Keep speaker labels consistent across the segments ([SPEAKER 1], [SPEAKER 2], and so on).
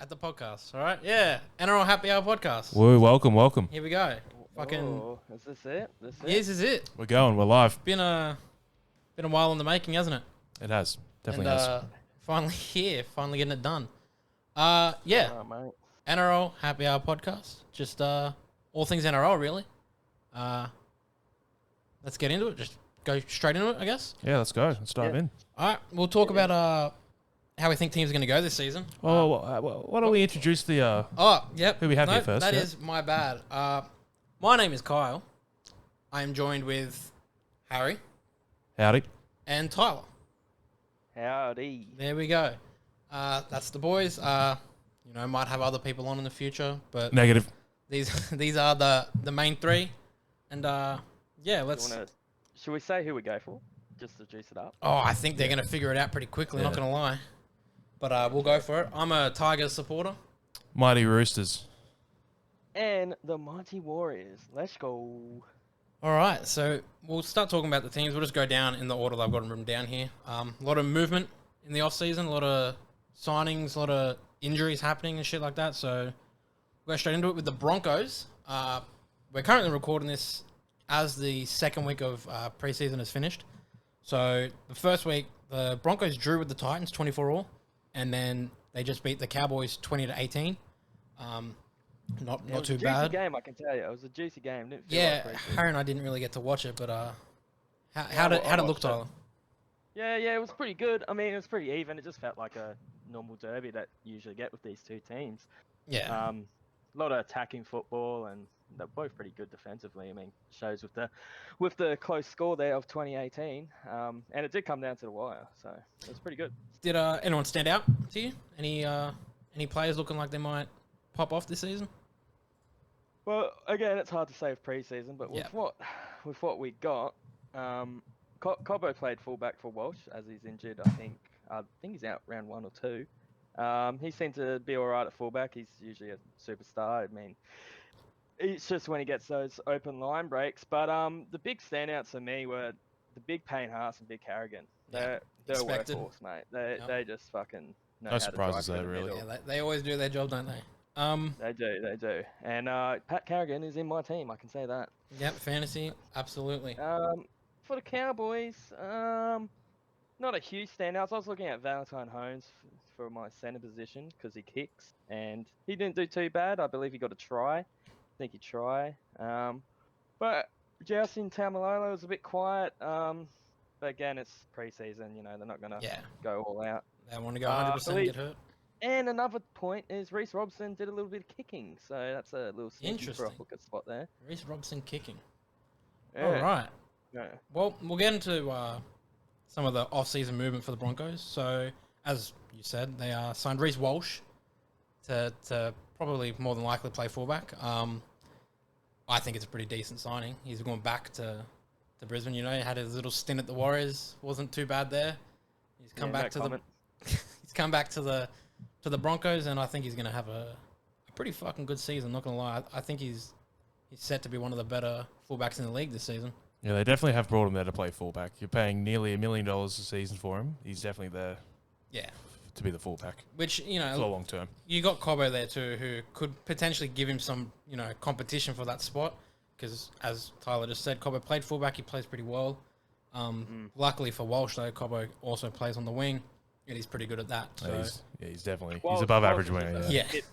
[SPEAKER 1] at the podcast. All right, yeah, NRL Happy Hour podcast.
[SPEAKER 2] Woo, welcome.
[SPEAKER 1] Here we go. Fucking
[SPEAKER 3] Oh, is this it?
[SPEAKER 1] this is it.
[SPEAKER 2] We're going. We're live.
[SPEAKER 1] Been a while in the making, hasn't it?
[SPEAKER 2] It has. Definitely
[SPEAKER 1] and,
[SPEAKER 2] has.
[SPEAKER 1] Finally here, finally getting it done. Yeah,
[SPEAKER 3] Oh, mate.
[SPEAKER 1] NRL Happy Hour podcast. Just all things NRL really. Let's get into it. Just go straight into it, I guess.
[SPEAKER 2] Yeah, let's go. Let's dive
[SPEAKER 3] Yeah.
[SPEAKER 2] in.
[SPEAKER 1] All right, we'll talk about how we think teams are going to go this season.
[SPEAKER 2] Why don't we introduce the...
[SPEAKER 1] Oh, yep.
[SPEAKER 2] Who we have here first,
[SPEAKER 1] That
[SPEAKER 2] yeah.
[SPEAKER 1] is my bad. My name is Kyle. I am joined with Harry
[SPEAKER 2] Howdy.
[SPEAKER 1] and Tyler.
[SPEAKER 3] Howdy.
[SPEAKER 1] There we go. That's the boys. Might have other people on in the future, but
[SPEAKER 2] Negative.
[SPEAKER 1] these are the main three. And yeah, let's.
[SPEAKER 3] Should we say who we go for? Just to juice it up.
[SPEAKER 1] Oh, I think they're gonna figure it out pretty quickly. Not
[SPEAKER 2] Yeah.
[SPEAKER 1] gonna lie, but we'll go for it. I'm a Tigers supporter.
[SPEAKER 2] Mighty Roosters.
[SPEAKER 3] And the Mighty Warriors. Let's go.
[SPEAKER 1] All right, so we'll start talking about the teams. We'll just go down in the order that I've got them written down here. A lot of movement in the off season, a lot of signings, a lot of injuries happening and shit like that. So we'll go straight into it with the Broncos. We're currently recording this as the second week of preseason is finished. So the first week, the Broncos drew with the Titans 24-all, and then they just beat the Cowboys 20-18. Not
[SPEAKER 3] It was
[SPEAKER 1] too
[SPEAKER 3] a juicy
[SPEAKER 1] bad.
[SPEAKER 3] game, I can tell you. It was a juicy game. Didn't feel
[SPEAKER 1] Yeah,
[SPEAKER 3] like preseason.
[SPEAKER 1] Harry and I didn't really get to watch it, but how
[SPEAKER 3] Yeah,
[SPEAKER 1] did
[SPEAKER 3] I
[SPEAKER 1] it look,
[SPEAKER 3] watched it.
[SPEAKER 1] Tyler?
[SPEAKER 3] Yeah, it was pretty good. I mean, it was pretty even. It just felt like a normal derby that you usually get with these two teams.
[SPEAKER 1] Yeah,
[SPEAKER 3] A lot of attacking football, and they're both pretty good defensively. I mean, shows with the close score there of 2018, and it did come down to the wire, so it was pretty good.
[SPEAKER 1] did anyone stand out to you? Any players looking like they might pop off this season?
[SPEAKER 3] Well, again, it's hard to say with preseason, but
[SPEAKER 1] Yeah.
[SPEAKER 3] with what we got, Cobbo played fullback for Walsh as he's injured. I think he's out round 1 or 2. He seemed to be all right at fullback. He's usually a superstar. I mean, it's just when he gets those open line breaks. But the big standouts for me were the big Payne Haas and big Harrigan.
[SPEAKER 1] Yeah,
[SPEAKER 3] They're a
[SPEAKER 1] expected.
[SPEAKER 3] workhorse, mate.
[SPEAKER 1] Yep.
[SPEAKER 3] They just fucking know
[SPEAKER 2] No
[SPEAKER 3] how to
[SPEAKER 2] surprises
[SPEAKER 3] drive
[SPEAKER 2] there,
[SPEAKER 3] through the
[SPEAKER 2] really.
[SPEAKER 3] middle.
[SPEAKER 1] Yeah, they always do their job, don't they?
[SPEAKER 3] They do. And Pat Carrigan is in my team. I can say that.
[SPEAKER 1] Yep, fantasy, absolutely.
[SPEAKER 3] For the Cowboys, not a huge standout. So I was looking at Valentine Holmes for my center position because he kicks, and he didn't do too bad. I believe he got a try. I think he tried. But Justin Tamalolo was a bit quiet. But again, it's preseason. They're not gonna
[SPEAKER 1] Yeah,
[SPEAKER 3] go all out.
[SPEAKER 1] they want to go 100%
[SPEAKER 3] believe-
[SPEAKER 1] get hurt.
[SPEAKER 3] And another point is Reece Robson did a little bit of kicking, so that's a little sneaky for a
[SPEAKER 1] Interesting.
[SPEAKER 3] hooker spot there.
[SPEAKER 1] Reece Robson kicking.
[SPEAKER 3] Yeah.
[SPEAKER 1] All right.
[SPEAKER 3] Yeah.
[SPEAKER 1] Well, we'll get into some of the off-season movement for the Broncos. So, as you said, they signed Reece Walsh to probably more than likely play fullback. I think it's a pretty decent signing. He's going back to Brisbane. He had his little stint at the Warriors. Wasn't too bad there. He's come
[SPEAKER 3] Yeah,
[SPEAKER 1] back
[SPEAKER 3] no
[SPEAKER 1] to
[SPEAKER 3] comment.
[SPEAKER 1] he's come back to the Broncos, and I think he's going to have a pretty fucking good season. Not going to lie, I think he's set to be one of the better fullbacks in the league this season.
[SPEAKER 2] Yeah, they definitely have brought him there to play fullback. You're paying nearly $1 million a season for him. He's definitely there
[SPEAKER 1] Yeah,
[SPEAKER 2] to be the fullback
[SPEAKER 1] which
[SPEAKER 2] for the long term.
[SPEAKER 1] you got Cobbo there too, who could potentially give him some, competition for that spot. Because as Tyler just said, Cobbo played fullback. He plays pretty well. Luckily for Walsh, though, Cobbo also plays on the wing, and he's pretty good at that. So
[SPEAKER 2] He's definitely
[SPEAKER 3] Well,
[SPEAKER 2] he's above
[SPEAKER 3] Walsh
[SPEAKER 2] average
[SPEAKER 3] is
[SPEAKER 2] winner.
[SPEAKER 3] just a-
[SPEAKER 2] Yeah.
[SPEAKER 1] Yeah.
[SPEAKER 3] It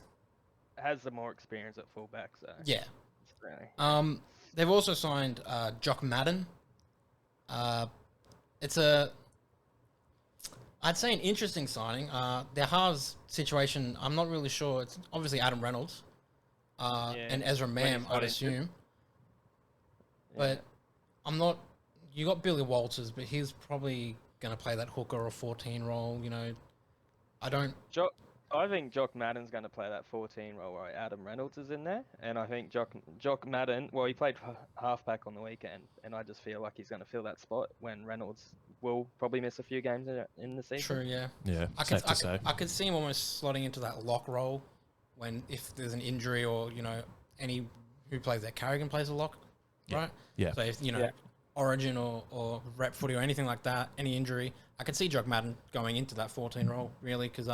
[SPEAKER 3] has the more experience at fullback, so
[SPEAKER 1] yeah.
[SPEAKER 3] it's really-
[SPEAKER 1] They've also signed Jock Madden. It's I'd say an interesting signing. Their halves situation, I'm not really sure. It's obviously Adam Reynolds and Ezra
[SPEAKER 3] when
[SPEAKER 1] Mam,
[SPEAKER 3] he's
[SPEAKER 1] I'd
[SPEAKER 3] not
[SPEAKER 1] assume.
[SPEAKER 3] injured.
[SPEAKER 1] But I'm not. You got Billy Walters, but he's probably going to play that hooker or 14 role. I don't.
[SPEAKER 3] I think Jock Madden's going to play that 14 role where Adam Reynolds is in there, and I think Jock Madden. Well, he played halfback on the weekend, and I just feel like he's going to fill that spot when Reynolds will probably miss a few games in the season.
[SPEAKER 1] True, yeah.
[SPEAKER 2] Yeah,
[SPEAKER 1] I
[SPEAKER 2] safe to say.
[SPEAKER 1] could see him almost slotting into that lock role if there's an injury or any who plays that Carrigan plays a lock, right?
[SPEAKER 2] Yeah.
[SPEAKER 1] So if
[SPEAKER 3] Yeah.
[SPEAKER 1] Origin or rep footy or anything like that, any injury, I could see Jock Madden going into that 14 role really because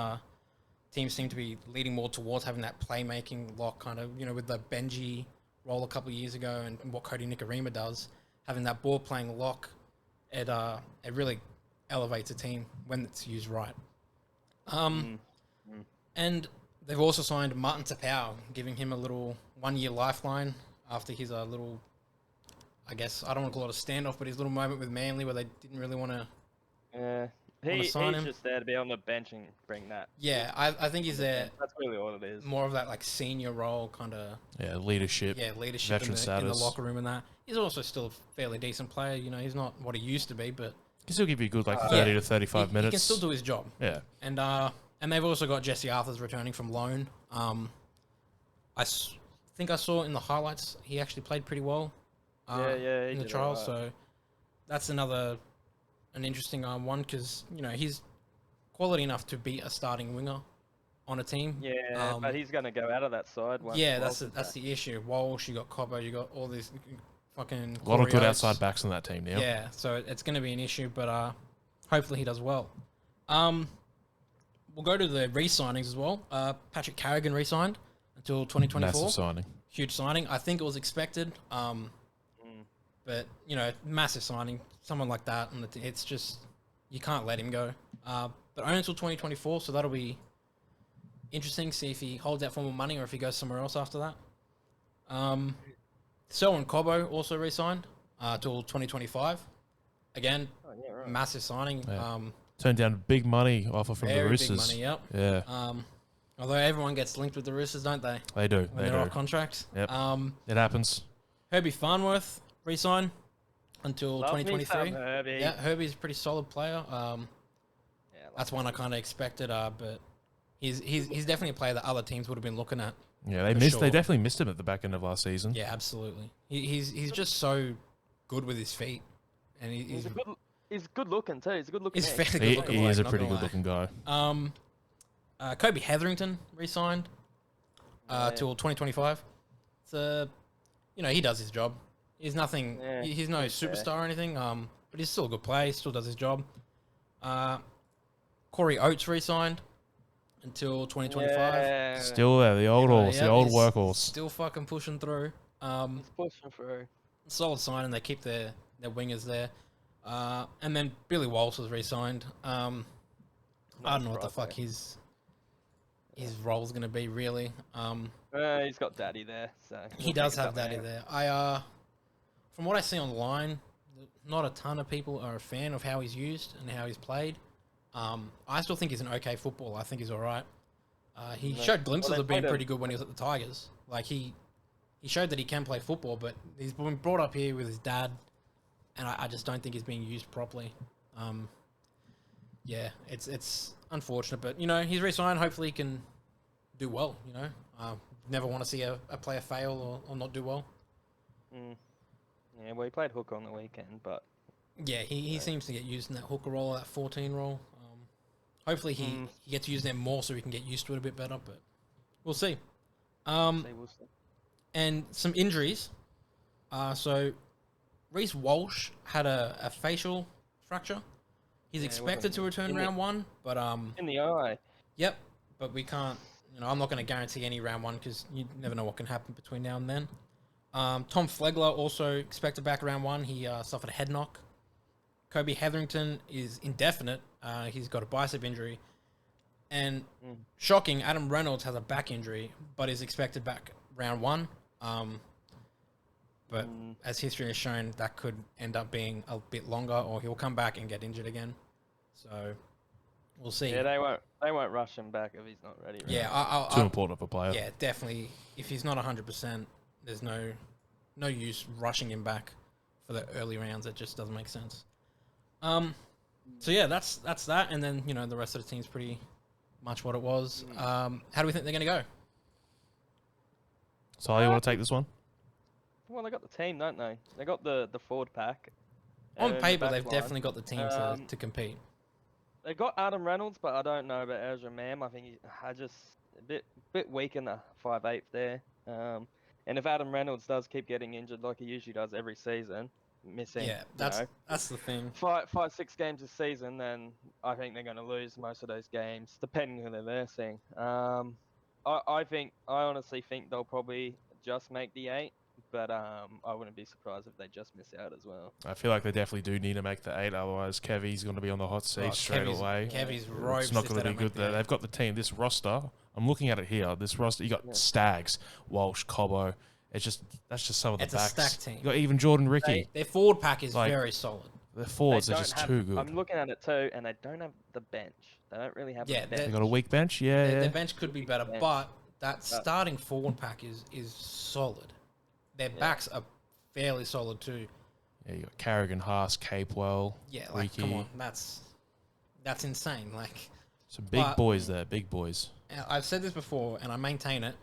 [SPEAKER 1] teams seem to be leading more towards having that playmaking lock kind of, with the Benji role a couple of years ago and what Cody Nikarima does, having that ball playing lock, it really elevates a team when it's used right. And they've also signed Martin Tapau, giving him a little 1-year lifeline after his little, I guess, I don't want to call it a standoff, but his little moment with Manly where they didn't really want to.
[SPEAKER 3] Yeah.
[SPEAKER 1] He's
[SPEAKER 3] just there to be on the bench and bring that.
[SPEAKER 1] Yeah, I think he's there
[SPEAKER 3] That's really all it is.
[SPEAKER 1] more of that like senior role kind of.
[SPEAKER 2] Yeah, leadership.
[SPEAKER 1] Yeah, leadership in
[SPEAKER 2] veteran
[SPEAKER 1] the
[SPEAKER 2] status.
[SPEAKER 1] locker room and that. He's also still a fairly decent player. He's not what he used to be, but
[SPEAKER 2] Can still give you a good 30 to 35 minutes.
[SPEAKER 1] he can still do his job.
[SPEAKER 2] Yeah.
[SPEAKER 1] And they've also got Jesse Arthurs returning from loan. Think I saw in the highlights he actually played pretty well.
[SPEAKER 3] Yeah, he
[SPEAKER 1] in the
[SPEAKER 3] did
[SPEAKER 1] trials.
[SPEAKER 3] alright.
[SPEAKER 1] So that's an interesting one because he's quality enough to be a starting winger on a team.
[SPEAKER 3] Yeah, but he's going to go out of that side. Once
[SPEAKER 1] Yeah,
[SPEAKER 3] Walsh
[SPEAKER 1] that's
[SPEAKER 3] is
[SPEAKER 1] the issue. Walsh, you got Cobbo, you got all these fucking
[SPEAKER 2] A lot of
[SPEAKER 1] Corey
[SPEAKER 2] good
[SPEAKER 1] Oates.
[SPEAKER 2] outside backs on that team now.
[SPEAKER 1] Yeah, so it's going to be an issue, but hopefully he does well. We'll go to the re-signings as well. Patrick Carrigan re-signed until 2024.
[SPEAKER 2] Massive signing.
[SPEAKER 1] Huge signing. I think it was expected. But massive signing. Someone like that, and it's just you can't let him go. But only until 2024, so that'll be interesting. See if he holds out for more money or if he goes somewhere else after that. Selwyn Cobbo also re-signed till 2025. Again,
[SPEAKER 3] right.
[SPEAKER 1] massive signing.
[SPEAKER 2] Yeah. Turned down big money offer from the
[SPEAKER 1] Very
[SPEAKER 2] Roosters.
[SPEAKER 1] big money. Yep.
[SPEAKER 2] Yeah,
[SPEAKER 1] Although everyone gets linked with the Roosters, don't they?
[SPEAKER 2] they do.
[SPEAKER 1] When
[SPEAKER 2] They
[SPEAKER 1] they're off
[SPEAKER 2] do.
[SPEAKER 1] contract.
[SPEAKER 2] Yep. It happens.
[SPEAKER 1] Herbie Farnworth re-sign until
[SPEAKER 3] Love me
[SPEAKER 1] 2023.
[SPEAKER 3] some Herbie.
[SPEAKER 1] Yeah, Herbie's a pretty solid player.
[SPEAKER 3] Yeah,
[SPEAKER 1] That's one I kind of expected. But he's definitely a player that other teams would have been looking at.
[SPEAKER 2] Yeah, they
[SPEAKER 1] For
[SPEAKER 2] missed.
[SPEAKER 1] sure.
[SPEAKER 2] They definitely missed him at the back end of last season.
[SPEAKER 1] Yeah, absolutely. He's just so good with his feet, and he's
[SPEAKER 3] he's good looking too. He's a good looking.
[SPEAKER 1] he's
[SPEAKER 3] man.
[SPEAKER 1] fairly good
[SPEAKER 2] He,
[SPEAKER 1] looking.
[SPEAKER 2] he
[SPEAKER 1] bloke,
[SPEAKER 2] is a
[SPEAKER 1] not
[SPEAKER 2] pretty
[SPEAKER 1] gonna
[SPEAKER 2] good
[SPEAKER 1] lie.
[SPEAKER 2] looking guy.
[SPEAKER 1] Kobe Hetherington re-signed
[SPEAKER 3] Yeah.
[SPEAKER 1] till 2025. So, he does his job. He's nothing.
[SPEAKER 3] Yeah,
[SPEAKER 1] He's no
[SPEAKER 3] he's fair.
[SPEAKER 1] superstar or anything. But he's still a good player. He still does his job. Corey Oates re-signed until 2025.
[SPEAKER 3] Yeah,
[SPEAKER 2] Still there, the old horse, the
[SPEAKER 1] Yeah,
[SPEAKER 2] old
[SPEAKER 1] he's
[SPEAKER 2] workhorse.
[SPEAKER 1] Still fucking pushing through.
[SPEAKER 3] he's pushing through.
[SPEAKER 1] Solid sign, and they keep their wingers there. And then Billy Walsh was re-signed. I don't know what the fuck his role's gonna be really.
[SPEAKER 3] He's got daddy there, so
[SPEAKER 1] He
[SPEAKER 3] we'll
[SPEAKER 1] does
[SPEAKER 3] figure
[SPEAKER 1] have
[SPEAKER 3] something
[SPEAKER 1] daddy
[SPEAKER 3] out.
[SPEAKER 1] there. From what I see online, not a ton of people are a fan of how he's used and how he's played. I still think he's an okay footballer. I think he's all right. He showed glimpses
[SPEAKER 3] they
[SPEAKER 1] of being
[SPEAKER 3] played him-
[SPEAKER 1] pretty good when he was at the Tigers. Like he showed that he can play football, but he's been brought up here with his dad, and I just don't think he's being used properly. Yeah, it's unfortunate, but he's re-signed. Hopefully, he can do well. Never want to see a player fail or not do well.
[SPEAKER 3] Yeah, well, he played hook on the weekend, but
[SPEAKER 1] Yeah, he seems to get used in that hooker role, that 14 role. Hopefully he gets used there more so he can get used to it a bit better, but we'll see.
[SPEAKER 3] we'll see.
[SPEAKER 1] And some injuries. So Reece Walsh had a facial fracture. He's
[SPEAKER 3] Yeah,
[SPEAKER 1] expected to return
[SPEAKER 3] in the-
[SPEAKER 1] round one, but
[SPEAKER 3] In the eye.
[SPEAKER 1] yep, but we can't. I'm not going to guarantee any round one because you never know what can happen between now and then. Tom Flegler also expected back round one. He suffered a head knock. Kobe Hetherington is indefinite. He's got a bicep injury. And shocking, Adam Reynolds has a back injury, but is expected back round one. But as history has shown, that could end up being a bit longer, or he'll come back and get injured again. So we'll see.
[SPEAKER 3] Yeah, they won't rush him back if he's not ready. Right?
[SPEAKER 1] Yeah,
[SPEAKER 2] Too important of a player.
[SPEAKER 1] yeah, definitely. If he's not 100%, there's no use rushing him back for the early rounds. It just doesn't make sense. So yeah, that's that, and then the rest of the team's pretty much what it was. How do we think they're gonna go?
[SPEAKER 2] So you want to take this one?
[SPEAKER 3] Well, they got the team, don't they? They got the forward pack.
[SPEAKER 1] On
[SPEAKER 3] and the
[SPEAKER 1] paper,
[SPEAKER 3] back
[SPEAKER 1] they've
[SPEAKER 3] line.
[SPEAKER 1] definitely got the team to compete.
[SPEAKER 3] They got Adam Reynolds, but I don't know about Ezra Mam. I think I just a bit weak in the 5'8" there. And if Adam Reynolds does keep getting injured like he usually does every season, missing.
[SPEAKER 1] Yeah,
[SPEAKER 3] you know,
[SPEAKER 1] that's the thing.
[SPEAKER 3] 5, 6 games this season, then I think they're going to lose most of those games, depending who they're versing. I honestly think they'll probably just make the 8, but I wouldn't be surprised if they just miss out as well.
[SPEAKER 2] I feel like they definitely do need to make the 8, otherwise Kevy's going to be on the hot seat straight away.
[SPEAKER 1] Kevy's ropes.
[SPEAKER 2] It's not
[SPEAKER 1] if
[SPEAKER 2] going
[SPEAKER 1] they
[SPEAKER 2] to be
[SPEAKER 1] don't make
[SPEAKER 2] good there.
[SPEAKER 1] the 8.
[SPEAKER 2] They've got the team. This roster, I'm looking at it here. This roster, you got Stags, Walsh, Cobbo. That's just some of the
[SPEAKER 1] It's
[SPEAKER 2] backs.
[SPEAKER 1] a stacked team.
[SPEAKER 2] You got even Jordan Ricky.
[SPEAKER 1] Their forward pack is
[SPEAKER 2] Like,
[SPEAKER 1] very solid.
[SPEAKER 2] Their forwards
[SPEAKER 3] They
[SPEAKER 2] are
[SPEAKER 3] don't
[SPEAKER 2] just
[SPEAKER 3] have-
[SPEAKER 2] too good.
[SPEAKER 3] I'm looking at it too, and they don't have the bench. They don't really have
[SPEAKER 1] Yeah,
[SPEAKER 3] a
[SPEAKER 2] They
[SPEAKER 3] bench.
[SPEAKER 2] got a weak bench. Yeah,
[SPEAKER 1] Their
[SPEAKER 2] yeah.
[SPEAKER 1] bench could be better,
[SPEAKER 3] bench.
[SPEAKER 1] but that starting forward pack is solid. Their backs are fairly solid too.
[SPEAKER 2] Yeah, you got Carrigan, Haas, Capewell.
[SPEAKER 1] Yeah, like
[SPEAKER 2] Ricky.
[SPEAKER 1] come on, that's insane. Like
[SPEAKER 2] Some big
[SPEAKER 1] But-
[SPEAKER 2] boys there. Big boys.
[SPEAKER 1] I've said this before, and I maintain it.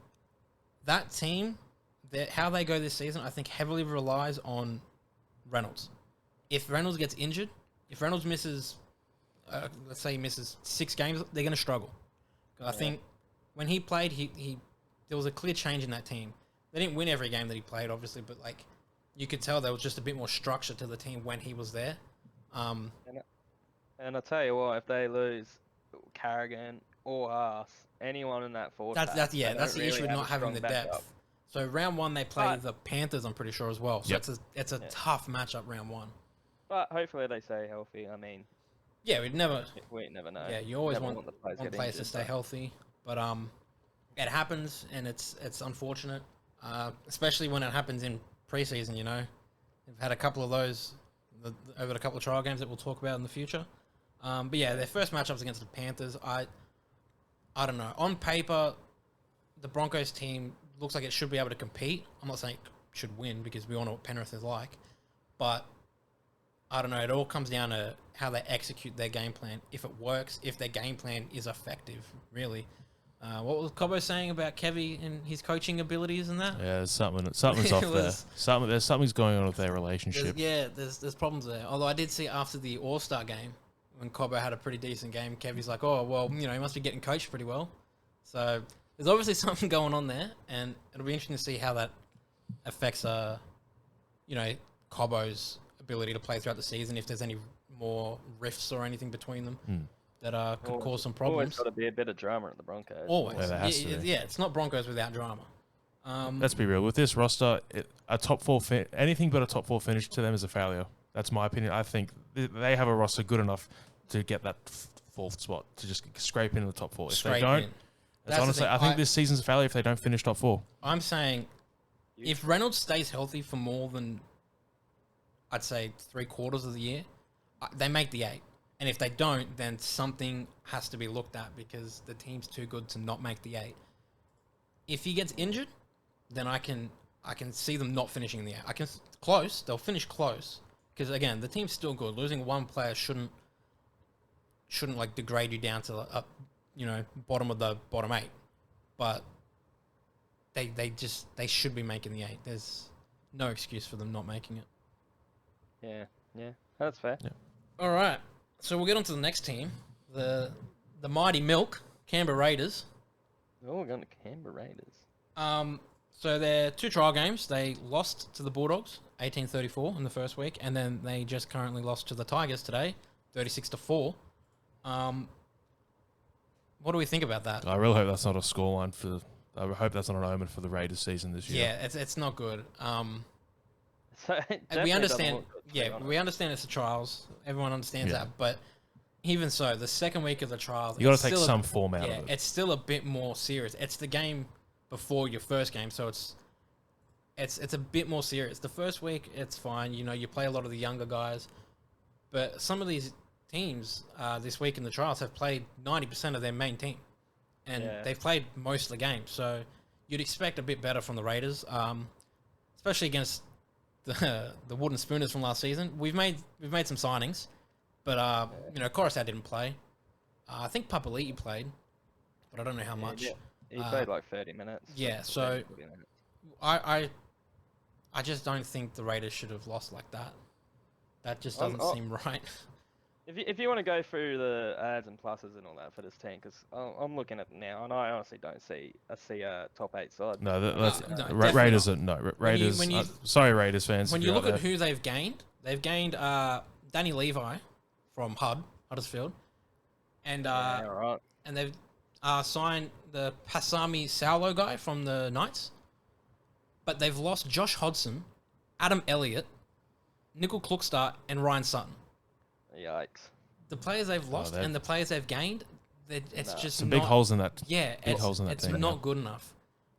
[SPEAKER 1] That team, how they go this season, I think heavily relies on Reynolds. If Reynolds gets injured, if Reynolds misses, let's say he misses 6 games, they're going to struggle. I think when he played, he there was a clear change in that team. They didn't win every game that he played, obviously, but like you could tell there was just a bit more structure to the team when he was there.
[SPEAKER 3] And I tell you what, if they lose Carrigan or us, anyone in that forward pack,
[SPEAKER 1] That's
[SPEAKER 3] they don't
[SPEAKER 1] the
[SPEAKER 3] really
[SPEAKER 1] issue with
[SPEAKER 3] have a
[SPEAKER 1] not having
[SPEAKER 3] strong
[SPEAKER 1] the
[SPEAKER 3] backup.
[SPEAKER 1] depth. So round 1 they play
[SPEAKER 3] But-
[SPEAKER 1] the Panthers, I'm pretty sure as well. So
[SPEAKER 2] Yep.
[SPEAKER 1] it's a tough matchup round 1.
[SPEAKER 3] But hopefully they stay healthy. I mean,
[SPEAKER 1] Yeah, we'd never.
[SPEAKER 3] we never know.
[SPEAKER 1] Yeah, you always
[SPEAKER 3] Never
[SPEAKER 1] want
[SPEAKER 3] the players
[SPEAKER 1] want
[SPEAKER 3] get
[SPEAKER 1] players to
[SPEAKER 3] injured,
[SPEAKER 1] stay
[SPEAKER 3] but-
[SPEAKER 1] healthy, but it happens and it's unfortunate, especially when it happens in preseason. You know, we've had a couple of those over a couple of trial games that we'll talk about in the future. But yeah, their first matchups against the Panthers, I don't know. On paper, the Broncos team looks like it should be able to compete. I'm not saying it should win because we all know what Penrith is like, but I don't know. It all comes down to how they execute their game plan. If it works, if their game plan is effective, really. What was Cobbo saying about Kevy and his coaching abilities and that?
[SPEAKER 2] Yeah, something's off
[SPEAKER 1] It
[SPEAKER 2] there.
[SPEAKER 1] was-
[SPEAKER 2] Something's going on with their relationship.
[SPEAKER 1] There's problems there. Although I did see after the All-Star game, when Cobbo had a pretty decent game, Kevy's like, oh, well, you know, he must be getting coached pretty well. So there's obviously something going on there, and it'll be interesting to see how that affects, you know, Cobbo's ability to play throughout the season, if there's any more rifts or anything between them that could cause some
[SPEAKER 3] Always
[SPEAKER 1] problems.
[SPEAKER 3] got to be a bit of drama at the Broncos.
[SPEAKER 1] Always.
[SPEAKER 2] Yeah, there has to be.
[SPEAKER 1] Yeah, it's not Broncos without drama.
[SPEAKER 2] Let's be real. With this roster, a top 4 anything but a top 4 finish to them is a failure. That's my opinion. I think they have a roster good enough to get that 4th spot, to just scrape into the top 4. If
[SPEAKER 1] Straight
[SPEAKER 2] they don't,
[SPEAKER 1] in.
[SPEAKER 2] that's
[SPEAKER 1] the
[SPEAKER 2] honestly,
[SPEAKER 1] thing.
[SPEAKER 2] I think this season's a failure if they don't finish top 4.
[SPEAKER 1] I'm saying if Reynolds stays healthy for more than, I'd say, 3/4 of the year, they make the 8. And if they don't, then something has to be looked at because the team's too good to not make the 8. If he gets injured, then I can see them not finishing the 8. Close. They'll finish close because again, the team's still good. Losing one player shouldn't like degrade you down to bottom of the bottom 8. But they should be making the 8. There's no excuse for them not making it.
[SPEAKER 3] Yeah, that's fair.
[SPEAKER 2] Yeah.
[SPEAKER 1] All right, so we'll get on to the next team, the mighty Milk Canberra Raiders.
[SPEAKER 3] Oh, we're going to Canberra Raiders.
[SPEAKER 1] So their 2 trial games, they lost to the Bulldogs 18-34 in the first week, and then they just currently lost to the Tigers today 36-4. What do we think about that?
[SPEAKER 2] I really hope that's not a scoreline for. I hope that's not an omen for the Raiders season this year.
[SPEAKER 1] Yeah, it's not good.
[SPEAKER 3] So it
[SPEAKER 1] And
[SPEAKER 3] definitely
[SPEAKER 1] we
[SPEAKER 3] doesn't
[SPEAKER 1] understand.
[SPEAKER 3] look good, to be
[SPEAKER 1] Yeah,
[SPEAKER 3] honest.
[SPEAKER 1] we understand it's the trials. Everyone understands
[SPEAKER 2] Yeah.
[SPEAKER 1] that. But even so, the second week of the trials,
[SPEAKER 2] You got
[SPEAKER 1] it's
[SPEAKER 2] to take
[SPEAKER 1] still
[SPEAKER 2] some form out
[SPEAKER 1] yeah,
[SPEAKER 2] of it.
[SPEAKER 1] it's still a bit more serious. It's the game before your first game, so it's a bit more serious. The first week, it's fine. You know, you play a lot of the younger guys, but some of these teams this week in the trials have played 90% of their main team, and
[SPEAKER 3] Yeah.
[SPEAKER 1] they've played most of the game. So you'd expect a bit better from the Raiders, especially against the Wooden Spooners from last season. We've made some signings, but you know, Coruscant didn't play. I think Papali'i played, but I don't know how much.
[SPEAKER 3] Yeah, he played like 30 minutes.
[SPEAKER 1] yeah,
[SPEAKER 3] so
[SPEAKER 1] so-
[SPEAKER 3] 40 minutes.
[SPEAKER 1] I just don't think the Raiders should have lost like that. That just
[SPEAKER 3] I'm-
[SPEAKER 1] doesn't seem right.
[SPEAKER 3] If you want to go through the adds and pluses and all that for this team, because I'm looking at it now, and I honestly don't see a top 8 side.
[SPEAKER 2] No, that's
[SPEAKER 1] No,
[SPEAKER 2] Raiders
[SPEAKER 1] definitely
[SPEAKER 2] are no Raiders.
[SPEAKER 1] when you-
[SPEAKER 2] sorry, Raiders fans.
[SPEAKER 1] When
[SPEAKER 2] if
[SPEAKER 1] you
[SPEAKER 2] you're
[SPEAKER 1] look
[SPEAKER 2] out
[SPEAKER 1] at
[SPEAKER 2] there.
[SPEAKER 1] who they've gained, They've gained Danny Levi from Huddersfield, and
[SPEAKER 3] Yeah, right.
[SPEAKER 1] and they've signed the Pasami Saulo guy from the Knights. But they've lost Josh Hodgson, Adam Elliott, Nickel Kluckstart, and Ryan Sutton.
[SPEAKER 3] Yikes.
[SPEAKER 1] The players they've lost
[SPEAKER 2] they've-
[SPEAKER 1] and the players they've gained, it's
[SPEAKER 3] Nah.
[SPEAKER 1] just
[SPEAKER 2] Some big
[SPEAKER 1] not,
[SPEAKER 2] holes in that.
[SPEAKER 1] Yeah,
[SPEAKER 2] big holes in that
[SPEAKER 1] it's
[SPEAKER 2] team,
[SPEAKER 1] not
[SPEAKER 2] yeah.
[SPEAKER 1] good enough.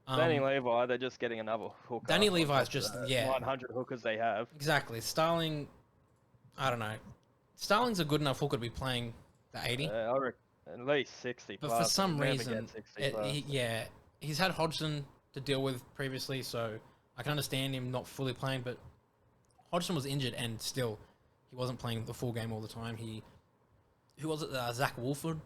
[SPEAKER 3] Danny Levi, they're just getting another hooker.
[SPEAKER 1] Danny
[SPEAKER 3] on
[SPEAKER 1] Levi's
[SPEAKER 3] top of
[SPEAKER 1] just-
[SPEAKER 3] the
[SPEAKER 1] yeah.
[SPEAKER 3] 100 hookers they have.
[SPEAKER 1] Exactly. Starling, I don't know. Starling's a good enough hooker to be playing the 80.
[SPEAKER 3] I reckon at least 60
[SPEAKER 1] But
[SPEAKER 3] plus.
[SPEAKER 1] for some
[SPEAKER 3] Never get
[SPEAKER 1] reason,
[SPEAKER 3] 60 plus.
[SPEAKER 1] he's had Hodgson to deal with previously, so I can understand him not fully playing. But Hodgson was injured, and still, he wasn't playing the full game all the time. Who was it? Zach Wolford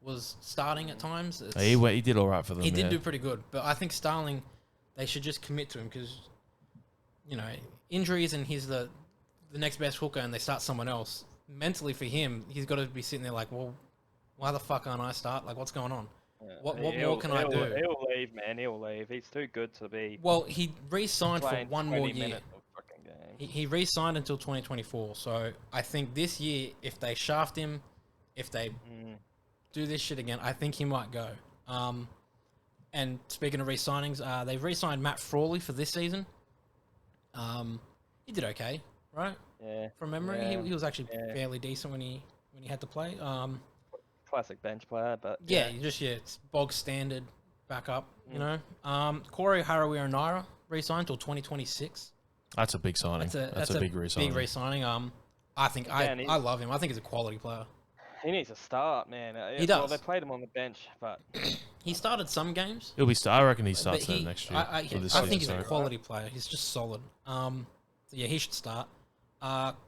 [SPEAKER 1] was starting at times.
[SPEAKER 2] He did all right for them.
[SPEAKER 1] He did
[SPEAKER 2] yeah.
[SPEAKER 1] do pretty good, but I think Starling, they should just commit to him because, injuries and he's the next best hooker, and they start someone else. Mentally for him, he's got to be sitting there like, well, why the fuck aren't I start? Like, what's going on?
[SPEAKER 3] Yeah.
[SPEAKER 1] What more can I do?
[SPEAKER 3] He'll leave, man. He'll leave. He's too good to be
[SPEAKER 1] Well, he re-signed for
[SPEAKER 3] playing
[SPEAKER 1] one
[SPEAKER 3] 20
[SPEAKER 1] more year.
[SPEAKER 3] minutes of fucking game.
[SPEAKER 1] He re-signed until 2024. So I think this year, if they shaft him, if they do this shit again, I think he might go. And speaking of re-signings, they've re-signed Matt Frawley for this season. He did okay, right?
[SPEAKER 3] Yeah.
[SPEAKER 1] From memory,
[SPEAKER 3] Yeah.
[SPEAKER 1] he was actually
[SPEAKER 3] Yeah.
[SPEAKER 1] fairly decent when he had to play.
[SPEAKER 3] Classic bench player, but
[SPEAKER 1] Yeah, it's bog standard backup, you know. Corey Harawira Naira re-signed till 2026.
[SPEAKER 2] That's a big signing. That's a big re-signing.
[SPEAKER 1] Big re-signing. I think
[SPEAKER 3] Again,
[SPEAKER 1] I love him. I think he's a quality player.
[SPEAKER 3] he needs to start, man.
[SPEAKER 1] He
[SPEAKER 3] Well,
[SPEAKER 1] does.
[SPEAKER 3] they played him on the bench, but
[SPEAKER 1] He started some games.
[SPEAKER 2] I reckon he
[SPEAKER 1] But
[SPEAKER 2] starts there next year.
[SPEAKER 1] I
[SPEAKER 2] or this
[SPEAKER 1] think
[SPEAKER 2] season,
[SPEAKER 1] he's a
[SPEAKER 2] sorry.
[SPEAKER 1] quality player. He's just solid. So yeah, he should start.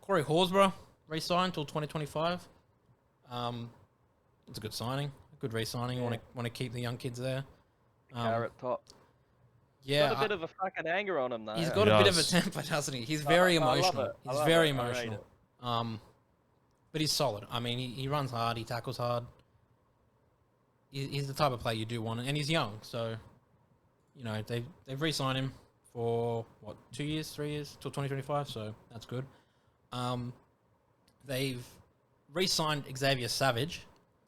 [SPEAKER 1] Corey Horsburgh re-signed till 2025. It's a good signing, a good re-signing.
[SPEAKER 3] Yeah.
[SPEAKER 1] Want to keep the young kids there.
[SPEAKER 3] carrot top.
[SPEAKER 1] Yeah,
[SPEAKER 3] Got a bit of a fucking anger on him though.
[SPEAKER 1] he's
[SPEAKER 3] eh?
[SPEAKER 1] got
[SPEAKER 2] He
[SPEAKER 1] a bit of a
[SPEAKER 2] does.
[SPEAKER 1] temper, doesn't he? He's very
[SPEAKER 3] I love
[SPEAKER 1] emotional.
[SPEAKER 3] it. I
[SPEAKER 1] He's
[SPEAKER 3] love
[SPEAKER 1] very
[SPEAKER 3] it. I rate
[SPEAKER 1] emotional. But he's solid. I mean, he runs hard. He tackles hard. He's the type of player you do want, and he's young. So, they've re-signed him for what 2 years, 3 years till 2025. So that's good. They've re-signed Xavier Savage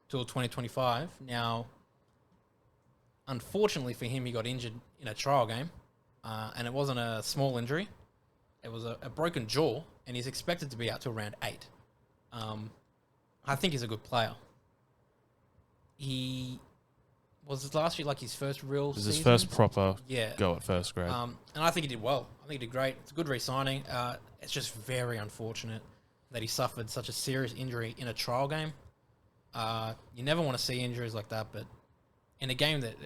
[SPEAKER 1] till 2025. Now, unfortunately for him, he got injured in a trial game, and it wasn't a small injury. It was a broken jaw, and he's expected to be out till round 8. I think he's a good player. He was last year like his first real
[SPEAKER 2] This is his
[SPEAKER 1] season.
[SPEAKER 2] first proper
[SPEAKER 1] Yeah.
[SPEAKER 2] go at first grade.
[SPEAKER 1] And I think he did well. I think he did great. It's a good re-signing. It's just very unfortunate that he suffered such a serious injury in a trial game. You never want to see injuries like that, but in a game that,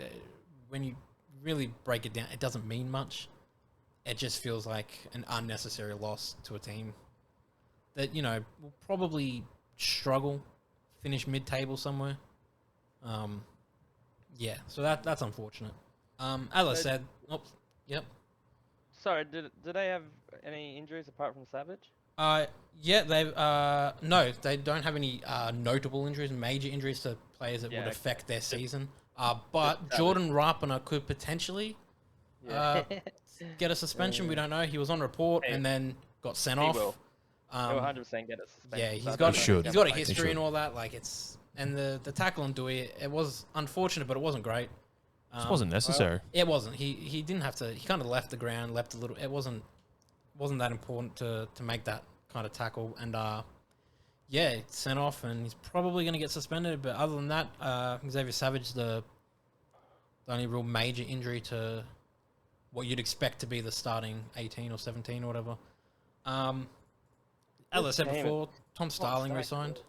[SPEAKER 1] when you really break it down, it doesn't mean much. It just feels like an unnecessary loss to a team that, will probably struggle, finish mid-table somewhere. Yeah, so that's unfortunate. As I said, yep.
[SPEAKER 3] Sorry, did they have any injuries apart from Savage?
[SPEAKER 1] Yeah, they've no, they don't have any notable injuries, major injuries to players that
[SPEAKER 3] Yeah,
[SPEAKER 1] would
[SPEAKER 3] okay.
[SPEAKER 1] affect their season. But
[SPEAKER 3] Savage.
[SPEAKER 1] Jordan Rapiner could potentially get a suspension. We don't know. He was on report
[SPEAKER 3] Hey,
[SPEAKER 1] and then got sent
[SPEAKER 3] he
[SPEAKER 1] off.
[SPEAKER 3] will. He'll 100% get a suspension.
[SPEAKER 1] Yeah,
[SPEAKER 3] so I
[SPEAKER 1] he's
[SPEAKER 3] don't
[SPEAKER 1] got
[SPEAKER 3] think
[SPEAKER 2] should.
[SPEAKER 1] he's
[SPEAKER 3] he'll
[SPEAKER 1] got a
[SPEAKER 3] play.
[SPEAKER 1] history
[SPEAKER 2] should.
[SPEAKER 1] and all that. Like and the tackle on Dewey, it was unfortunate, but it wasn't great.
[SPEAKER 2] This wasn't necessary.
[SPEAKER 1] It wasn't. He didn't have to. He kind of left the ground, left a little. It wasn't that important to make that kind of tackle. And yeah, sent off, and he's probably going to get suspended. But other than that, Xavier Savage, the only real major injury to what you'd expect to be the starting 18 or 17 or whatever. As I said
[SPEAKER 3] Damn it.
[SPEAKER 1] before, Tom Starling
[SPEAKER 3] stack,
[SPEAKER 1] re-signed.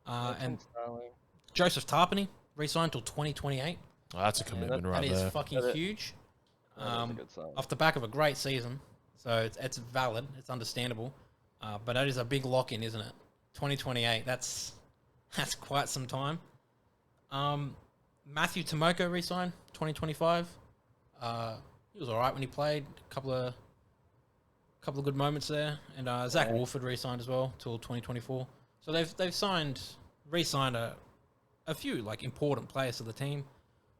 [SPEAKER 3] Yeah,
[SPEAKER 1] And
[SPEAKER 3] Tom Starling.
[SPEAKER 1] Joseph Tarpany re-signed till 2028.
[SPEAKER 2] Oh, that's a commitment
[SPEAKER 3] that
[SPEAKER 2] right
[SPEAKER 1] That is
[SPEAKER 2] there.
[SPEAKER 1] fucking
[SPEAKER 3] That-
[SPEAKER 1] huge.
[SPEAKER 3] That is a good sign.
[SPEAKER 1] Off the back of a great season, so it's valid, it's understandable, but that is a big lock-in, isn't it? 2028. That's quite some time. Matthew Tomoko re-signed 2025. He was all right when he played. A couple of good moments there, and Zach
[SPEAKER 3] Yeah.
[SPEAKER 1] Wolford re-signed as well till 2024. So they've re-signed a few like important players to the team,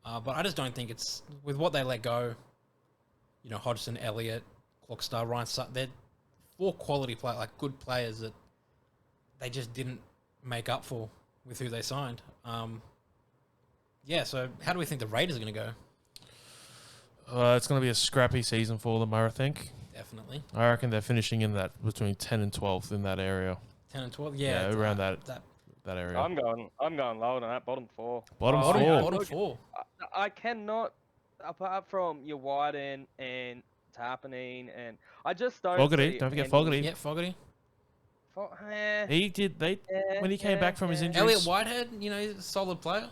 [SPEAKER 1] but I just don't think it's with what they let go. Hodgson, Elliott, Clockstar, Ryan Sutton, they're 4 quality like good players that they just didn't make up for with who they signed. Yeah, so how do we think the Raiders are going to go?
[SPEAKER 2] It's going to be a scrappy season for them, I think.
[SPEAKER 1] Definitely.
[SPEAKER 2] I reckon they're finishing in that between 10 and 12th in that area.
[SPEAKER 1] 10 and 12? Yeah,
[SPEAKER 2] around that area.
[SPEAKER 3] I'm going lower than that. Bottom 4.
[SPEAKER 2] Bottom
[SPEAKER 3] Oh,
[SPEAKER 2] four.
[SPEAKER 1] Bottom 4.
[SPEAKER 3] I cannot, apart from your Wyden and Tarpanine, and I just don't.
[SPEAKER 2] Fogarty,
[SPEAKER 3] see
[SPEAKER 2] don't forget
[SPEAKER 3] any-
[SPEAKER 2] Fogarty.
[SPEAKER 1] Yeah, Fogarty.
[SPEAKER 2] He did. When he came back from his injuries.
[SPEAKER 1] Elliot Whitehead, you know, he's a solid player.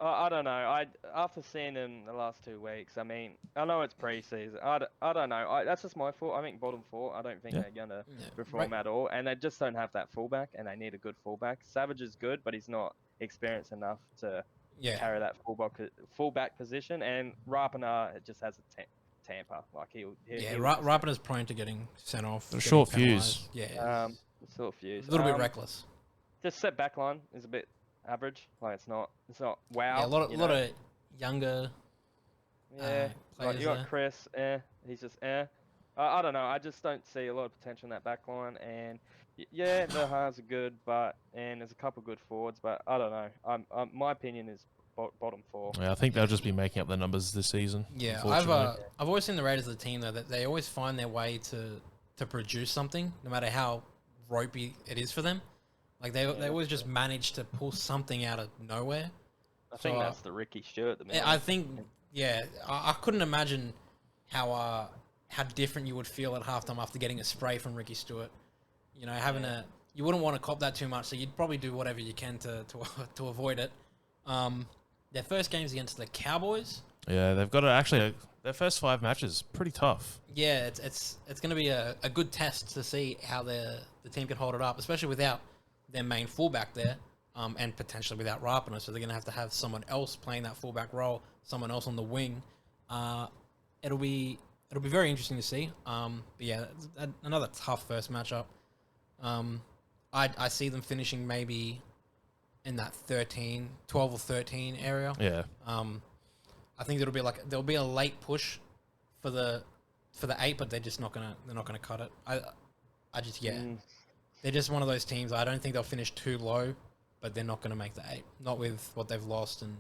[SPEAKER 3] I don't know. After seeing him the last 2 weeks, I mean, I know it's pre-season. I don't know. That's just my fault. I think bottom 4. I don't think
[SPEAKER 2] Yeah.
[SPEAKER 3] they're gonna
[SPEAKER 1] Yeah.
[SPEAKER 3] perform at all, and they just don't have that fullback, and they need a good fullback. Savage is good, but he's not experienced enough to
[SPEAKER 1] Yeah.
[SPEAKER 3] carry that fullback position. And Rapana just has a tamper. Like he'll
[SPEAKER 1] Rapana's prone to getting sent off.
[SPEAKER 2] A
[SPEAKER 1] getting
[SPEAKER 2] short
[SPEAKER 1] penalised.
[SPEAKER 2] fuse.
[SPEAKER 1] Yeah.
[SPEAKER 3] sort of fuse.
[SPEAKER 1] a little bit reckless.
[SPEAKER 3] Just set back line is a bit average. Like it's not wow.
[SPEAKER 1] Yeah, a lot
[SPEAKER 3] you
[SPEAKER 1] of
[SPEAKER 3] know?
[SPEAKER 1] younger.
[SPEAKER 3] Yeah, like
[SPEAKER 1] players
[SPEAKER 3] you got
[SPEAKER 1] there.
[SPEAKER 3] Chris. He's just. I don't know. I just don't see a lot of potential in that back line. And yeah, the halves are good, and there's a couple good forwards, but I don't know. My opinion is bottom 4.
[SPEAKER 2] Yeah, I think they'll just be making up the numbers this season.
[SPEAKER 1] Yeah,
[SPEAKER 2] unfortunately.
[SPEAKER 1] I've always seen the Raiders as a team though that they always find their way to produce something, no matter how ropey it is for them. Like they always just manage to pull something out of nowhere.
[SPEAKER 3] I think
[SPEAKER 1] So,
[SPEAKER 3] that's the Ricky Stewart.
[SPEAKER 1] I think I couldn't imagine how different you would feel at halftime after getting a spray from Ricky Stewart. You know, you wouldn't want to cop that too much, so you'd probably do whatever you can to avoid it. Their first game's against the Cowboys.
[SPEAKER 2] Yeah, they've got their first 5 matches pretty tough.
[SPEAKER 1] Yeah, it's going to be a good test to see how the team can hold it up, especially without their main fullback there, and potentially without Rapana. So they're going to have someone else playing that fullback role, someone else on the wing. It'll be very interesting to see. But yeah, another tough first matchup. I see them finishing maybe in that 12 or 13 area.
[SPEAKER 2] Yeah.
[SPEAKER 1] I think there'll be a late push for the 8, but they're not gonna cut it. They're just one of those teams. I don't think they'll finish too low, but they're not gonna make the 8. Not with what they've lost. And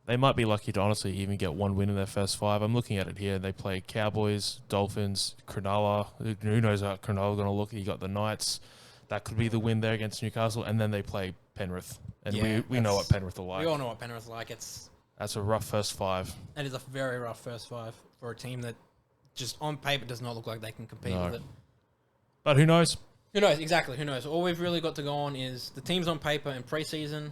[SPEAKER 2] They might be lucky to honestly even get 1 win in their first 5. I'm looking at it here. They play Cowboys, Dolphins, Cronulla. Who knows how Cronulla going to look? You got the Knights. That could be the win there against Newcastle. And then they play Penrith. And
[SPEAKER 1] Yeah,
[SPEAKER 2] we know what Penrith are like.
[SPEAKER 1] we all know what Penrith's like.
[SPEAKER 2] That's a rough first 5.
[SPEAKER 1] It is a very rough first 5 for a team that just on paper does not look like they can compete
[SPEAKER 2] No.
[SPEAKER 1] with it.
[SPEAKER 2] But who knows?
[SPEAKER 1] Who knows? Exactly. Who knows? All we've really got to go on is the teams on paper in preseason.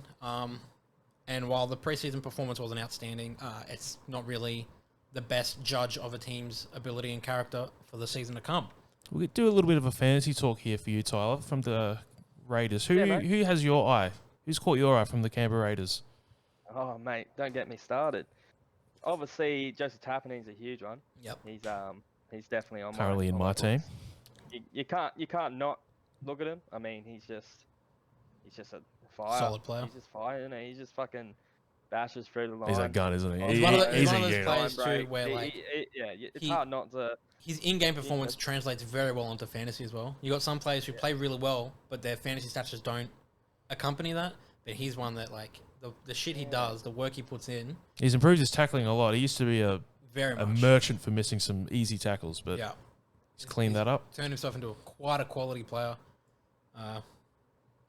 [SPEAKER 1] And while the preseason performance wasn't outstanding, it's not really the best judge of a team's ability and character for the season to come.
[SPEAKER 2] We'll do a little bit of a fantasy talk here for you, Tyler, from the Raiders. Who has your eye? Who's caught your eye from the Canberra Raiders?
[SPEAKER 3] Oh mate, don't get me started. Obviously, Joseph Tapanine's a huge one.
[SPEAKER 1] Yep.
[SPEAKER 3] He's definitely on
[SPEAKER 2] Currently in my team.
[SPEAKER 3] You can't not look at him. I mean, he's just a fire.
[SPEAKER 1] Solid player.
[SPEAKER 3] He's just fire, isn't he? He just fucking bashes through the line.
[SPEAKER 2] He's a gun, isn't he?
[SPEAKER 1] He's one of
[SPEAKER 2] He's a
[SPEAKER 1] those
[SPEAKER 2] unit.
[SPEAKER 1] players
[SPEAKER 3] Line
[SPEAKER 1] too, where
[SPEAKER 3] break. It's hard not to.
[SPEAKER 1] his in-game performance translates very well into fantasy as well. You got some players who play really well, but their fantasy stats just don't accompany that. But he's one that like the shit he does, the work he puts in,
[SPEAKER 2] He's improved his tackling a lot. He used to be a
[SPEAKER 1] very much.
[SPEAKER 2] merchant for missing some easy tackles, but
[SPEAKER 1] Yeah,
[SPEAKER 2] he's cleaned that up.
[SPEAKER 1] turned himself into quite a quality player.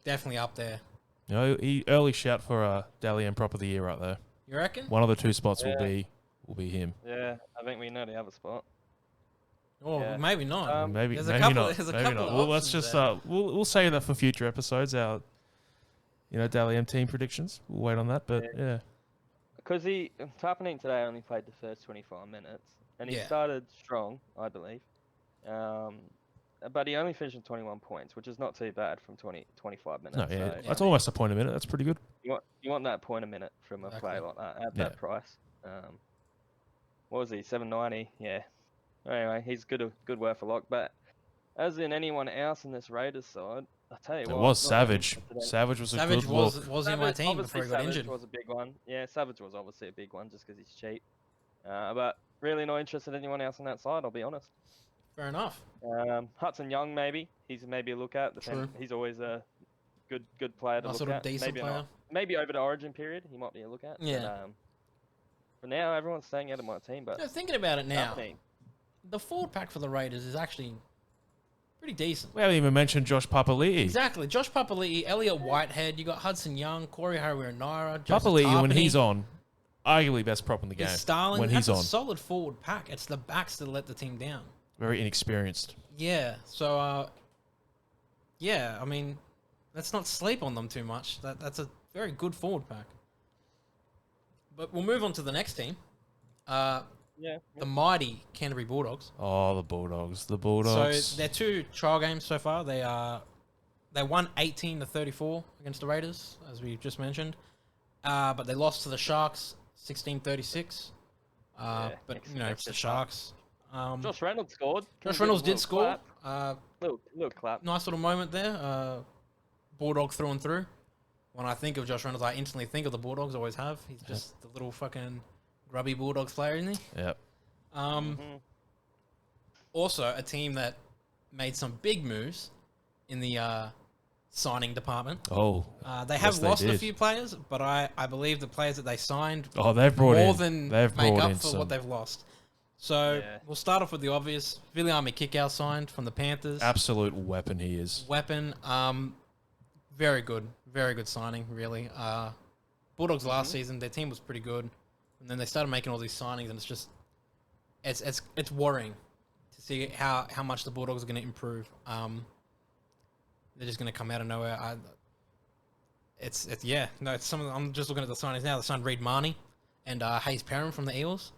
[SPEAKER 1] Definitely up there.
[SPEAKER 2] You know, he early shout for a Dally M Prop of the Year right there.
[SPEAKER 1] You reckon?
[SPEAKER 2] One of the 2 spots
[SPEAKER 3] Yeah.
[SPEAKER 2] will be him.
[SPEAKER 3] Yeah, I think we know the other spot.
[SPEAKER 1] Or
[SPEAKER 3] Yeah.
[SPEAKER 1] maybe not.
[SPEAKER 2] Maybe
[SPEAKER 1] There's
[SPEAKER 2] maybe
[SPEAKER 1] a couple.
[SPEAKER 2] not.
[SPEAKER 1] There's a
[SPEAKER 2] maybe
[SPEAKER 1] couple
[SPEAKER 2] not.
[SPEAKER 1] of
[SPEAKER 2] Well, let's
[SPEAKER 1] options
[SPEAKER 2] just
[SPEAKER 1] there.
[SPEAKER 2] we'll save that for future episodes. Our Dally M team predictions. We'll wait on that, but yeah.
[SPEAKER 3] Because Tapanine today only played the first 25 minutes, and he
[SPEAKER 1] Yeah.
[SPEAKER 3] started strong, I believe. But he only finished with 21 points, which is not too bad from 25 minutes.
[SPEAKER 2] No, yeah,
[SPEAKER 3] So
[SPEAKER 2] that's almost a point a minute. That's pretty good.
[SPEAKER 3] you want that point a minute from a player like that at that price. What was he? 790. Yeah. Anyway, he's good worth a lot. But as in anyone else in this Raiders side, I tell you
[SPEAKER 2] It
[SPEAKER 3] what,
[SPEAKER 2] was
[SPEAKER 3] not
[SPEAKER 2] Savage.
[SPEAKER 3] confident.
[SPEAKER 2] Savage was a
[SPEAKER 1] Savage
[SPEAKER 2] good
[SPEAKER 1] was
[SPEAKER 2] look.
[SPEAKER 1] in my team before he got
[SPEAKER 3] Savage
[SPEAKER 1] injured.
[SPEAKER 3] was a big one. Yeah, Savage was obviously a big one just because he's cheap. But really not interested in anyone else on that side, I'll be honest.
[SPEAKER 1] Fair enough.
[SPEAKER 3] Hudson Young, maybe he's maybe a look at.
[SPEAKER 1] True.
[SPEAKER 3] He's always a good player to
[SPEAKER 1] Nice
[SPEAKER 3] look
[SPEAKER 1] little
[SPEAKER 3] at.
[SPEAKER 1] decent
[SPEAKER 3] Maybe
[SPEAKER 1] player.
[SPEAKER 3] not. Maybe over the Origin period, he might be a look at.
[SPEAKER 1] Yeah.
[SPEAKER 3] But, for now, everyone's staying out of my team. But
[SPEAKER 1] So thinking about it now,
[SPEAKER 3] tough team.
[SPEAKER 1] the forward pack for the Raiders is actually pretty decent.
[SPEAKER 2] We haven't even mentioned Josh Papali'i.
[SPEAKER 1] Exactly. Josh Papali'i, Elliot Whitehead, you got Hudson Young, Corey Harawira-Naera, Joseph
[SPEAKER 2] Papali'i, when
[SPEAKER 1] Tarpany,
[SPEAKER 2] he's on, arguably best prop in the game.
[SPEAKER 1] is Starling.
[SPEAKER 2] When
[SPEAKER 1] That's
[SPEAKER 2] he's
[SPEAKER 1] a
[SPEAKER 2] on,
[SPEAKER 1] solid forward pack. It's the backs that let the team down.
[SPEAKER 2] very inexperienced.
[SPEAKER 1] Yeah. So, yeah, I mean, let's not sleep on them too much. That's a very good forward pack. But we'll move on to the next team.
[SPEAKER 3] Yeah.
[SPEAKER 1] The mighty Canterbury Bulldogs.
[SPEAKER 2] Oh, the Bulldogs. The Bulldogs.
[SPEAKER 1] So their 2 trial games so far, they won 18-34 against the Raiders, as we just mentioned. But they lost to the Sharks 16-36. But you know, it's the Sharks.
[SPEAKER 3] Josh Reynolds scored.
[SPEAKER 1] Josh
[SPEAKER 3] Give him a
[SPEAKER 1] Reynolds did
[SPEAKER 3] little
[SPEAKER 1] score.
[SPEAKER 3] clap. Little clap.
[SPEAKER 1] Nice little moment there. Bulldog through and through. When I think of Josh Reynolds, I instantly think of the Bulldogs. Always have. He's just the little fucking grubby Bulldogs player, isn't he?
[SPEAKER 2] Yep.
[SPEAKER 1] Also, a team that made some big moves in the signing department.
[SPEAKER 2] Oh.
[SPEAKER 1] They have
[SPEAKER 2] yes, they
[SPEAKER 1] lost a
[SPEAKER 2] did.
[SPEAKER 1] few players, but I believe the players that they signed
[SPEAKER 2] Oh, they've brought
[SPEAKER 1] more
[SPEAKER 2] in.
[SPEAKER 1] than
[SPEAKER 2] They've
[SPEAKER 1] make
[SPEAKER 2] brought
[SPEAKER 1] up
[SPEAKER 2] in
[SPEAKER 1] for
[SPEAKER 2] some.
[SPEAKER 1] what they've lost. So
[SPEAKER 3] Yeah.
[SPEAKER 1] we'll start off with the obvious. Viliami Kickout signed from the Panthers.
[SPEAKER 2] Absolute weapon he is.
[SPEAKER 1] Weapon, very good signing, really. Bulldogs last season, their team was pretty good, and then they started making all these signings, and it's just, it's worrying to see how much the Bulldogs are going to improve. They're just going to come out of nowhere. It's some of I'm just looking at the signings now. They signed Reid Marnie and Hayes Perham from the Eels.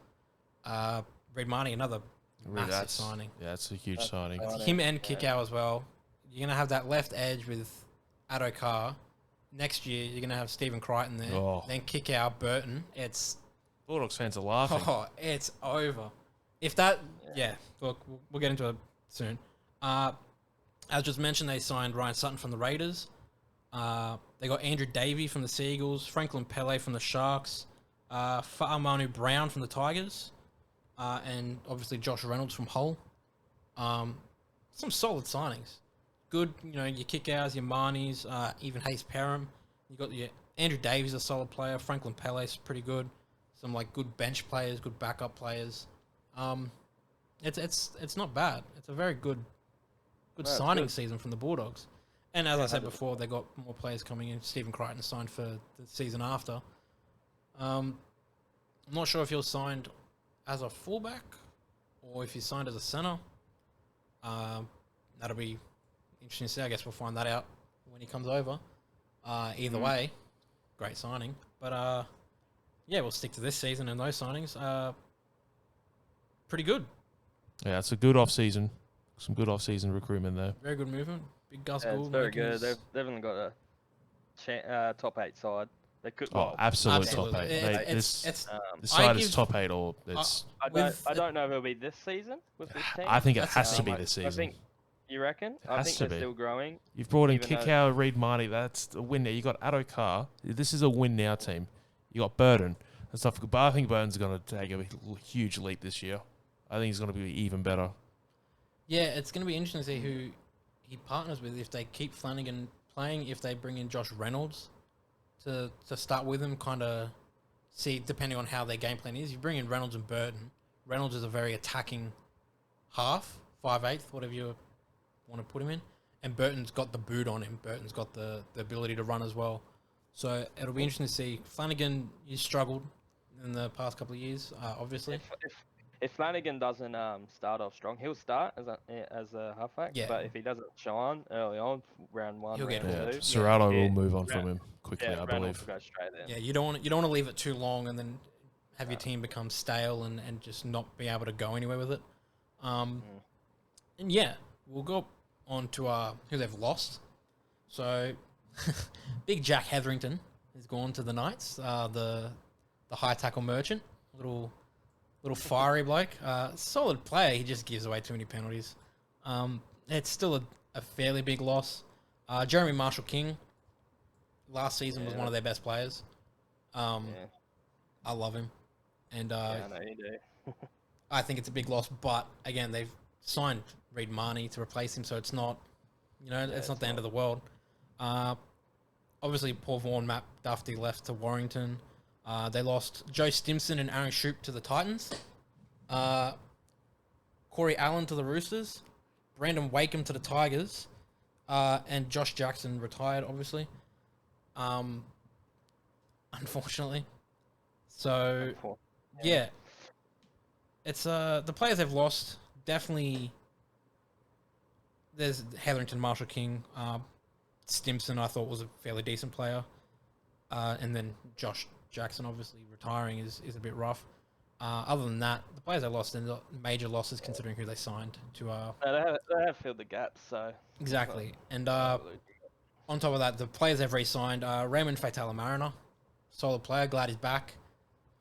[SPEAKER 1] Reid Marnie, another massive
[SPEAKER 2] That's-
[SPEAKER 1] signing.
[SPEAKER 2] Yeah, it's a huge signing.
[SPEAKER 3] Signing.
[SPEAKER 1] Him and Kickout as well. You're going to have that left edge with Addo Carr. Next year, you're going to have Stephen Crichton there.
[SPEAKER 2] Oh.
[SPEAKER 1] Then Kickout, Burton. It's
[SPEAKER 2] Bulldogs fans are laughing.
[SPEAKER 1] it's over. If that, look, we'll get into it soon. As just mentioned, they signed Ryan Sutton from the Raiders. They got Andrew Davey from the Seagulls, Franklin Pele from the Sharks, Fa'amanu Brown from the Tigers, and obviously Josh Reynolds from Hull. Some solid signings. Good, your Kickouts, your Marnies, even Hayes Perham. You got your Andrew Davies, a solid player. Franklin Pele's pretty good. Some good bench players, good backup players. It's not bad. It's a very good
[SPEAKER 3] it's
[SPEAKER 1] signing
[SPEAKER 3] good.
[SPEAKER 1] season from the Bulldogs. And as I said before, they got more players coming in. Stephen Crichton signed for the season after. I'm not sure if he was signed as a fullback or if he signed as a center. That'll be interesting to see. I guess we'll find that out when he comes over. Either way, great signing. But we'll stick to this season and those signings. Pretty good.
[SPEAKER 2] Yeah, it's a good off-season. Some good off-season recruitment there.
[SPEAKER 1] Very good movement. Big Gus
[SPEAKER 3] Yeah, it's
[SPEAKER 1] Gould.
[SPEAKER 3] very
[SPEAKER 1] making
[SPEAKER 3] good.
[SPEAKER 1] his-
[SPEAKER 3] They've definitely got a top 8 side. They could.
[SPEAKER 2] Oh, absolute top
[SPEAKER 1] Absolutely.
[SPEAKER 2] 8.
[SPEAKER 1] It's
[SPEAKER 2] This
[SPEAKER 1] I
[SPEAKER 2] side is
[SPEAKER 1] give-
[SPEAKER 2] top 8 or it's...
[SPEAKER 3] I don't know if it'll be this season with this team.
[SPEAKER 2] I think it
[SPEAKER 1] That's
[SPEAKER 2] has to
[SPEAKER 1] the
[SPEAKER 2] be
[SPEAKER 3] thing.
[SPEAKER 2] this season.
[SPEAKER 3] I think. You reckon? I
[SPEAKER 2] has
[SPEAKER 3] think
[SPEAKER 2] to
[SPEAKER 3] they're
[SPEAKER 2] be.
[SPEAKER 3] still growing.
[SPEAKER 2] You've brought in
[SPEAKER 3] even though-
[SPEAKER 2] Kickout, Reid Marnie. That's a win there. You got Addo Carr. This is a win now team. You got Burton and stuff. But I think Burton's going to take a huge leap this year. I think he's going to be even better.
[SPEAKER 1] Yeah, it's going to be interesting to see who he partners with. If they keep Flanagan playing, if they bring in Josh Reynolds to start with him, kind of see, depending on how their game plan is. You bring in Reynolds and Burton. Reynolds is a very attacking half, 5/8, whatever you want to put him in. And Burton's got the boot on him. Burton's got the ability to run as well. So it'll be interesting to see. Flanagan, he's struggled in the past couple of years, obviously.
[SPEAKER 3] If Flanagan doesn't start off strong, he'll start as a halfback.
[SPEAKER 1] Yeah.
[SPEAKER 3] But if he doesn't shine early on, round 1,
[SPEAKER 1] He'll get
[SPEAKER 3] round
[SPEAKER 1] hurt.
[SPEAKER 2] Yeah,
[SPEAKER 3] 2,
[SPEAKER 2] Serrato
[SPEAKER 3] Yeah.
[SPEAKER 2] will move on
[SPEAKER 3] Yeah.
[SPEAKER 2] from him quickly, I
[SPEAKER 3] Reynolds
[SPEAKER 2] believe.
[SPEAKER 3] will go straight there.
[SPEAKER 1] Yeah, you don't want to leave it too long and then have your team become stale and just not be able to go anywhere with it. And yeah, we'll go on to who they've lost. So, big Jack Hetherington has gone to the Knights. The high tackle merchant, little fiery bloke, solid player. He just gives away too many penalties. It's still a fairly big loss. Jeremy Marshall King last season was one of their best players.
[SPEAKER 3] Yeah.
[SPEAKER 1] I love him, and
[SPEAKER 3] Yeah, I know you do.
[SPEAKER 1] I think it's a big loss. But again, they've signed Reid Marnie to replace him, so it's not, it's not the end of the world. Obviously, Paul Vaughan, Matt Duffy left to Warrington. They lost Joe Stimson and Aaron Shoup to the Titans. Corey Allen to the Roosters. Brandon Wakeham to the Tigers. And Josh Jackson retired, obviously. Unfortunately. So, yeah. It's the players they've lost, definitely. There's Hetherington, Marshall King. Stimson, I thought, was a fairly decent player. And then Josh Jackson, obviously, retiring is a bit rough. Other than that, the players they lost, and major losses considering who they signed to.
[SPEAKER 3] They have filled the gaps, so.
[SPEAKER 1] Exactly. And on top of that, the players they've re-signed, Raymond Fatala Mariner, solid player, glad he's back.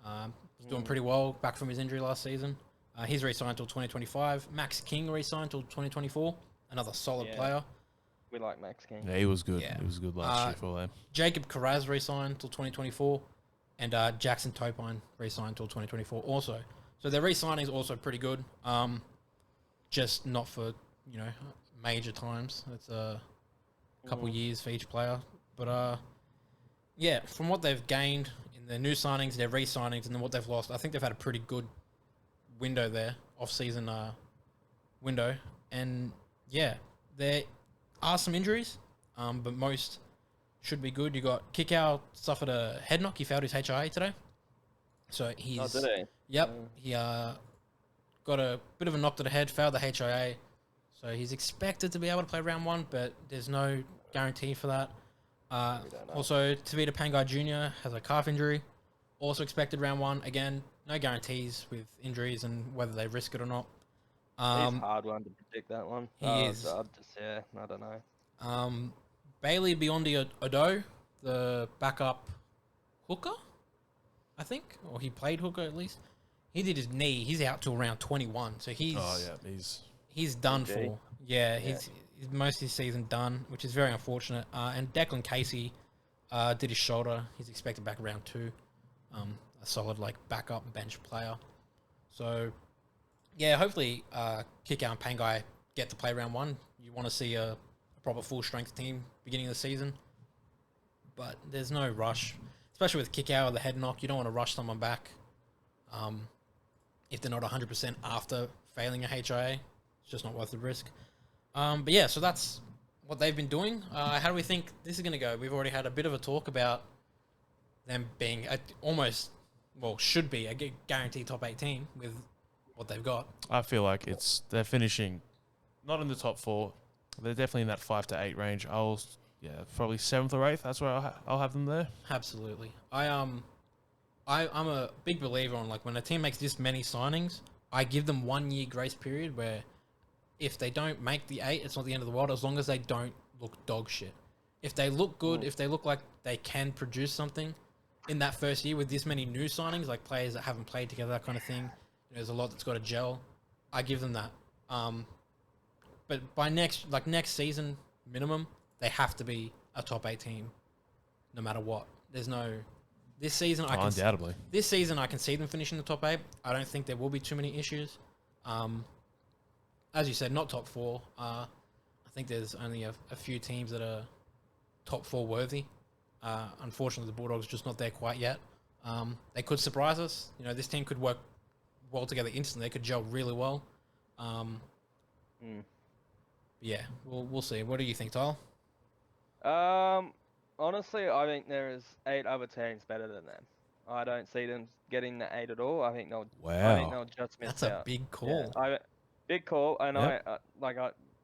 [SPEAKER 1] Was doing pretty well back from his injury last season. He's re-signed till 2025. Max King re-signed till 2024. Another solid player.
[SPEAKER 3] We like Max King.
[SPEAKER 2] Yeah, he was good.
[SPEAKER 1] Yeah.
[SPEAKER 2] He was good last year for them.
[SPEAKER 1] Jacob Carraz re-signed till 2024. And Jackson Topine re-signed till 2024 also. So their re-signing is also pretty good. Just not for, major times. It's a couple years for each player. But, yeah, from what they've gained in their new signings, their re-signings, and then what they've lost, I think they've had a pretty good window there, off-season window. And, yeah, there are some injuries, but most should be good. You got Kickow suffered a head knock. He failed his HIA today. So he's...
[SPEAKER 3] Oh, did he?
[SPEAKER 1] Yep. He got a bit of a knock to the head, failed the HIA. So he's expected to be able to play round 1, but there's no guarantee for that. Also, Tavita Pangai Jr. has a calf injury. Also expected round 1. Again, no guarantees with injuries and whether they risk it or not.
[SPEAKER 3] He's a hard one to predict, that one.
[SPEAKER 1] He is.
[SPEAKER 3] I don't know.
[SPEAKER 1] Bailey Biondi Odo, the backup hooker, I think, or he played hooker at least. He did his knee. He's out till round 21, so he's he's done for. Yeah, he's most of his season done, which is very unfortunate. And Declan Casey did his shoulder. He's expected back round 2. A solid backup bench player. So yeah, hopefully Kickout and Pangai get to play round 1. You want to see a proper full strength team beginning of the season, but there's no rush, especially with Kickout or the head knock. You don't want to rush someone back if they're not 100% after failing a HIA. It's just not worth the risk. But yeah, so that's what they've been doing. How do we think this is going to go? We've already had a bit of a talk about them being should be a guaranteed top 8 team with what they've got.
[SPEAKER 2] I feel like they're finishing not in the top 4. They're definitely in that 5 to 8 range. Probably 7th or 8th. That's where I'll have them there.
[SPEAKER 1] Absolutely. I'm a big believer on when a team makes this many signings, I give them 1 year grace period where if they don't make the 8, it's not the end of the world as long as they don't look dog shit. If they look good, if they look like they can produce something in that first year with this many new signings, like players that haven't played together, that kind of thing, there's a lot that's got to gel. I give them that. But by next season minimum, they have to be a top 8 team, no matter what. There's no this season.
[SPEAKER 2] Undoubtedly,
[SPEAKER 1] this season I can see them finishing the top 8. I don't think there will be too many issues. As you said, not top 4. I think there's only a few teams that are top 4 worthy. Unfortunately, the Bulldogs are just not there quite yet. They could surprise us. This team could work well together instantly. They could gel really well. Yeah, we'll see. What do you think, Tyler?
[SPEAKER 3] Honestly, I think there is 8 other teams better than them. I don't see them getting the 8 at all. I think they'll just miss
[SPEAKER 1] That's
[SPEAKER 3] out.
[SPEAKER 1] a big call.
[SPEAKER 3] Yeah, big call, and
[SPEAKER 2] Yep.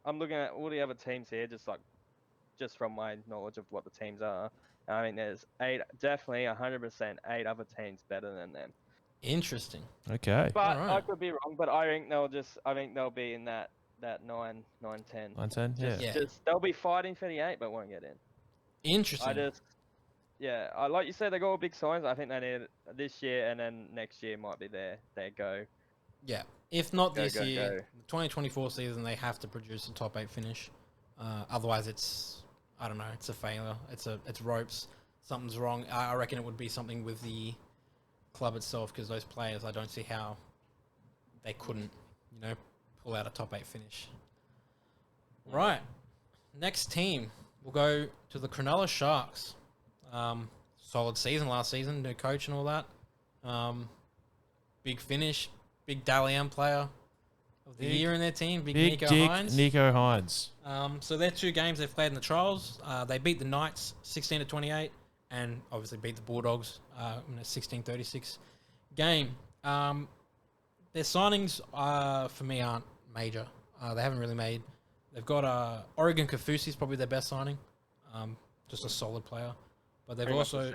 [SPEAKER 3] I'm looking at all the other teams here, just from my knowledge of what the teams are. And I think there's 8, definitely 100%, 8 other teams better than them.
[SPEAKER 1] Interesting.
[SPEAKER 2] Okay.
[SPEAKER 3] But
[SPEAKER 1] Alright.
[SPEAKER 3] I could be wrong. But I think they'll be in that 9, 10.
[SPEAKER 2] 9-10, yeah.
[SPEAKER 1] Yeah.
[SPEAKER 3] They'll be fighting for the 8, but won't get in.
[SPEAKER 1] Interesting.
[SPEAKER 3] I like you said, they got all big signs. I think they need it this year, and then next year might be their go.
[SPEAKER 1] Yeah. If not
[SPEAKER 3] Go,
[SPEAKER 1] this
[SPEAKER 3] go,
[SPEAKER 1] year,
[SPEAKER 3] go.
[SPEAKER 1] the 2024 season, they have to produce a top 8 finish. Otherwise, it's a failure. It's ropes. Something's wrong. I reckon it would be something with the club itself because those players, I don't see how they couldn't, pull out a top 8 finish. Right. Next team, we'll go to the Cronulla Sharks. Solid season last season, new coach and all that. Big finish, big Dally M player of the year in their team, big Nico Hines.
[SPEAKER 2] Nico Hines.
[SPEAKER 1] So their 2 games they've played in the trials, they beat the Knights 16-28, and obviously beat the Bulldogs in a 16-36 game. Their signings, for me, aren't major. They haven't really made. They've got Oregon Kaufusi is probably their best signing, just a solid player. But they've
[SPEAKER 3] Pretty much
[SPEAKER 1] also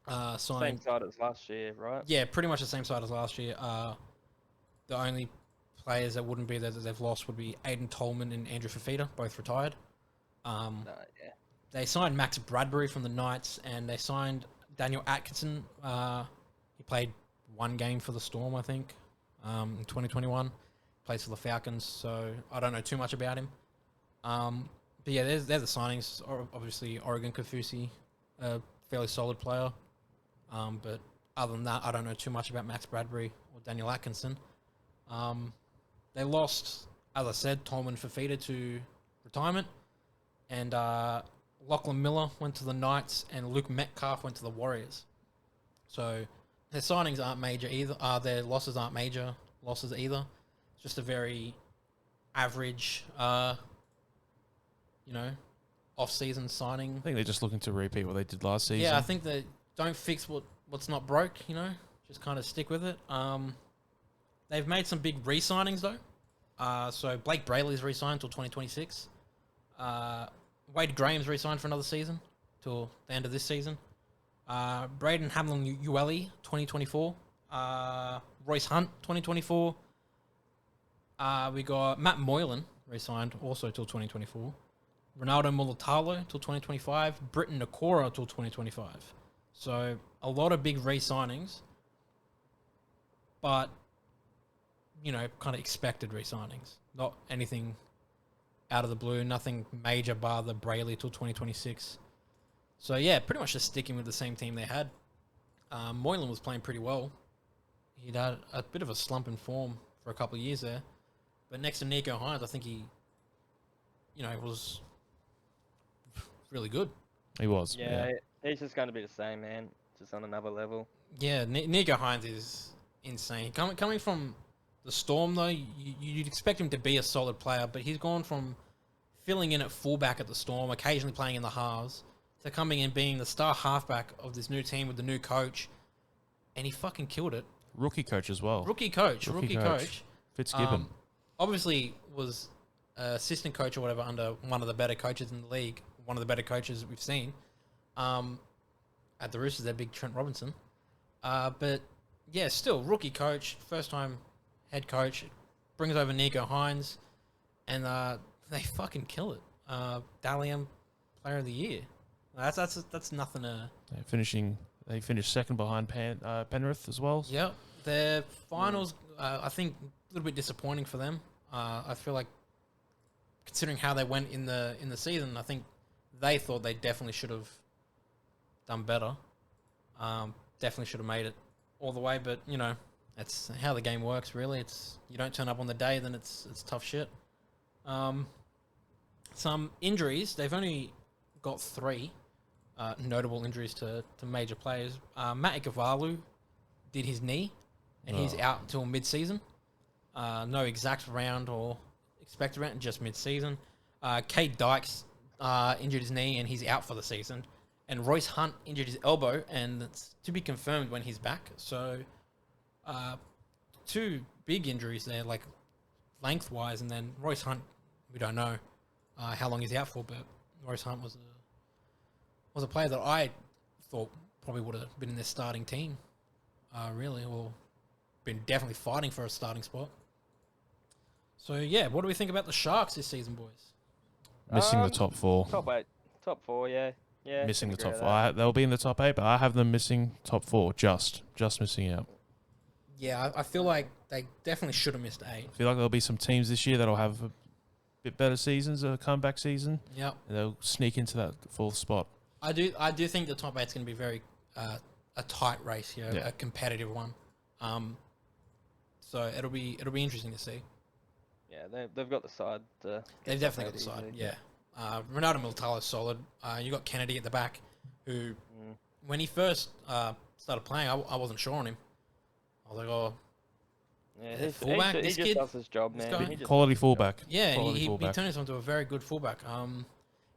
[SPEAKER 3] the same
[SPEAKER 1] signed.
[SPEAKER 3] side as last year, right?
[SPEAKER 1] Yeah, pretty much the same side as last year. The only players that wouldn't be there that they've lost would be Aiden Tolman and Andrew Fafita, both retired.
[SPEAKER 3] Yeah.
[SPEAKER 1] They signed Max Bradbury from the Knights, and they signed Daniel Atkinson. He played 1 game for the Storm, I think, in 2021. Plays for the Falcons, so I don't know too much about him. But yeah, they're the signings. Obviously, Oregon Kaufusi, a fairly solid player. But other than that, I don't know too much about Max Bradbury or Daniel Atkinson. They lost, as I said, Tolman Fafita to retirement, and Lachlan Miller went to the Knights, and Luke Metcalf went to the Warriors. So their signings aren't major either. Their losses aren't major losses either. It's just a very average, off-season signing.
[SPEAKER 2] I think they're just looking to repeat what they did last season.
[SPEAKER 1] Yeah, I think they don't fix what's not broke, just kind of stick with it. They've made some big re-signings, though. So Blake Brayley's re-signed till 2026. Wade Graham's re-signed for another season till the end of this season. Braden Hamlin-Uele, 2024. Royce Hunt, 2024. We got Matt Moylan re-signed also till 2024. Ronaldo Mulatalo till 2025. Britton Nakora till 2025. So a lot of big re-signings, but kind of expected re-signings. Not anything out of the blue. Nothing major bar the Brayley till 2026. So yeah, pretty much just sticking with the same team they had. Moylan was playing pretty well. He'd had a bit of a slump in form for a couple of years there. But next to Nico Hines, I think he, was really good.
[SPEAKER 2] He was.
[SPEAKER 3] Yeah, he's just going to be the same, man. Just on another level.
[SPEAKER 1] Yeah, Nico Hines is insane. Coming from the Storm, though, you'd expect him to be a solid player, but he's gone from filling in at fullback at the Storm, occasionally playing in the halves, to coming in being the star halfback of this new team with the new coach, and he fucking killed it.
[SPEAKER 2] Rookie coach as well.
[SPEAKER 1] Rookie coach.
[SPEAKER 2] Fitzgibbon.
[SPEAKER 1] Obviously was assistant coach or whatever under one of the better coaches in the league, one of the better coaches we've seen. At the Roosters, they're big Trent Robinson. But yeah, still rookie coach, first time head coach, brings over Nico Hines, and they fucking kill it. Dally-M player of the year. That's nothing to.
[SPEAKER 2] They finished second behind Penrith as well.
[SPEAKER 1] Yep. Their finals, I think, a little bit disappointing for them. I feel like, considering how they went in the season, I think they thought they definitely should have done better. Definitely should have made it all the way, but that's how the game works. Really, it's you don't turn up on the day, then it's tough shit. Some injuries. They've only got 3 notable injuries to major players. Matt Ikavalu did his knee, and he's out until mid-season. No exact round or expected round, just mid-season. Kate Dykes injured his knee, and he's out for the season. And Royce Hunt injured his elbow, and it's to be confirmed when he's back. So, 2 big injuries there, like lengthwise, and then Royce Hunt, we don't know how long he's out for, but Royce Hunt was a player that I thought probably would have been in their starting team, really, or been definitely fighting for a starting spot. So yeah, what do we think about the Sharks this season, boys?
[SPEAKER 2] Missing the top 4.
[SPEAKER 3] Top 8. Top 4, yeah. Yeah.
[SPEAKER 2] Missing the
[SPEAKER 3] can
[SPEAKER 2] top
[SPEAKER 3] agree
[SPEAKER 2] 4.
[SPEAKER 3] with
[SPEAKER 2] They'll be in the top 8, but I have them missing top 4. Just missing out.
[SPEAKER 1] Yeah, I feel like they definitely should have missed 8.
[SPEAKER 2] I feel like there'll be some teams this year that'll have a bit better seasons, a comeback season.
[SPEAKER 1] Yep.
[SPEAKER 2] And they'll sneak into that 4th spot.
[SPEAKER 1] I do think the top 8's going to be very a tight race here, a competitive one. So it'll be interesting to see.
[SPEAKER 3] they've got the side.
[SPEAKER 1] They've definitely got the side. Yeah. Ronaldo Militalo's solid. You got Kennedy at the back, who when he first started playing, I wasn't sure on him. I was like, oh,
[SPEAKER 3] Yeah,
[SPEAKER 1] fullback,
[SPEAKER 3] he
[SPEAKER 1] this
[SPEAKER 3] just
[SPEAKER 1] kid,
[SPEAKER 3] does his job,
[SPEAKER 1] this
[SPEAKER 3] man.
[SPEAKER 1] guy.
[SPEAKER 3] He just
[SPEAKER 2] Quality
[SPEAKER 3] does his job.
[SPEAKER 2] fullback.
[SPEAKER 1] yeah,
[SPEAKER 2] Quality
[SPEAKER 1] he
[SPEAKER 2] fullback.
[SPEAKER 1] turned himself into a very good fullback.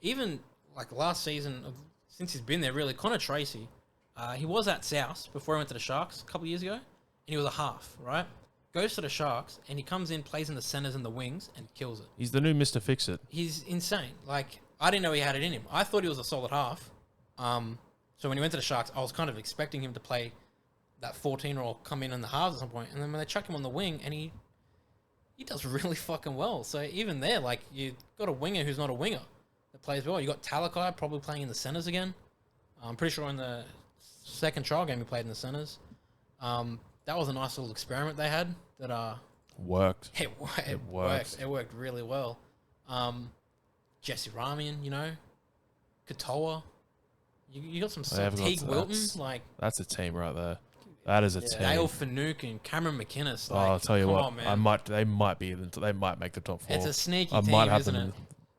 [SPEAKER 1] Even like last season, since he's been there, really, Connor Tracy, he was at South before he went to the Sharks a couple of years ago, and he was a half, right? Goes to the Sharks, and he comes in, plays in the centers and the wings, and kills it.
[SPEAKER 2] He's the new Mr. Fix-It.
[SPEAKER 1] He's insane. Like, I didn't know he had it in him. I thought he was a solid half. So when he went to the Sharks, I was kind of expecting him to play that 14 or come in the halves at some point. And then when they chuck him on the wing, and he does really fucking well. So even there, like, you got a winger who's not a winger that plays well. You got Talakai probably playing in the centers again. I'm pretty sure in the second trial game he played in the centers. That was a nice little experiment they had that
[SPEAKER 2] Worked.
[SPEAKER 1] it
[SPEAKER 2] worked.
[SPEAKER 1] worked. It worked really well. Jesse Ramian, you know, Katoa. You got some
[SPEAKER 2] have got
[SPEAKER 1] Teague Wilton,
[SPEAKER 2] that's-
[SPEAKER 1] like
[SPEAKER 2] That's a team right there. That is a
[SPEAKER 3] Yeah.
[SPEAKER 2] team.
[SPEAKER 1] Dale Finuke and Cameron McInnes.
[SPEAKER 2] Oh,
[SPEAKER 1] Like,
[SPEAKER 2] I'll tell you
[SPEAKER 1] come
[SPEAKER 2] what.
[SPEAKER 1] on, man.
[SPEAKER 2] They might make the top four.
[SPEAKER 1] It's a sneaky
[SPEAKER 2] I
[SPEAKER 1] team,
[SPEAKER 2] might have
[SPEAKER 1] isn't
[SPEAKER 2] them.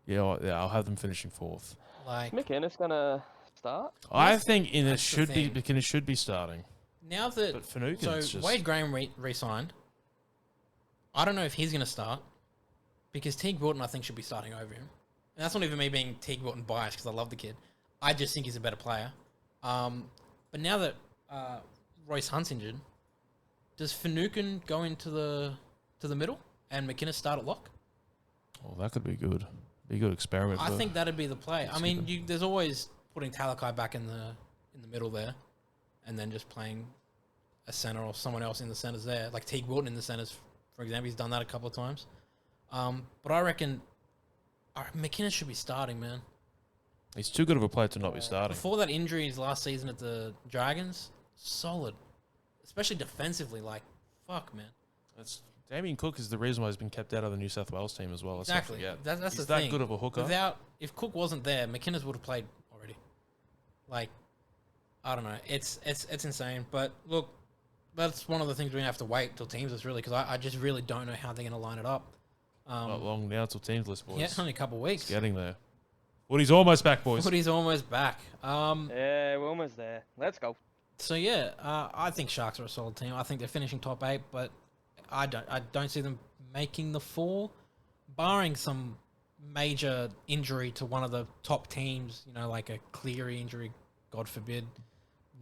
[SPEAKER 1] it?
[SPEAKER 2] Yeah, I'll have them finishing fourth.
[SPEAKER 1] Like
[SPEAKER 3] McInnes gonna start.
[SPEAKER 2] I think it
[SPEAKER 1] that's the
[SPEAKER 2] should be
[SPEAKER 1] thing.
[SPEAKER 2] because it should be starting.
[SPEAKER 1] now that
[SPEAKER 2] But Finucane,
[SPEAKER 1] so
[SPEAKER 2] it's just
[SPEAKER 1] Wade Graham re-signed. I don't know if he's going to start because Teague Wilton I think should be starting over him. And that's not even me being Teague Wilton biased because I love the kid. I just think he's a better player. But now that Royce Hunt's injured, does Finucane go into the middle and McInnes start at lock?
[SPEAKER 2] Oh, that could be good. Be a good experiment.
[SPEAKER 1] I
[SPEAKER 2] for-
[SPEAKER 1] think that'd be the play. I mean, there's always putting Talakai back in the middle there, and then just playing a center or someone else in the centers there, like Teague Wilton in the centers, for example. He's done that a couple of times. But I reckon McInnes should be starting, man.
[SPEAKER 2] he's too good of a player to not be starting.
[SPEAKER 1] Before that injury last season at the Dragons, solid, especially defensively. Like, fuck, man.
[SPEAKER 2] Damien Cook is the reason why he's been kept out of the New South Wales team as well. Let's not
[SPEAKER 1] Exactly.
[SPEAKER 2] forget.
[SPEAKER 1] That's
[SPEAKER 2] He's
[SPEAKER 1] the
[SPEAKER 2] that
[SPEAKER 1] thing.
[SPEAKER 2] good of a hooker.
[SPEAKER 1] If Cook wasn't there, McInnes would have played already. Like, I don't know. It's insane. But look, that's one of the things we're gonna have to wait till teams is really because I just really don't know how they're gonna line it up.
[SPEAKER 2] Not long now till teams list, boys.
[SPEAKER 1] Yeah, only a couple of weeks.
[SPEAKER 2] Getting there. Woody's almost back, boys.
[SPEAKER 1] Woody's almost back.
[SPEAKER 3] Yeah, we're almost there. Let's go.
[SPEAKER 1] So yeah, I think Sharks are a solid team. I think they're finishing top 8, but I don't see them making the 4, barring some major injury to one of the top teams. You know, like a Cleary injury, God forbid.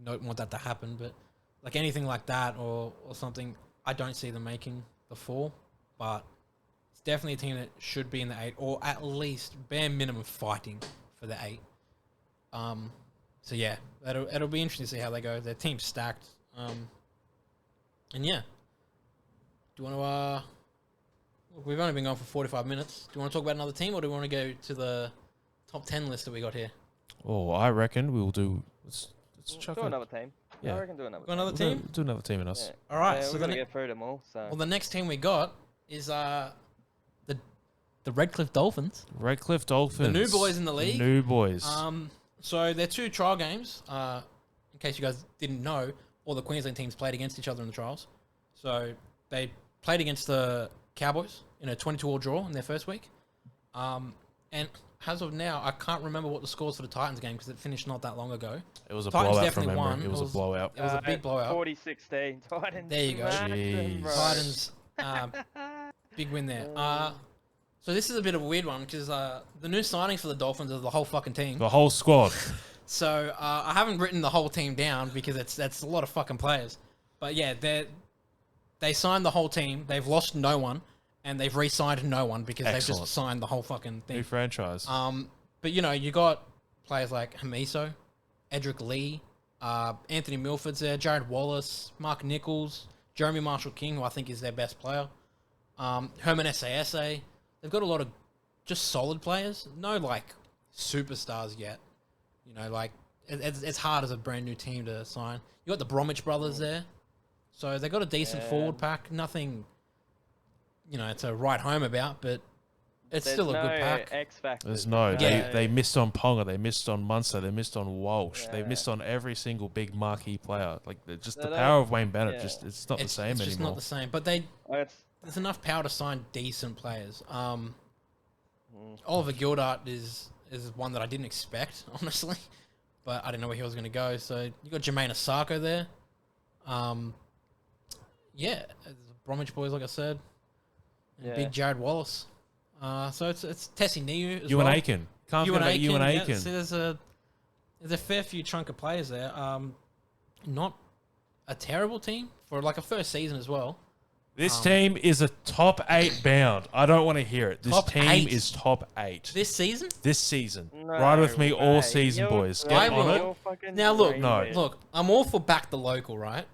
[SPEAKER 1] Don't want that to happen, but like anything like that or something, I don't see them making the 4. But it's definitely a team that should be in the 8, or at least bare minimum fighting for the 8. So yeah, it'll be interesting to see how they go. Their team's stacked. And yeah. Do you want to we've only been going for 45 minutes. Do you want to talk about another team or do you want to go to the top 10 list that we got here?
[SPEAKER 2] Oh, I reckon we'll do. Let's chuck
[SPEAKER 3] Do
[SPEAKER 2] a-
[SPEAKER 3] another team.
[SPEAKER 2] Yeah.
[SPEAKER 3] I reckon do another
[SPEAKER 1] Got another
[SPEAKER 3] team.
[SPEAKER 2] we'll
[SPEAKER 1] team?
[SPEAKER 2] do another team in us.
[SPEAKER 3] Yeah.
[SPEAKER 1] All right,
[SPEAKER 3] Yeah,
[SPEAKER 1] so
[SPEAKER 3] we're
[SPEAKER 1] the
[SPEAKER 3] gonna
[SPEAKER 1] ne-
[SPEAKER 3] get through them all. So
[SPEAKER 1] Well, the next team we got is the Redcliffe Dolphins.
[SPEAKER 2] Redcliffe Dolphins.
[SPEAKER 1] The new boys in the league.
[SPEAKER 2] New boys.
[SPEAKER 1] So they're 2 trial games. In case you guys didn't know, all the Queensland teams played against each other in the trials. So they played against the Cowboys in a 22-all draw in their first week. And as of now, I can't remember what the scores for the Titans game because it finished not that long ago.
[SPEAKER 2] it was a
[SPEAKER 1] Titans
[SPEAKER 2] blowout from
[SPEAKER 1] definitely
[SPEAKER 2] memory.
[SPEAKER 1] won.
[SPEAKER 2] It was a blowout.
[SPEAKER 1] It was a big blowout.
[SPEAKER 3] 40-16. Titans.
[SPEAKER 1] There you go.
[SPEAKER 2] Jeez.
[SPEAKER 1] Titans, big win there. So this is a bit of a weird one because the new signings for the Dolphins are the whole fucking team.
[SPEAKER 2] The whole squad.
[SPEAKER 1] So I haven't written the whole team down because that's a lot of fucking players. But yeah, they signed the whole team. They've lost no one, and they've re-signed no one because they've
[SPEAKER 2] Excellent.
[SPEAKER 1] just signed the whole fucking
[SPEAKER 2] New
[SPEAKER 1] thing.
[SPEAKER 2] franchise.
[SPEAKER 1] But you know, you got players like Hamiso, Edric Lee, Anthony Milford's there, Jared Wallace, Mark Nichols, Jeremy Marshall King, who I think is their best player. Herman Sasa. They've got a lot of just solid players. No like superstars yet. You know, like it's hard as a brand new team to sign. You got the Bromwich brothers there, so they got a decent
[SPEAKER 3] Yeah.
[SPEAKER 1] forward pack. Nothing, you know, to write home about, but it's
[SPEAKER 3] There's
[SPEAKER 1] still a
[SPEAKER 3] no
[SPEAKER 1] good pack.
[SPEAKER 3] X factor.
[SPEAKER 2] There's no.
[SPEAKER 1] Yeah.
[SPEAKER 2] They missed on Ponga. They missed on Munster. They missed on Walsh. They
[SPEAKER 3] Yeah.
[SPEAKER 2] missed on every single big marquee player. Like just the
[SPEAKER 3] They
[SPEAKER 2] power
[SPEAKER 3] don't-
[SPEAKER 2] of Wayne Bennett.
[SPEAKER 3] yeah.
[SPEAKER 2] It's not the same
[SPEAKER 1] It's just
[SPEAKER 2] anymore.
[SPEAKER 1] not the same. But they there's enough power to sign decent players.
[SPEAKER 3] Mm.
[SPEAKER 1] Oliver Gildart is one that I didn't expect, honestly, but I didn't know where he was going to go. So you got Jermaine Osako there. Yeah, the Bromwich boys, like I said, and
[SPEAKER 3] Yeah.
[SPEAKER 1] big Jared Wallace. So it's Tessie Niu as
[SPEAKER 2] Ewan
[SPEAKER 1] well.
[SPEAKER 2] Aiken. Can't forget about Ewan
[SPEAKER 1] yeah,
[SPEAKER 2] Aiken.
[SPEAKER 1] so there's a fair few chunk of players there. Not a terrible team for like a first season as well.
[SPEAKER 2] This team is a top 8 bound. I don't want to hear it. This
[SPEAKER 1] Top
[SPEAKER 2] team
[SPEAKER 1] 8?
[SPEAKER 2] is top 8.
[SPEAKER 1] This season?
[SPEAKER 2] This season.
[SPEAKER 3] No
[SPEAKER 2] Ride with me all
[SPEAKER 3] way.
[SPEAKER 2] season,
[SPEAKER 3] You're
[SPEAKER 2] boys.
[SPEAKER 1] I
[SPEAKER 2] Get
[SPEAKER 1] will.
[SPEAKER 2] on it.
[SPEAKER 3] You're fucking
[SPEAKER 1] Now look,
[SPEAKER 3] dreaming.
[SPEAKER 1] look, I'm all for back the local, right?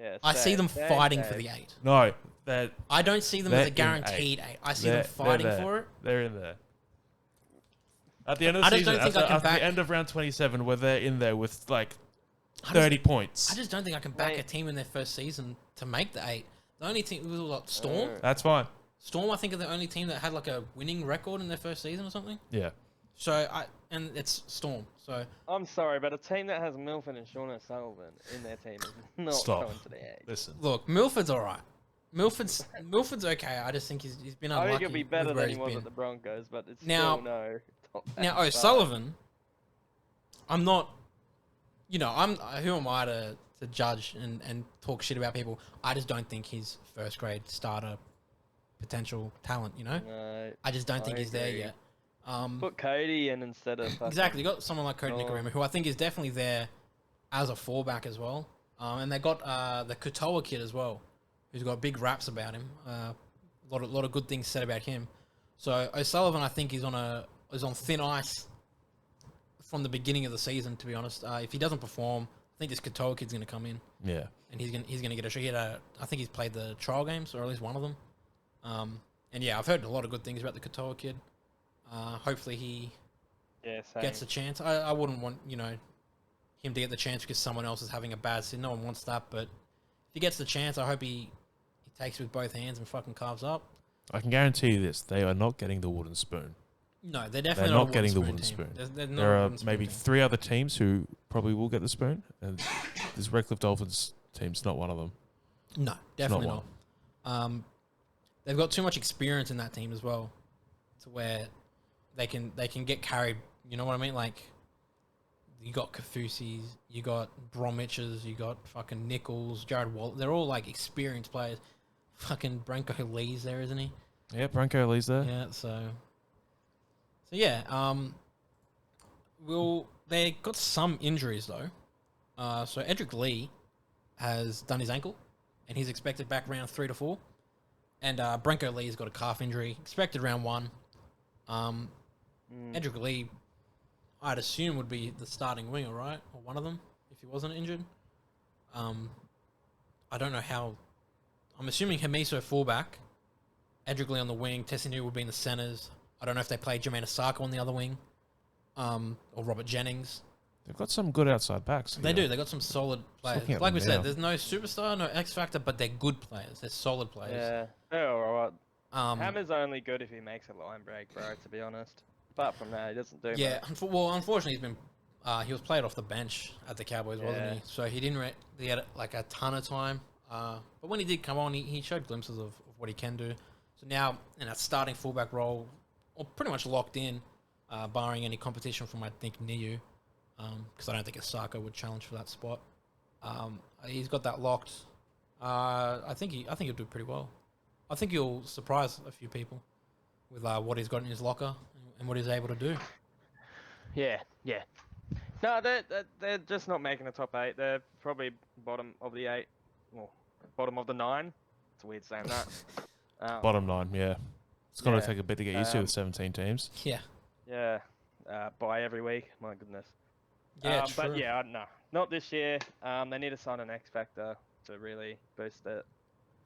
[SPEAKER 3] Yeah,
[SPEAKER 1] I see
[SPEAKER 3] same,
[SPEAKER 1] them
[SPEAKER 3] same,
[SPEAKER 1] fighting
[SPEAKER 3] same.
[SPEAKER 1] for the 8.
[SPEAKER 2] No, they're,
[SPEAKER 1] I don't see them
[SPEAKER 2] They're
[SPEAKER 1] as a
[SPEAKER 2] in
[SPEAKER 1] guaranteed 8. I see them
[SPEAKER 2] they're
[SPEAKER 1] fighting
[SPEAKER 2] there.
[SPEAKER 1] for it.
[SPEAKER 2] They're in there. At the end of
[SPEAKER 1] I
[SPEAKER 2] the
[SPEAKER 1] just
[SPEAKER 2] season,
[SPEAKER 1] don't think I
[SPEAKER 2] after,
[SPEAKER 1] can
[SPEAKER 2] after
[SPEAKER 1] back-
[SPEAKER 2] the end of round 27, where they're in there with like
[SPEAKER 1] I just-
[SPEAKER 2] 30 points.
[SPEAKER 1] I just don't think I can back
[SPEAKER 3] Mate.
[SPEAKER 1] a team in their first season to make the 8. The only team was like Storm.
[SPEAKER 2] That's fine.
[SPEAKER 1] Storm, I think, are the only team that had like a winning record in their first season or something.
[SPEAKER 2] Yeah.
[SPEAKER 1] So and it's Storm. So
[SPEAKER 3] I'm sorry, but a team that has Milford and Sean O'Sullivan in their team is not
[SPEAKER 2] Stop.
[SPEAKER 3] going to the egg.
[SPEAKER 2] Listen.
[SPEAKER 1] look, Milford's all right. Milford's okay. I just think he's been
[SPEAKER 3] I
[SPEAKER 1] unlucky.
[SPEAKER 3] think he'll be better
[SPEAKER 1] with where
[SPEAKER 3] than he
[SPEAKER 1] he's
[SPEAKER 3] was
[SPEAKER 1] been.
[SPEAKER 3] at the Broncos, but it's
[SPEAKER 1] Now-
[SPEAKER 3] still no. Top
[SPEAKER 1] Now
[SPEAKER 3] 8
[SPEAKER 1] O'Sullivan, I'm not. You know, who am I to judge and talk shit about people? I just don't think he's first grade starter potential talent. You know,
[SPEAKER 3] No.
[SPEAKER 1] I just don't think
[SPEAKER 3] I
[SPEAKER 1] he's there
[SPEAKER 3] agree.
[SPEAKER 1] yet.
[SPEAKER 3] Put Cody in instead of fucking-
[SPEAKER 1] Exactly, you got someone like Cody
[SPEAKER 3] Oh.
[SPEAKER 1] Nikorima, who I think is definitely there as a fallback as well. And they got the Katoa kid as well, who's got big raps about him. A lot of good things said about him. So O'Sullivan, I think, is on thin ice from the beginning of the season. To be honest, if he doesn't perform, I think this Katoa kid's going to come in
[SPEAKER 2] Yeah.
[SPEAKER 1] and he's gonna get a shot. I think he's played the trial games or at least one of them. And yeah, I've heard a lot of good things about the Katoa kid. Hopefully he
[SPEAKER 3] Yeah, same.
[SPEAKER 1] gets a chance. I wouldn't want, him to get the chance because someone else is having a bad season. No one wants that, but if he gets the chance, I hope he takes it with both hands and fucking carves up.
[SPEAKER 2] I can guarantee you this: they are not getting the wooden spoon.
[SPEAKER 1] No, they're definitely
[SPEAKER 2] They're
[SPEAKER 1] not
[SPEAKER 2] not getting the
[SPEAKER 1] a
[SPEAKER 2] wooden
[SPEAKER 1] team.
[SPEAKER 2] spoon.
[SPEAKER 1] They're not
[SPEAKER 2] There
[SPEAKER 1] a
[SPEAKER 2] are
[SPEAKER 1] wooden spoon
[SPEAKER 2] maybe
[SPEAKER 1] team.
[SPEAKER 2] 3 other teams who probably will get the spoon, and this Redcliffe Dolphins team's not one of them.
[SPEAKER 1] No, definitely
[SPEAKER 2] one.
[SPEAKER 1] not. They've got too much experience in that team as well, to where they can get carried. You know what I mean? Like, you got Kafusis, you got Bromwiches, you got fucking Nichols, Jared Wall. They're all like experienced players. Fucking Branko Lee's there, isn't he?
[SPEAKER 2] Yeah, Branko Lee's there.
[SPEAKER 1] Yeah. So yeah. They got some injuries though. So Edric Lee has done his ankle, and he's expected back round 3 to 4. And Branko Lee's got a calf injury, expected round 1. Edric Lee, I'd assume, would be the starting winger, right? Or one of them, if he wasn't injured. I don't know how. I'm assuming Hamiso fullback, Edric Lee on the wing, Tessinu would be in the centres. I don't know if they play Jermaine Osako on the other wing, or Robert Jennings.
[SPEAKER 2] They've got some good outside backs.
[SPEAKER 1] They
[SPEAKER 2] here.
[SPEAKER 1] do. They got some solid players.
[SPEAKER 2] looking at
[SPEAKER 1] Like we
[SPEAKER 2] them
[SPEAKER 1] said,
[SPEAKER 2] now.
[SPEAKER 1] there's no superstar, no X factor, but they're good players. They're solid players.
[SPEAKER 3] Yeah, they're alright.
[SPEAKER 1] Um,
[SPEAKER 3] Hammer's only good if he makes a line break, bro, to be honest. Apart from that, he doesn't do
[SPEAKER 1] yeah.
[SPEAKER 3] much.
[SPEAKER 1] Well, unfortunately, he was played off the bench at the Cowboys, wasn't
[SPEAKER 3] Yeah.
[SPEAKER 1] he? So he didn't. He had like a ton of time. But when he did come on, he showed glimpses of what he can do. So now in a starting fullback role, or pretty much locked in, barring any competition from I think Niu, because I don't think Osako would challenge for that spot. He's got that locked. I think he'll do pretty well. I think he'll surprise a few people with what he's got in his locker and what he's able to do.
[SPEAKER 3] Yeah. No, they're just not making the top 8. They're probably bottom of the 8. Well, bottom of the 9. It's weird saying that.
[SPEAKER 2] Bottom 9, yeah. It's going
[SPEAKER 3] Yeah.
[SPEAKER 2] to take a bit to get used to with 17 teams.
[SPEAKER 1] Yeah.
[SPEAKER 3] Yeah. Bye every week. My goodness.
[SPEAKER 1] Yeah, true.
[SPEAKER 3] But yeah, no, not this year. They need to sign an X Factor to really boost it.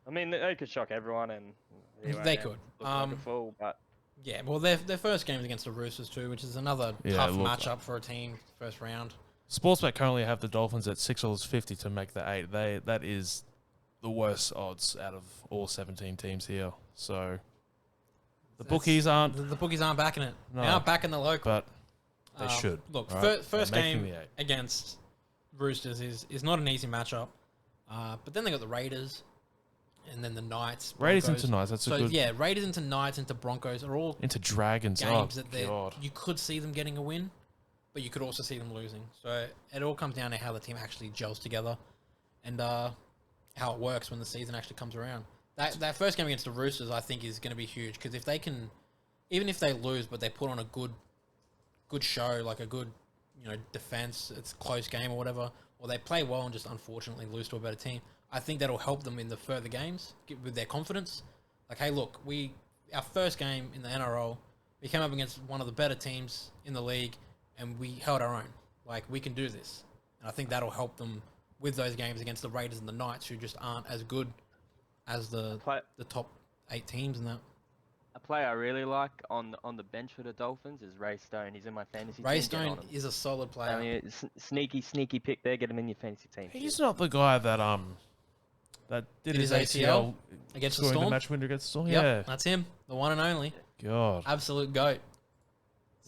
[SPEAKER 3] I mean, they could shock everyone, and here I
[SPEAKER 1] They
[SPEAKER 3] am,
[SPEAKER 1] could.
[SPEAKER 3] look like a fool, but
[SPEAKER 1] Yeah, well, their first game's against the Roosters too, which is another
[SPEAKER 2] Yeah,
[SPEAKER 1] tough
[SPEAKER 2] look,
[SPEAKER 1] matchup for a team first round.
[SPEAKER 2] Sportsbet currently have the Dolphins at $6.50 to make the 8. That is the worst odds out of all 17 teams here. So the bookies aren't,
[SPEAKER 1] The bookies aren't backing it.
[SPEAKER 2] No.
[SPEAKER 1] They aren't backing the local.
[SPEAKER 2] but they should.
[SPEAKER 1] Look,
[SPEAKER 2] right?
[SPEAKER 1] first
[SPEAKER 2] They're making
[SPEAKER 1] game
[SPEAKER 2] the 8.
[SPEAKER 1] against Roosters is not an easy matchup. But then they got the Raiders, and then the Knights.
[SPEAKER 2] Raiders
[SPEAKER 1] Broncos.
[SPEAKER 2] into Knights. That's
[SPEAKER 1] So
[SPEAKER 2] a good.
[SPEAKER 1] yeah, Raiders into Knights into Broncos are all
[SPEAKER 2] Into Dragons.
[SPEAKER 1] games
[SPEAKER 2] Oh,
[SPEAKER 1] that they
[SPEAKER 2] God.
[SPEAKER 1] you could see them getting a win, but you could also see them losing. So it all comes down to how the team actually gels together, and how it works when the season actually comes around. That first game against the Roosters, I think, is going to be huge because if they can, even if they lose, but they put on a good show, like a good, defense, it's a close game or whatever, or they play well and just unfortunately lose to a better team, I think that'll help them in the further games with their confidence. Like, hey, look, our first game in the NRL, we came up against one of the better teams in the league, and we held our own. Like, we can do this, and I think that'll help them with those games against the Raiders and the Knights, who just aren't as good as the top 8 teams and that.
[SPEAKER 3] A player I really like on the bench for the Dolphins is Ray Stone. He's in my fantasy
[SPEAKER 1] Ray
[SPEAKER 3] team. Get on
[SPEAKER 1] Stone
[SPEAKER 3] him.
[SPEAKER 1] is a solid player.
[SPEAKER 3] I mean, sneaky pick there. Get him in your fantasy team.
[SPEAKER 2] He's not the guy that did his ACL
[SPEAKER 1] against the
[SPEAKER 2] scoring
[SPEAKER 1] Storm.
[SPEAKER 2] the match winner against the Storm.
[SPEAKER 1] Yep,
[SPEAKER 2] Yeah.
[SPEAKER 1] that's him, the one and only.
[SPEAKER 2] God.
[SPEAKER 1] Absolute goat.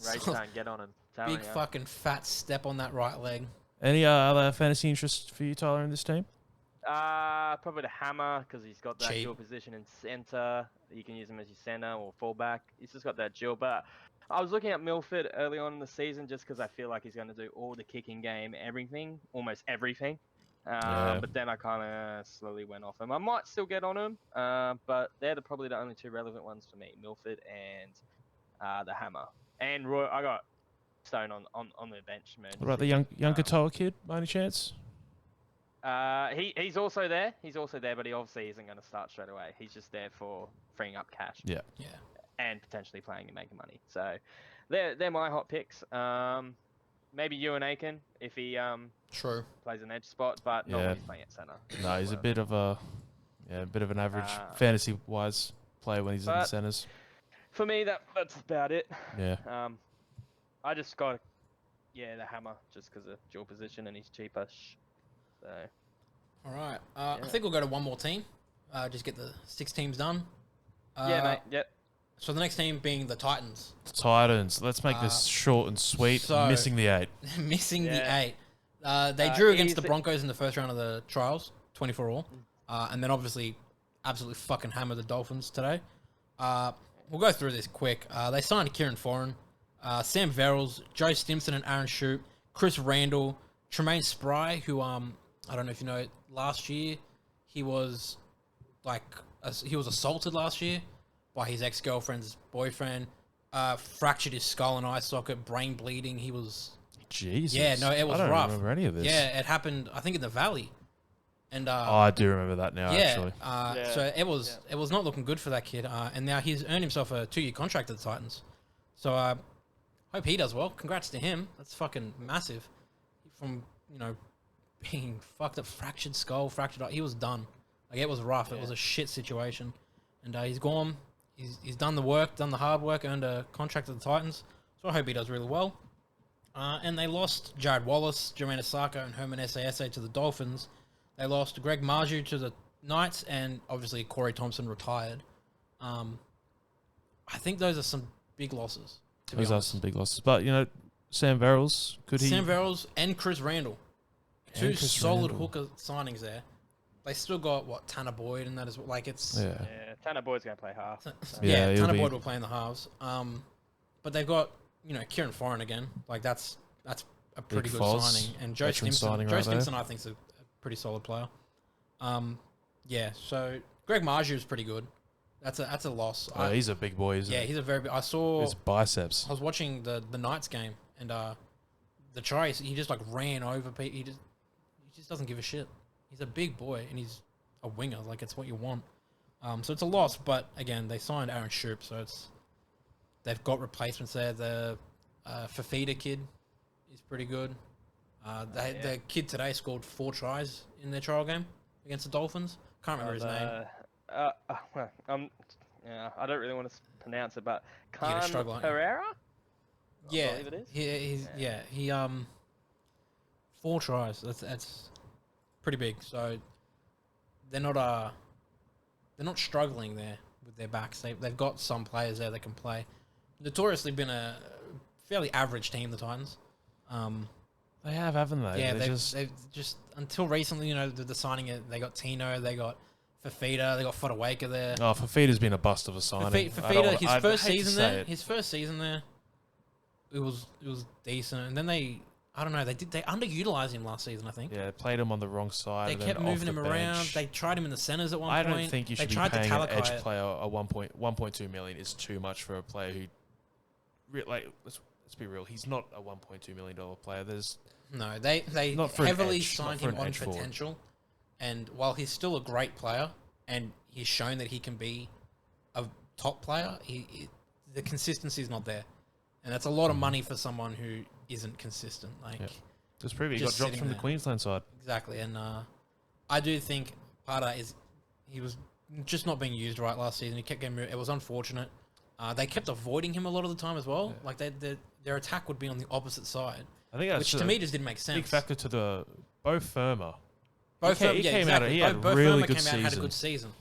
[SPEAKER 3] Ray Stone, get on him. Telling
[SPEAKER 1] Big
[SPEAKER 3] ya.
[SPEAKER 1] fucking fat step on that right leg.
[SPEAKER 2] Any other fantasy interest for you, Tyler, in this team?
[SPEAKER 3] Probably the Hammer because he's got that
[SPEAKER 1] Cheap.
[SPEAKER 3] dual position in center. You can use him as your center or fullback. He's just got that dual. But I was looking at Milford early on in the season just because I feel like he's going to do all the kicking game, everything, almost everything.
[SPEAKER 2] Yeah.
[SPEAKER 3] But then I kind of slowly went off him. I might still get on him, but they're probably the only two relevant ones for me: Milford and the Hammer. And Roy, I got Stone on the bench, man.
[SPEAKER 2] What about the young Katoa kid, by any chance?
[SPEAKER 3] He's also there. He's also there, but he obviously isn't going to start straight away. He's just there for freeing up cash.
[SPEAKER 2] Yeah.
[SPEAKER 1] Yeah.
[SPEAKER 3] And potentially playing and making money. So they're my hot picks. Maybe Ewan Aiken if he
[SPEAKER 1] True.
[SPEAKER 3] plays an edge spot, but not
[SPEAKER 2] Yeah.
[SPEAKER 3] when he's playing at center.
[SPEAKER 2] No, he's a bit of an average fantasy wise player when he's in the
[SPEAKER 3] but-
[SPEAKER 2] centers.
[SPEAKER 3] For me, that's about it.
[SPEAKER 2] Yeah.
[SPEAKER 3] I just got the Hammer just because of dual position and he's cheaper. So
[SPEAKER 1] All right. I think we'll go to one more team. Just get the 6 teams done.
[SPEAKER 3] yeah, mate. Yep.
[SPEAKER 1] So the next team being the Titans.
[SPEAKER 2] The Titans. Let's make this short and sweet.
[SPEAKER 1] so-
[SPEAKER 2] Missing the 8.
[SPEAKER 1] Missing the
[SPEAKER 3] Yeah.
[SPEAKER 1] 8. They drew against the
[SPEAKER 3] easy.
[SPEAKER 1] Broncos in the first round of the trials, 24 all. And then obviously absolutely fucking hammered the Dolphins today. We'll go through this quick. They signed Kieran Foran, Sam Verrills, Joe Stimson and Aaron Shoup, Chris Randall, Tremaine Spry, who I don't know if you know, last year he was he was assaulted last year by his ex-girlfriend's boyfriend, fractured his skull and eye socket, brain bleeding. He was
[SPEAKER 2] Jesus.
[SPEAKER 1] Yeah, no, it was
[SPEAKER 2] I don't
[SPEAKER 1] rough.
[SPEAKER 2] remember any of this.
[SPEAKER 1] Yeah, it happened, I think, in the Valley. And
[SPEAKER 2] Oh, I do remember that now, actually.
[SPEAKER 1] so it was not looking good for that kid. And now he's earned himself a 2-year contract at the Titans. So hope he does well. Congrats to him. That's fucking massive. From being fucked up, fractured skull, fractured eye, he was done. Like, it was rough. It was a shit situation. And he's gone. He's done the work, done the hard work, earned a contract at the Titans. So I hope he does really well. And they lost Jared Wallace, Jermaine Asako, and Herman Essa to the Dolphins. They lost Greg Marju to the Knights, and obviously Corey Thompson retired. I think those are some big losses. To be
[SPEAKER 2] Those are
[SPEAKER 1] honest.
[SPEAKER 2] some big losses. But, Sam Verrills, could he...
[SPEAKER 1] Sam Verrills and Chris Randall. Two
[SPEAKER 2] Chris
[SPEAKER 1] solid
[SPEAKER 2] Randall.
[SPEAKER 1] hooker signings there. They still got, Tanner Boyd and that as well. Like, it's...
[SPEAKER 2] Yeah.
[SPEAKER 3] Yeah, Tanner Boyd's going to play half. So.
[SPEAKER 2] Yeah, he'll
[SPEAKER 1] Tanner
[SPEAKER 2] be-
[SPEAKER 1] Boyd will play in the halves. But they've got, Kieran Foran again. Like, that's a pretty good
[SPEAKER 2] Foz,
[SPEAKER 1] signing. And Joe
[SPEAKER 2] veteran
[SPEAKER 1] Stimson,
[SPEAKER 2] signing
[SPEAKER 1] Joe
[SPEAKER 2] right there.
[SPEAKER 1] Stimson, I think, is a pretty solid player. So Greg Marju is pretty good. That's a loss.
[SPEAKER 2] He's a big boy, isn't
[SPEAKER 1] Yeah,
[SPEAKER 2] he?
[SPEAKER 1] he's a very big... I saw...
[SPEAKER 2] His biceps.
[SPEAKER 1] I was watching the Knights game, and the try, he just, ran over people. He just doesn't give a shit. He's a big boy, and he's a winger. Like, it's what you want. So it's a loss, but again, they signed Aaron Shoup, so they've got replacements there. The Fafita kid is pretty good. The kid today scored 4 tries in their trial game against the Dolphins. Can't remember his name.
[SPEAKER 3] I don't really want to pronounce it, but
[SPEAKER 1] You're gonna
[SPEAKER 3] Khan
[SPEAKER 1] struggle, aren't you?
[SPEAKER 3] Pereira?
[SPEAKER 1] Yeah,
[SPEAKER 3] believe it is.
[SPEAKER 1] he 4 tries. That's pretty big. So they're not struggling there with their backs. They've got some players there that can play. Notoriously been a fairly average team, the Titans.
[SPEAKER 2] They have, haven't they?
[SPEAKER 1] Yeah,
[SPEAKER 2] They're
[SPEAKER 1] they've just until recently, the signing it. They got Tino, they got Fafita. They got Fodawaker there.
[SPEAKER 2] Oh, Fafita's been a bust of a signing.
[SPEAKER 1] Fafita, his
[SPEAKER 2] I'd
[SPEAKER 1] first
[SPEAKER 2] hate to
[SPEAKER 1] season
[SPEAKER 2] say
[SPEAKER 1] there.
[SPEAKER 2] it.
[SPEAKER 1] His first season there. It was decent, and then I don't know. They underutilized him last season. I think.
[SPEAKER 2] Yeah, played him on the wrong side.
[SPEAKER 1] They
[SPEAKER 2] and then
[SPEAKER 1] kept
[SPEAKER 2] off
[SPEAKER 1] moving
[SPEAKER 2] the
[SPEAKER 1] him around.
[SPEAKER 2] bench.
[SPEAKER 1] They tried him in the centers at one
[SPEAKER 2] I
[SPEAKER 1] point.
[SPEAKER 2] don't think you should
[SPEAKER 1] they
[SPEAKER 2] be
[SPEAKER 1] tried
[SPEAKER 2] paying
[SPEAKER 1] to
[SPEAKER 2] an edge
[SPEAKER 1] Talakai it.
[SPEAKER 2] player a 1.2 million is too much for a player who, let's be real, he's not a $1.2 million player. There's
[SPEAKER 1] No, they
[SPEAKER 2] Not for an
[SPEAKER 1] heavily
[SPEAKER 2] edge, not
[SPEAKER 1] signed
[SPEAKER 2] for
[SPEAKER 1] him
[SPEAKER 2] an
[SPEAKER 1] on
[SPEAKER 2] edge forward.
[SPEAKER 1] potential, and while he's still a great player and he's shown that he can be a top player, the consistency is not there, and that's a lot of money for someone who isn't consistent. Like
[SPEAKER 2] Yeah. just prove it. He got
[SPEAKER 1] Just
[SPEAKER 2] dropped
[SPEAKER 1] sitting
[SPEAKER 2] from the
[SPEAKER 1] there.
[SPEAKER 2] Queensland side.
[SPEAKER 1] exactly, and I do think part of that is he was just not being used right last season. He kept getting moved. It was unfortunate. They kept avoiding him a lot of the time as well.
[SPEAKER 2] Yeah.
[SPEAKER 1] Like their attack would be on the opposite side,
[SPEAKER 2] I think that's
[SPEAKER 1] which
[SPEAKER 2] a
[SPEAKER 1] to me just didn't make sense.
[SPEAKER 2] big factor to the Bo Firma.
[SPEAKER 1] Both
[SPEAKER 2] He
[SPEAKER 1] of them,
[SPEAKER 2] came out-
[SPEAKER 1] exactly.
[SPEAKER 2] he had
[SPEAKER 1] Both
[SPEAKER 2] really
[SPEAKER 1] Firma
[SPEAKER 2] good
[SPEAKER 1] came out and had a
[SPEAKER 2] season.
[SPEAKER 1] good season.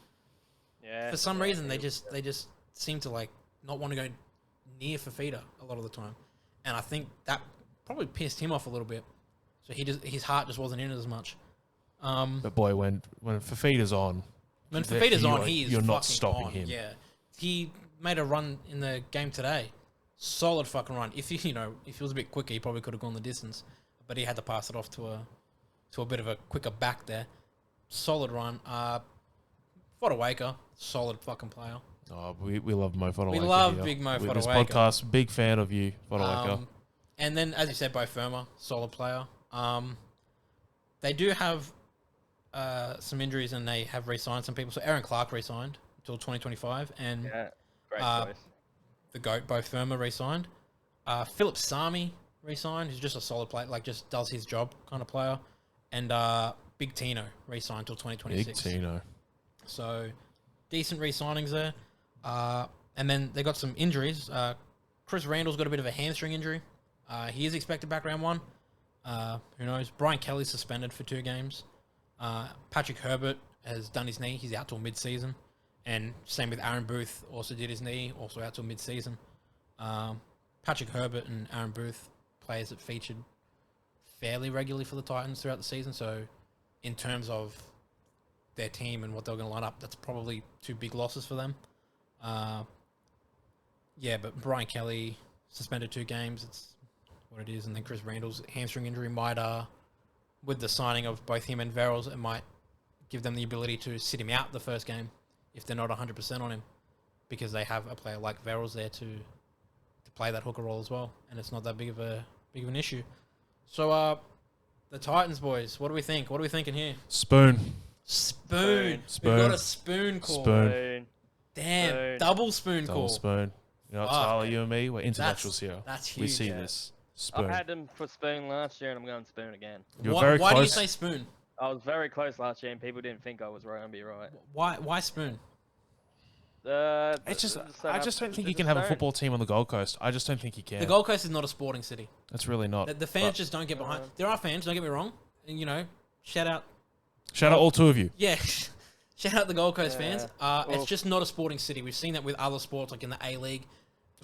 [SPEAKER 3] Yeah.
[SPEAKER 1] For some
[SPEAKER 3] yeah,
[SPEAKER 1] reason,
[SPEAKER 3] he-
[SPEAKER 1] they just seem to like not want to go near Fafita a lot of the time, and I think that probably pissed him off a little bit. So his heart just wasn't in it as much.
[SPEAKER 2] But boy, when Fafita's on,
[SPEAKER 1] When
[SPEAKER 2] there-
[SPEAKER 1] Fafita's on,
[SPEAKER 2] you're not
[SPEAKER 1] fucking
[SPEAKER 2] stopping
[SPEAKER 1] on.
[SPEAKER 2] him.
[SPEAKER 1] Yeah, he made a run in the game today. Solid fucking run. If he was a bit quicker, he probably could have gone the distance, but he had to pass it off to a bit of a quicker back there. Solid run. Fodawaker, solid fucking player.
[SPEAKER 2] Oh, we love Mo Fodawaker.
[SPEAKER 1] We love
[SPEAKER 2] here.
[SPEAKER 1] big Mo
[SPEAKER 2] With this
[SPEAKER 1] Fodawaker.
[SPEAKER 2] podcast, big fan of you, Fodawaker.
[SPEAKER 1] And then, as you said, Bo Firma, solid player. They do have some injuries, and they have re-signed some people. So Aaron Clark re-signed until 2025, and
[SPEAKER 3] Yeah. Great
[SPEAKER 1] Uh,
[SPEAKER 3] choice.
[SPEAKER 1] the GOAT, Bo Firma, re-signed. Philip Sami re-signed, who's just a solid player, like just does his job kind of player. And Big Tino re-signed until
[SPEAKER 2] Big
[SPEAKER 1] 2026.
[SPEAKER 2] Tino.
[SPEAKER 1] So decent re-signings there. And then they got some injuries. Chris Randall's got a bit of a hamstring injury. He is expected back round one. Who knows? Brian Kelly's suspended for 2 games. Patrick Herbert has done his knee. He's out till mid-season. And same with Aaron Booth, also did his knee, also out till mid-season. Patrick Herbert and Aaron Booth, players that featured fairly regularly for the Titans throughout the season. So in terms of their team and what they're going to line up, that's probably 2 big losses for them. Yeah, but Brian Kelly suspended 2 games. It's what it is. And then Chris Randall's hamstring injury might, with the signing of both him and Verrills, it might give them the ability to sit him out the first game if they're not 100% on him, because they have a player like Verrills there to play that hooker role as well, and it's not that big of an issue. So, the Titans boys, what do we think? What are we thinking here?
[SPEAKER 2] Spoon.
[SPEAKER 1] Spoon.
[SPEAKER 2] Spoon.
[SPEAKER 1] We've got a spoon call.
[SPEAKER 2] Spoon.
[SPEAKER 3] Spoon.
[SPEAKER 1] Damn,
[SPEAKER 3] Spoon.
[SPEAKER 1] double spoon
[SPEAKER 2] Double
[SPEAKER 1] call.
[SPEAKER 2] spoon. You know,
[SPEAKER 1] Fuck,
[SPEAKER 2] Tyler,
[SPEAKER 1] man.
[SPEAKER 2] you and me, we're intellectuals here.
[SPEAKER 1] That's
[SPEAKER 2] We
[SPEAKER 1] huge.
[SPEAKER 2] see
[SPEAKER 3] yeah.
[SPEAKER 2] this. Spoon.
[SPEAKER 3] I had them for spoon last year, and I'm going spoon again.
[SPEAKER 2] You're
[SPEAKER 1] Why,
[SPEAKER 2] very
[SPEAKER 1] why do you
[SPEAKER 2] close.
[SPEAKER 1] say spoon?
[SPEAKER 3] I was very close last year, and people didn't think I was right. I'd be right.
[SPEAKER 1] Why spoon?
[SPEAKER 2] It's just, I just don't think you can have a football team on the Gold Coast. I just don't think you can.
[SPEAKER 1] The Gold Coast is not a sporting city.
[SPEAKER 2] That's really not.
[SPEAKER 1] The fans
[SPEAKER 2] But
[SPEAKER 1] just don't get behind. There are fans, don't get me wrong. And, shout out.
[SPEAKER 2] shout out all 2 of you.
[SPEAKER 1] Yeah, shout out the Gold Coast
[SPEAKER 3] Yeah.
[SPEAKER 1] fans.
[SPEAKER 3] Well-
[SPEAKER 1] It's just not a sporting city. We've seen that with other sports, like in the A-League.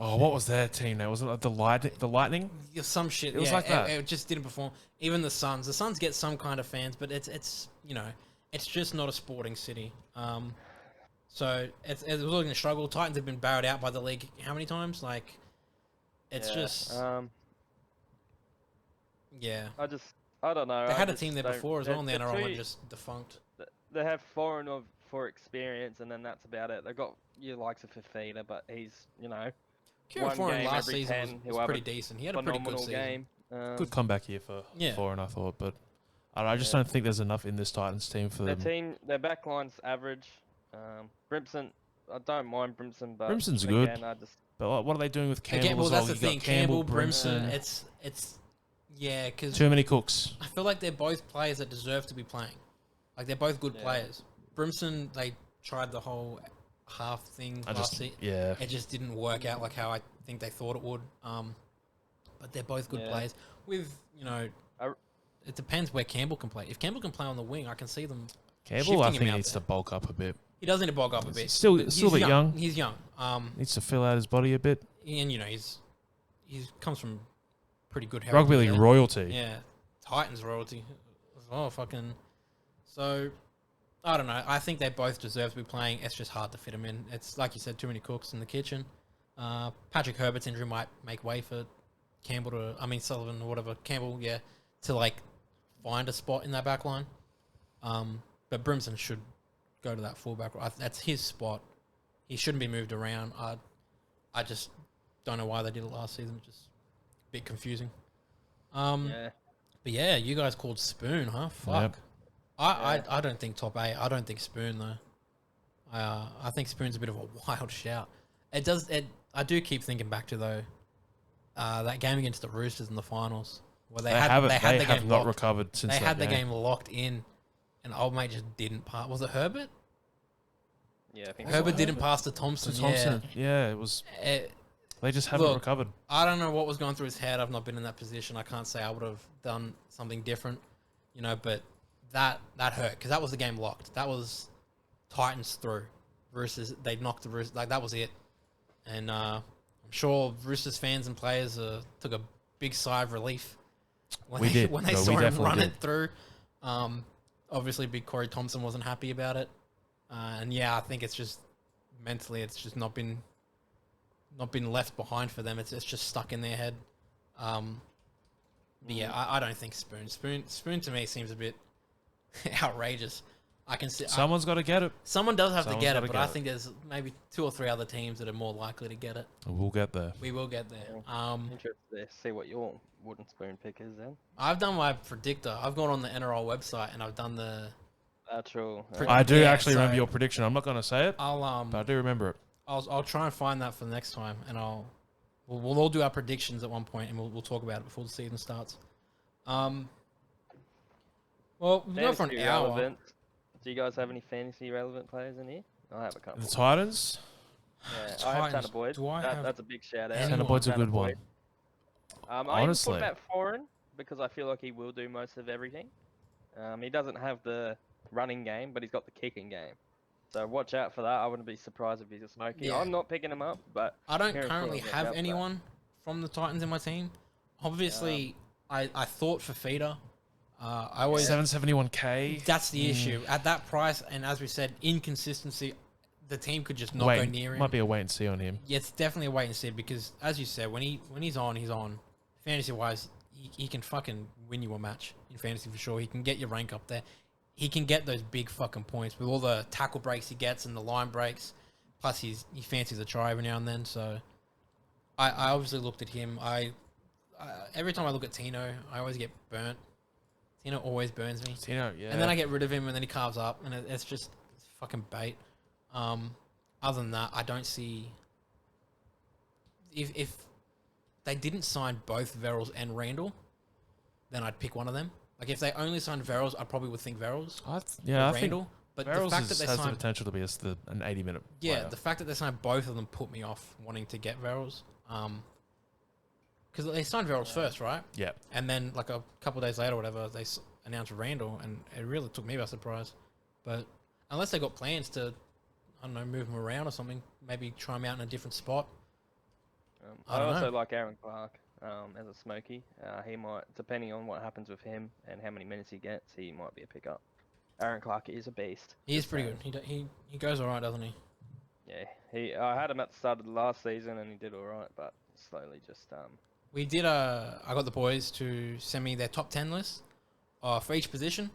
[SPEAKER 2] Oh, what was their team now? Was it like the Lightning?
[SPEAKER 1] Yeah, some shit.
[SPEAKER 2] It was
[SPEAKER 1] yeah,
[SPEAKER 2] like that.
[SPEAKER 1] It just didn't perform. Even the Suns. The Suns get some kind of fans, but it's it's just not a sporting city. So it was looking to struggle. Titans have been bowed out by the league how many times? Like, it's
[SPEAKER 3] Yeah,
[SPEAKER 1] just yeah.
[SPEAKER 3] I don't know.
[SPEAKER 1] They
[SPEAKER 3] I
[SPEAKER 1] had a
[SPEAKER 3] just
[SPEAKER 1] team there
[SPEAKER 3] don't-
[SPEAKER 1] before as well in the
[SPEAKER 3] they're
[SPEAKER 1] NRL and
[SPEAKER 3] too-
[SPEAKER 1] just defunct.
[SPEAKER 3] They have foreign for experience, and then that's about it. They've got your likes of Fafita, but he's
[SPEAKER 1] Kieran
[SPEAKER 3] one
[SPEAKER 1] Foran
[SPEAKER 3] game
[SPEAKER 1] last
[SPEAKER 3] every
[SPEAKER 1] season
[SPEAKER 3] 10,
[SPEAKER 1] was
[SPEAKER 3] he'll have
[SPEAKER 1] pretty
[SPEAKER 3] a
[SPEAKER 1] decent. He had a pretty good
[SPEAKER 3] phenomenal
[SPEAKER 1] season.
[SPEAKER 3] game.
[SPEAKER 2] Good comeback here for
[SPEAKER 1] Yeah.
[SPEAKER 2] Foreign, I thought. But I just
[SPEAKER 3] Yeah.
[SPEAKER 2] don't think there's enough in this Titans team for them.
[SPEAKER 3] Their backline's average. Brimson, I don't mind Brimson, but
[SPEAKER 2] Brimson's
[SPEAKER 3] again,
[SPEAKER 2] good.
[SPEAKER 3] I just
[SPEAKER 2] But what are they doing with Campbell
[SPEAKER 1] Again, well,
[SPEAKER 2] as well?
[SPEAKER 1] that's the
[SPEAKER 2] You
[SPEAKER 1] thing.
[SPEAKER 2] got
[SPEAKER 1] Campbell, Brimson. It's yeah, because
[SPEAKER 2] Too many cooks.
[SPEAKER 1] I feel like they're both players that deserve to be playing. Like they're both good
[SPEAKER 3] Yeah.
[SPEAKER 1] players. Brimson, they tried the whole half thing last season.
[SPEAKER 2] Yeah.
[SPEAKER 1] It just didn't work out like how I think they thought it would. But they're both good
[SPEAKER 3] Yeah.
[SPEAKER 1] players. With it depends where Campbell can play. If Campbell can play on the wing, I can see them.
[SPEAKER 2] Campbell, I
[SPEAKER 1] shifting him
[SPEAKER 2] think,
[SPEAKER 1] out
[SPEAKER 2] needs
[SPEAKER 1] there.
[SPEAKER 2] to bulk up a bit.
[SPEAKER 1] He does need to bulk up a bit.
[SPEAKER 2] Still
[SPEAKER 1] But
[SPEAKER 2] a
[SPEAKER 1] he's
[SPEAKER 2] bit young.
[SPEAKER 1] He's young.
[SPEAKER 2] Needs to fill out his body a bit.
[SPEAKER 1] And he's comes from pretty good heritage.
[SPEAKER 2] Rugby league
[SPEAKER 1] there.
[SPEAKER 2] royalty.
[SPEAKER 1] Yeah, Titans royalty. Oh, fucking. So, I don't know. I think they both deserve to be playing. It's just hard to fit them in. It's like you said, too many cooks in the kitchen. Patrick Herbert's injury might make way for Sullivan or whatever. Campbell, yeah, to like find a spot in that back line. But Brimson should go to that fullback. That's his spot. He shouldn't be moved around. I just don't know why they did it last season. It's just a bit confusing.
[SPEAKER 3] Yeah.
[SPEAKER 1] But yeah, you guys called Spoon, huh? Fuck.
[SPEAKER 2] Yep.
[SPEAKER 1] I don't think top 8. I don't think Spoon though. I think Spoon's a bit of a wild shout. I do keep thinking back to though that game against the Roosters in the finals where they had the
[SPEAKER 2] have
[SPEAKER 1] game
[SPEAKER 2] not
[SPEAKER 1] locked.
[SPEAKER 2] recovered since
[SPEAKER 1] They
[SPEAKER 2] that
[SPEAKER 1] had the
[SPEAKER 2] game.
[SPEAKER 1] game locked in, and old mate just didn't pass. Was it Herbert?
[SPEAKER 3] Yeah, I think
[SPEAKER 1] Herbert
[SPEAKER 3] so.
[SPEAKER 1] didn't pass to Thompson.
[SPEAKER 2] To Thompson. Yeah, it was. They just haven't
[SPEAKER 1] Look,
[SPEAKER 2] recovered.
[SPEAKER 1] I don't know what was going through his head. I've not been in that position. I can't say I would have done something different, but that hurt because that was the game locked. That was Titans through. Roosters, they knocked the Roosters. Like, that was it. And I'm sure Roosters fans and players took a big sigh of relief when
[SPEAKER 2] We did.
[SPEAKER 1] when they
[SPEAKER 2] No, we
[SPEAKER 1] saw him
[SPEAKER 2] definitely
[SPEAKER 1] run
[SPEAKER 2] did.
[SPEAKER 1] it through. Obviously, big Corey Thompson wasn't happy about it. And yeah, I think it's just mentally, it's just not been left behind for them. It's just stuck in their head. But yeah, I don't think Spoon to me seems a bit outrageous. I can see
[SPEAKER 2] Someone's got to get it.
[SPEAKER 1] someone does have to
[SPEAKER 2] Someone's
[SPEAKER 1] get it,
[SPEAKER 2] gotta
[SPEAKER 1] but
[SPEAKER 2] get
[SPEAKER 1] I
[SPEAKER 2] it.
[SPEAKER 1] think there's maybe 2 or 3 other teams that are more likely to get it.
[SPEAKER 2] We'll get there.
[SPEAKER 1] We will get there.
[SPEAKER 3] Interested to see what your wooden spoon pick is then.
[SPEAKER 1] I've done my predictor. I've gone on the NRL website and I've done the.
[SPEAKER 3] True.
[SPEAKER 2] I do
[SPEAKER 1] Yeah,
[SPEAKER 2] actually remember
[SPEAKER 1] so-
[SPEAKER 2] your prediction. I'm not going to say it,
[SPEAKER 1] I'll
[SPEAKER 2] but I do remember it.
[SPEAKER 1] I'll try and find that for the next time, and we'll all do our predictions at one point, and we'll talk about it before the season starts. Well, we'll go for an
[SPEAKER 3] Fantasy
[SPEAKER 1] hour.
[SPEAKER 3] relevant. Do you guys have any fantasy relevant players in here? I have a couple.
[SPEAKER 2] The Titans.
[SPEAKER 3] Yeah, I have
[SPEAKER 1] Titans.
[SPEAKER 3] Tanner Boyd.
[SPEAKER 1] Do I have
[SPEAKER 3] That's a big shout out.
[SPEAKER 1] anyone?
[SPEAKER 2] Tanner Boyd's a
[SPEAKER 1] Tanner
[SPEAKER 2] good one.
[SPEAKER 3] I even
[SPEAKER 2] Honestly.
[SPEAKER 3] put Matt Foran because I feel like he will do most of everything. He doesn't have the running game, but he's got the kicking game. So watch out for that. I wouldn't be surprised if he's a smoky.
[SPEAKER 1] Yeah.
[SPEAKER 3] I'm not picking him up, but
[SPEAKER 1] I don't
[SPEAKER 3] Kieran
[SPEAKER 1] currently
[SPEAKER 3] Fuller's watch
[SPEAKER 1] have
[SPEAKER 3] out for that.
[SPEAKER 1] anyone from the Titans in my team. Obviously, I thought for Feeder. I always
[SPEAKER 2] 771k.
[SPEAKER 1] That's the issue at that price, and as we said, inconsistency. The team could just not go near him.
[SPEAKER 2] Might be a wait and see on him.
[SPEAKER 1] Yeah, it's definitely a wait and see because, as you said, when he's on, he's on. Fantasy wise, he can fucking win you a match in fantasy for sure. He can get your rank up there. He can get those big fucking points with all the tackle breaks he gets and the line breaks. Plus, he fancies a try every now and then. So, I obviously looked at him. Every time I look at Tino, I always get burnt. Tino always burns me.
[SPEAKER 2] Tino, yeah.
[SPEAKER 1] And then I get rid of him, and then he carves up, and it's just fucking bait. Other than that, I don't see if they didn't sign both Verrills and Randall, then I'd pick one of them. Like if they only signed Verrills, I probably would think Verrills.
[SPEAKER 2] I
[SPEAKER 1] or
[SPEAKER 2] think
[SPEAKER 1] Randall. But the
[SPEAKER 2] Verrills
[SPEAKER 1] fact that they
[SPEAKER 2] has the
[SPEAKER 1] signed,
[SPEAKER 2] potential to be an 80-minute
[SPEAKER 1] yeah,
[SPEAKER 2] player.
[SPEAKER 1] the fact that they signed both of them put me off wanting to get Verrills. Because they signed Verrills first, right?
[SPEAKER 2] Yeah.
[SPEAKER 1] And then like a couple of days later, or whatever, they announced Randall, and it really took me by surprise. But unless they got plans to, I don't know, move him around or something, maybe try him out in a different spot. I
[SPEAKER 3] I
[SPEAKER 1] don't
[SPEAKER 3] also
[SPEAKER 1] know.
[SPEAKER 3] like Aaron Clark as a smoky. He might, depending on what happens with him and how many minutes he gets, he might be a pickup. Aaron Clark is a beast.
[SPEAKER 1] He is
[SPEAKER 3] just
[SPEAKER 1] pretty
[SPEAKER 3] saying.
[SPEAKER 1] good. He goes all right, doesn't he?
[SPEAKER 3] Yeah, I had him at the start of the last season and he did all right, but slowly just
[SPEAKER 1] We did I got the boys to send me their top 10 list for each position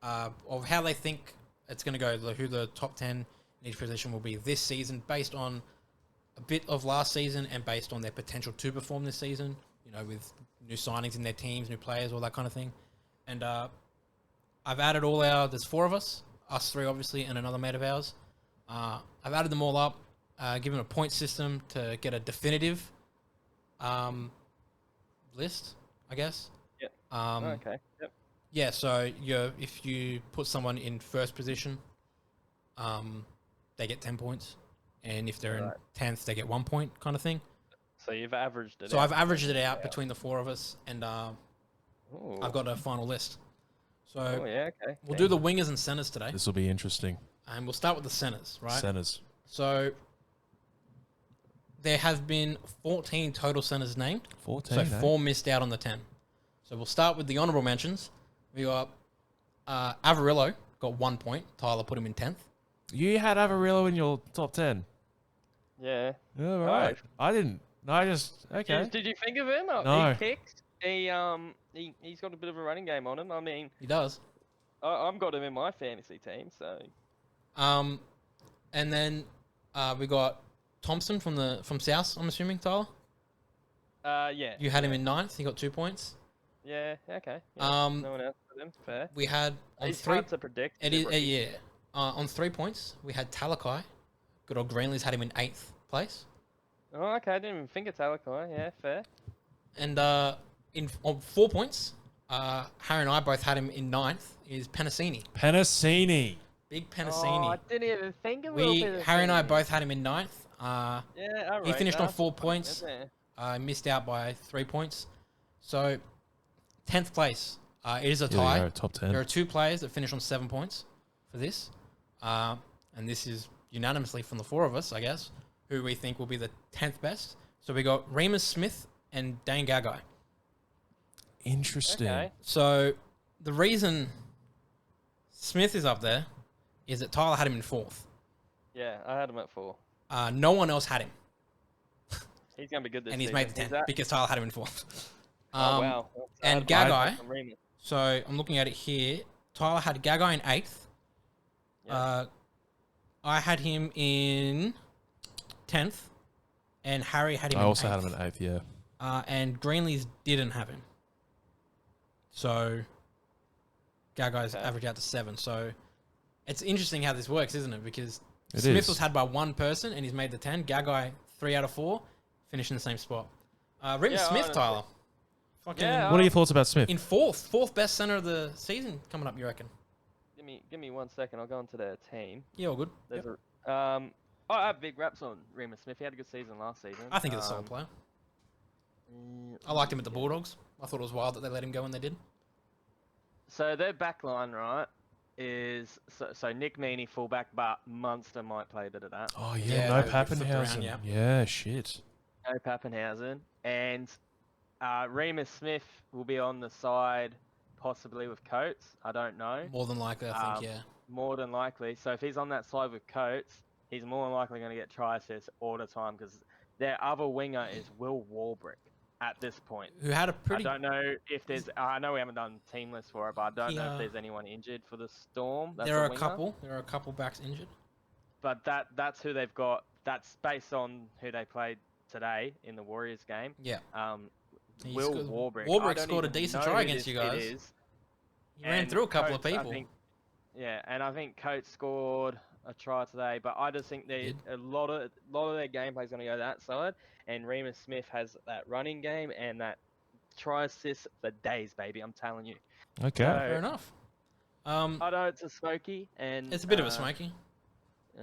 [SPEAKER 1] of how they think it's going to go, who the top 10 in each position will be this season based on a bit of last season and based on their potential to perform this season, with new signings in their teams, new players, all that kind of thing. And I've added there's 4 of us 3 obviously, and another mate of ours. I've added them all up, given a point system to get a definitive list, I guess.
[SPEAKER 3] Yep.
[SPEAKER 1] Um,
[SPEAKER 3] okay. Yep.
[SPEAKER 1] Yeah, so if you put someone in first position, they get 10 points. And if they're
[SPEAKER 3] Right.
[SPEAKER 1] in 10th, they get 1 point kind of thing.
[SPEAKER 3] So you've averaged it.
[SPEAKER 1] So
[SPEAKER 3] out.
[SPEAKER 1] I've averaged it out between the 4 of us, and
[SPEAKER 3] Ooh.
[SPEAKER 1] I've got a final list. So
[SPEAKER 3] Oh yeah, okay.
[SPEAKER 1] we'll do the wingers and centers today.
[SPEAKER 2] This will be interesting.
[SPEAKER 1] And we'll start with the centers, right?
[SPEAKER 2] Centers.
[SPEAKER 1] So there have been 14 total centers named.
[SPEAKER 2] 14.
[SPEAKER 1] So
[SPEAKER 2] eh?
[SPEAKER 1] 4 missed out on the 10. So we'll start with the honourable mentions. We got Avarillo, got 1 point. Tyler put him in 10th.
[SPEAKER 2] You had Avarillo in your top 10.
[SPEAKER 3] Yeah.
[SPEAKER 2] All right. I didn't. No, I just okay.
[SPEAKER 3] Did you think of him?
[SPEAKER 2] No.
[SPEAKER 3] He kicked. He's got a bit of a running game on him. I mean,
[SPEAKER 1] He does.
[SPEAKER 3] I've got him in my fantasy team, so.
[SPEAKER 1] And then we got Thompson from South, I'm assuming, Tyler?
[SPEAKER 3] Yeah.
[SPEAKER 1] You had him in 9th. He got 2 points.
[SPEAKER 3] Yeah, okay. Yeah,
[SPEAKER 1] Um,
[SPEAKER 3] no one else for them. Fair.
[SPEAKER 1] We had on
[SPEAKER 3] It's
[SPEAKER 1] 3.
[SPEAKER 3] hard to predict.
[SPEAKER 1] It is, yeah. On 3 points, we had Talakai. Good old Greenleys had him in 8th place.
[SPEAKER 3] Oh, okay. I didn't even think of Talakai. Yeah, fair.
[SPEAKER 1] And on 4 points, Harry and I both had him in 9th. Is Penasini.
[SPEAKER 2] Penasini.
[SPEAKER 1] Big
[SPEAKER 3] Oh,
[SPEAKER 1] Penasini.
[SPEAKER 3] I didn't even think of
[SPEAKER 1] Harry and I both had him in 9th.
[SPEAKER 3] Yeah, all right.
[SPEAKER 1] He finished on
[SPEAKER 3] that's
[SPEAKER 1] 4
[SPEAKER 3] fine,
[SPEAKER 1] points.
[SPEAKER 3] isn't it?
[SPEAKER 1] Missed out by 3 points. So, 10th place. It is a
[SPEAKER 2] Here we
[SPEAKER 1] tie.
[SPEAKER 2] go, top 10.
[SPEAKER 1] There are 2 players that finished on 7 points for this. And this is unanimously from the 4 of us, I guess, who we think will be the 10th best. So we got Remus Smith and Dane Gagai.
[SPEAKER 2] Interesting.
[SPEAKER 3] Okay.
[SPEAKER 1] So the reason Smith is up there is that Tyler had him in 4th.
[SPEAKER 3] Yeah, I had him at 4.
[SPEAKER 1] No one else had him.
[SPEAKER 3] He's gonna be good this
[SPEAKER 1] And he's
[SPEAKER 3] season.
[SPEAKER 1] made the
[SPEAKER 3] Who's
[SPEAKER 1] 10th
[SPEAKER 3] that?
[SPEAKER 1] because Tyler had him in 4th.
[SPEAKER 3] Oh wow. I
[SPEAKER 1] and
[SPEAKER 3] had him
[SPEAKER 1] Gagai-
[SPEAKER 3] from Remus.
[SPEAKER 1] So I'm looking at it here. Tyler had Gagai in 8th.
[SPEAKER 3] Yeah.
[SPEAKER 1] I had him in 10th. And Harry had him
[SPEAKER 2] I
[SPEAKER 1] in
[SPEAKER 2] also
[SPEAKER 1] 8th.
[SPEAKER 2] had him in 8th, yeah.
[SPEAKER 1] And Greenleys didn't have him. So Gagai's
[SPEAKER 3] Okay.
[SPEAKER 1] average out to 7. So it's interesting how this works, isn't it? Because
[SPEAKER 2] It
[SPEAKER 1] Smith
[SPEAKER 2] is.
[SPEAKER 1] was had by 1 person and he's made the 10. Gagai 3 out of 4, finished in the same spot. Remus
[SPEAKER 3] Yeah,
[SPEAKER 1] Smith,
[SPEAKER 3] honestly.
[SPEAKER 1] Tyler. Fucking
[SPEAKER 3] Yeah,
[SPEAKER 2] What are your thoughts about Smith?
[SPEAKER 1] in 4th best center of the season coming up, you reckon?
[SPEAKER 3] Give me 1 second. I'll go into their team.
[SPEAKER 1] Yeah, all good.
[SPEAKER 3] There's
[SPEAKER 1] Yep.
[SPEAKER 3] I have big raps on Remus Smith. He had a good season last season.
[SPEAKER 1] I think he's a solid player. I liked him at the Bulldogs. I thought it was wild that they let him go when they did.
[SPEAKER 3] So their back line, right, is so Nick Meaney fullback, but Munster might play a bit of that.
[SPEAKER 2] Oh,
[SPEAKER 1] Yeah,
[SPEAKER 2] yeah, no
[SPEAKER 1] they flipped around,
[SPEAKER 2] Pappenhausen.
[SPEAKER 1] yeah.
[SPEAKER 2] Yeah, shit.
[SPEAKER 3] No Pappenhausen. And Remus Smith will be on the side, possibly with Coates. I don't know.
[SPEAKER 1] More than likely, I think, yeah.
[SPEAKER 3] More than likely. So if he's on that side with Coates, he's more than likely going to get try assists all the time because their other winger is Will Warbrick at this point.
[SPEAKER 1] Who had a pretty...
[SPEAKER 3] I don't know if there's. I know we haven't done team list for it, but I don't know
[SPEAKER 1] Yeah.
[SPEAKER 3] if there's anyone injured for the Storm. That's
[SPEAKER 1] There are a
[SPEAKER 3] winger.
[SPEAKER 1] couple. There are a couple backs injured.
[SPEAKER 3] But that's who they've got. That's based on who they played today in the Warriors game.
[SPEAKER 1] Yeah. He
[SPEAKER 3] Will
[SPEAKER 1] scored-
[SPEAKER 3] Warbrick.
[SPEAKER 1] Warbrick
[SPEAKER 3] I don't
[SPEAKER 1] scored a
[SPEAKER 3] even
[SPEAKER 1] decent
[SPEAKER 3] know
[SPEAKER 1] try
[SPEAKER 3] who
[SPEAKER 1] against
[SPEAKER 3] this
[SPEAKER 1] you
[SPEAKER 3] kid
[SPEAKER 1] guys.
[SPEAKER 3] is.
[SPEAKER 1] He ran
[SPEAKER 3] And
[SPEAKER 1] through a couple of
[SPEAKER 3] Coates, I
[SPEAKER 1] people.
[SPEAKER 3] think- yeah, and I think Coates scored a try today, but I just think
[SPEAKER 1] Did.
[SPEAKER 3] a lot of their gameplay is going to go that side, and Remus Smith has that running game and that try assist for days, baby. I'm telling you.
[SPEAKER 2] Okay.
[SPEAKER 1] Fair enough.
[SPEAKER 3] I know it's a smoky, and
[SPEAKER 1] It's a bit of a smoky.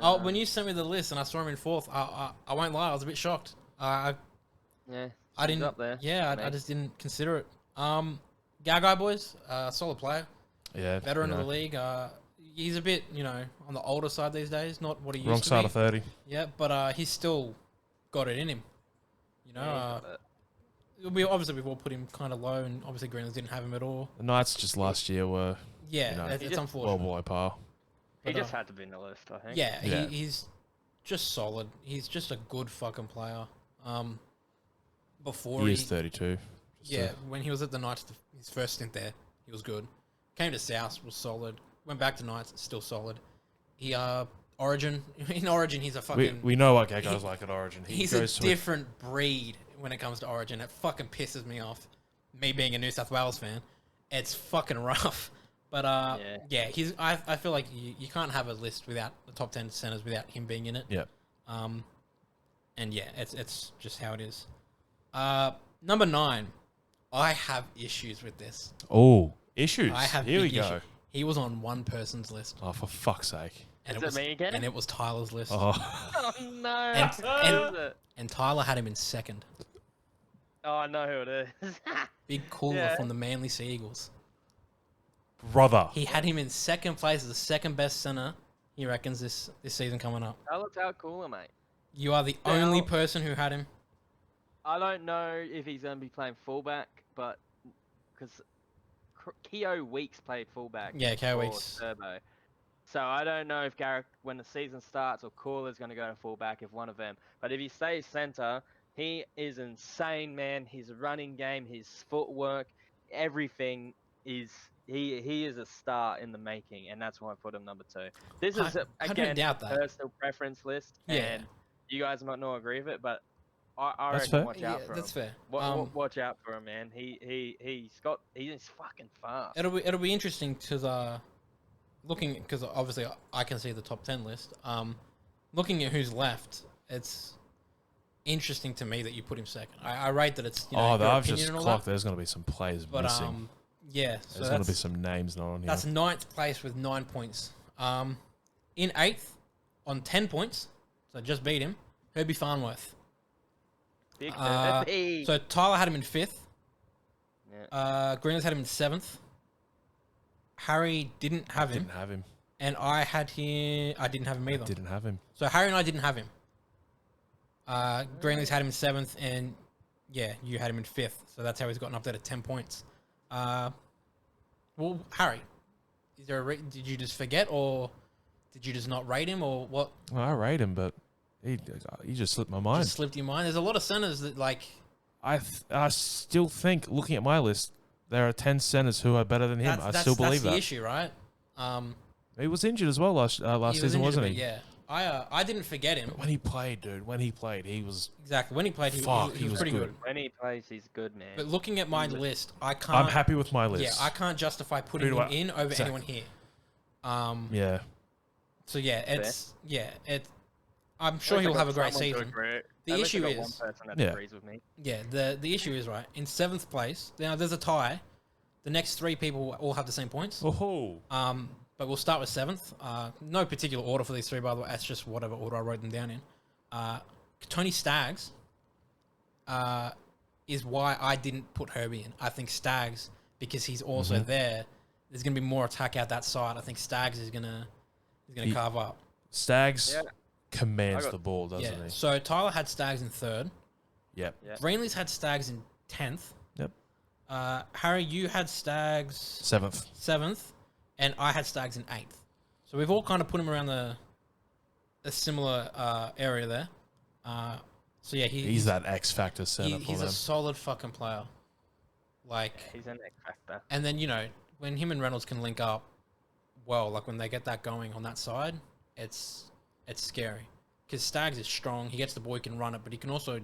[SPEAKER 1] Oh, when you sent me the list and I saw him in 4th, I won't lie, I was a bit shocked. I
[SPEAKER 3] yeah,
[SPEAKER 1] I
[SPEAKER 3] he's
[SPEAKER 1] didn't.
[SPEAKER 3] up there.
[SPEAKER 1] Yeah, I
[SPEAKER 3] mate.
[SPEAKER 1] just didn't consider it. Gagai boys, solid player,
[SPEAKER 2] Yeah.
[SPEAKER 1] veteran
[SPEAKER 2] you
[SPEAKER 1] of
[SPEAKER 2] know,
[SPEAKER 1] the league. He's a bit, on the older side these days. Not what he used
[SPEAKER 2] Wrong
[SPEAKER 1] to
[SPEAKER 2] side
[SPEAKER 1] be.
[SPEAKER 2] of 30.
[SPEAKER 1] Yeah, but he's still got it in him.
[SPEAKER 3] Yeah,
[SPEAKER 1] We've all put him kind of low, and obviously Greenlands didn't have him at all.
[SPEAKER 2] The Knights just last year were
[SPEAKER 1] Yeah,
[SPEAKER 2] You know,
[SPEAKER 1] it's
[SPEAKER 3] He just-
[SPEAKER 1] unfortunate.
[SPEAKER 2] well below par.
[SPEAKER 3] he
[SPEAKER 1] but,
[SPEAKER 3] just had to be in the list, I think.
[SPEAKER 1] Yeah,
[SPEAKER 2] Yeah.
[SPEAKER 1] he's just solid. He's just a good fucking player. Before
[SPEAKER 2] He is 32.
[SPEAKER 1] yeah, when he was at the Knights, his first stint there, he was good. Came to South, was solid. Went back to Knights, still solid. He Origin in Origin, he's a fucking.
[SPEAKER 2] We know what Gagai's like at Origin. He
[SPEAKER 1] He's a
[SPEAKER 2] goes to
[SPEAKER 1] different breed when it comes to Origin. It fucking pisses me off. Me being a New South Wales fan, it's fucking rough. But yeah, he's. I feel like you can't have a list without the top 10 centers without him being in it.
[SPEAKER 2] Yeah.
[SPEAKER 1] And yeah, it's just how it is. Number 9, I have issues with this.
[SPEAKER 2] Oh, issues.
[SPEAKER 1] I have
[SPEAKER 2] Here we
[SPEAKER 1] big
[SPEAKER 2] go.
[SPEAKER 1] issue. He was on one person's list,
[SPEAKER 2] Oh, for fuck's sake.
[SPEAKER 1] and
[SPEAKER 3] Is
[SPEAKER 1] it
[SPEAKER 3] it
[SPEAKER 1] was
[SPEAKER 3] me again?
[SPEAKER 1] and it was Tyler's list.
[SPEAKER 2] Oh,
[SPEAKER 3] Oh no!
[SPEAKER 1] And-
[SPEAKER 3] Who is it?
[SPEAKER 1] And Tyler had him in 2nd.
[SPEAKER 3] Oh, I know who it is.
[SPEAKER 1] Big Cooler
[SPEAKER 3] Yeah.
[SPEAKER 1] from the Manly Sea Eagles.
[SPEAKER 2] brother.
[SPEAKER 1] He had him in 2nd place as the second best center. He reckons this season coming up.
[SPEAKER 3] Tell us how cooler, mate.
[SPEAKER 1] You are the only person who had him.
[SPEAKER 3] I don't know if he's going to be playing fullback, but because Keo Weeks played fullback.
[SPEAKER 1] Yeah, Keo
[SPEAKER 3] for
[SPEAKER 1] Weeks.
[SPEAKER 3] Turbo. So I don't know if Garrick, when the season starts, or Cooler's going to go to fullback, if one of them. But if he stays centre, he is insane, man. His running game, his footwork, everything is. He is a star in the making, and that's why I put him number 2. This is
[SPEAKER 1] I don't
[SPEAKER 3] again
[SPEAKER 1] doubt
[SPEAKER 3] a
[SPEAKER 1] that.
[SPEAKER 3] personal preference list,
[SPEAKER 1] Yeah.
[SPEAKER 3] and you guys might not agree with it, but I
[SPEAKER 2] That's
[SPEAKER 3] reckon
[SPEAKER 2] fair.
[SPEAKER 3] watch out
[SPEAKER 1] Yeah,
[SPEAKER 3] for
[SPEAKER 1] that's
[SPEAKER 3] him.
[SPEAKER 1] fair.
[SPEAKER 3] Watch out for him, man. He's fucking fast.
[SPEAKER 1] It'll be interesting to the looking because obviously I can see the top 10 list. Looking at who's left, it's interesting to me that you put him second. I rate that it's
[SPEAKER 2] Oh,
[SPEAKER 1] your
[SPEAKER 2] I've
[SPEAKER 1] opinion
[SPEAKER 2] just
[SPEAKER 1] and all
[SPEAKER 2] clocked.
[SPEAKER 1] that,
[SPEAKER 2] There's going to be some players
[SPEAKER 1] but
[SPEAKER 2] missing.
[SPEAKER 1] yeah, so
[SPEAKER 2] There's going to be
[SPEAKER 1] that's
[SPEAKER 2] some names not on here.
[SPEAKER 1] that's 9th place with 9 points. In 8th on 10 points, so just beat him. Herbie Farnworth.
[SPEAKER 3] Big
[SPEAKER 1] Uh,
[SPEAKER 3] Herbie.
[SPEAKER 1] So Tyler had him in 5th.
[SPEAKER 3] Yeah.
[SPEAKER 1] Greenlands had him in 7th. Harry didn't have him,
[SPEAKER 2] Didn't have him.
[SPEAKER 1] and I had him. I didn't have him either.
[SPEAKER 2] Didn't have him.
[SPEAKER 1] So Harry and I didn't have him. Greenleys had him in 7th, and yeah, you had him in 5th. So that's how he's gotten up there to 10 points. Well, Harry, is there did you just forget, or did you just not rate him, or what?
[SPEAKER 2] Well, I rate him, but he just slipped my mind.
[SPEAKER 1] Just slipped your mind. There's a lot of centers that like.
[SPEAKER 2] I still think, looking at my list, there are 10 centers who are better than him. I still believe
[SPEAKER 1] that's
[SPEAKER 2] that.
[SPEAKER 1] the issue, right?
[SPEAKER 2] He was injured as well last
[SPEAKER 1] He was
[SPEAKER 2] season,
[SPEAKER 1] injured,
[SPEAKER 2] wasn't
[SPEAKER 1] but
[SPEAKER 2] he?
[SPEAKER 1] Yeah. I didn't forget him.
[SPEAKER 2] When he played, dude, he was.
[SPEAKER 1] Exactly. When he played, he
[SPEAKER 2] Fuck,
[SPEAKER 1] was
[SPEAKER 2] he was
[SPEAKER 1] pretty
[SPEAKER 2] good.
[SPEAKER 1] good.
[SPEAKER 3] When he plays, he's good, man.
[SPEAKER 1] But looking at my
[SPEAKER 3] He's a-
[SPEAKER 1] list, I can't.
[SPEAKER 2] I'm happy with my list.
[SPEAKER 1] Yeah, I can't justify putting
[SPEAKER 2] Who do
[SPEAKER 1] him in over
[SPEAKER 2] Exactly.
[SPEAKER 1] anyone here.
[SPEAKER 2] Yeah.
[SPEAKER 1] So I'm sure he'll have a great season. The issue
[SPEAKER 3] one
[SPEAKER 1] is,
[SPEAKER 3] person that
[SPEAKER 2] Yeah.
[SPEAKER 3] agrees with me.
[SPEAKER 1] yeah, the issue is right in 7th place. Now there's a tie. The next 3 people all have the same points.
[SPEAKER 2] Oh.
[SPEAKER 1] But we'll start with 7th. No particular order for these 3, by the way. That's just whatever order I wrote them down in. Tony Staggs is why I didn't put Herbie in. I think Staggs, because he's also there, there's going to be more attack out that side. I think Staggs is going to carve up.
[SPEAKER 2] Stags
[SPEAKER 3] Yeah.
[SPEAKER 2] commands
[SPEAKER 3] I got-
[SPEAKER 2] the ball, doesn't
[SPEAKER 1] Yeah.
[SPEAKER 2] he?
[SPEAKER 1] So Tyler had Staggs in 3rd.
[SPEAKER 2] Yep.
[SPEAKER 3] Yeah.
[SPEAKER 1] Greenleys had Staggs in 10th.
[SPEAKER 2] Yep.
[SPEAKER 1] Harry, you had Staggs
[SPEAKER 2] 7th.
[SPEAKER 1] 7th, and I had Staggs in 8th. So we've all kind of put him around a similar area there. So yeah,
[SPEAKER 2] He's that X factor center for
[SPEAKER 1] he's
[SPEAKER 2] them.
[SPEAKER 1] a solid fucking player. Like,
[SPEAKER 3] He's an X factor.
[SPEAKER 1] and then when him and Reynolds can link up, well, like when they get that going on that side, it's scary. Because Staggs is strong. He gets the ball, he can run it, but he can also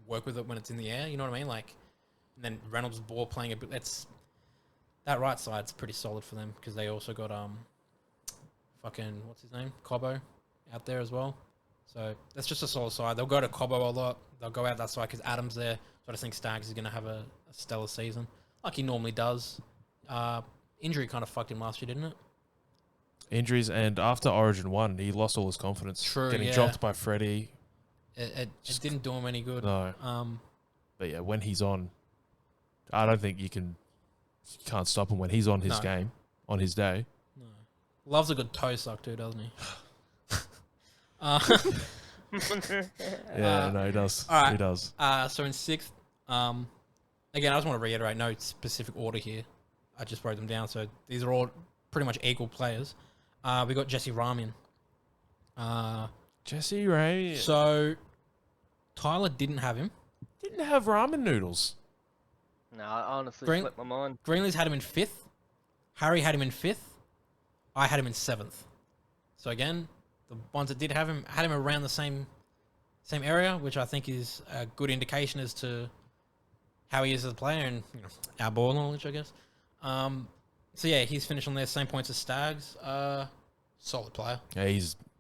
[SPEAKER 1] work with it when it's in the air. You know what I mean? Like, and then Reynolds' ball playing a bit. That right side's pretty solid for them because they also got fucking what's his name, Cobbo, out there as well. So that's just a solid side. They'll go to Cobbo a lot. They'll go out that side because Adams there. So I just think Staggs is going to have a stellar season like he normally does. Injury kind of fucked him last year, didn't it?
[SPEAKER 2] Injuries, and after Origin 1, he lost all his confidence.
[SPEAKER 1] True,
[SPEAKER 2] Getting
[SPEAKER 1] yeah.
[SPEAKER 2] dropped by Freddie.
[SPEAKER 1] It didn't do him any good.
[SPEAKER 2] No. But yeah, when he's on, I don't think you can't stop him when he's on his
[SPEAKER 1] No.
[SPEAKER 2] game, on his day.
[SPEAKER 1] No. Loves a good toe suck too, doesn't he?
[SPEAKER 2] Yeah, no, he does.
[SPEAKER 1] all right.
[SPEAKER 2] He does.
[SPEAKER 1] So in 6th, again, I just want to reiterate, no specific order here. I just wrote them down, so these are all pretty much equal players. We got Jesse Ramian.
[SPEAKER 2] Jesse Ray
[SPEAKER 1] So Tyler didn't have him.
[SPEAKER 2] didn't have ramen noodles.
[SPEAKER 3] No, I honestly
[SPEAKER 1] Green-
[SPEAKER 3] slipped my mind.
[SPEAKER 1] Greenleys had him in 5th. Harry had him in 5th. I had him in 7th. So again, the ones that did have him had him around the same area, which I think is a good indication as to how he is as a player and our ball knowledge, I guess. So yeah, he's finished on there, same points as Staggs. Solid player.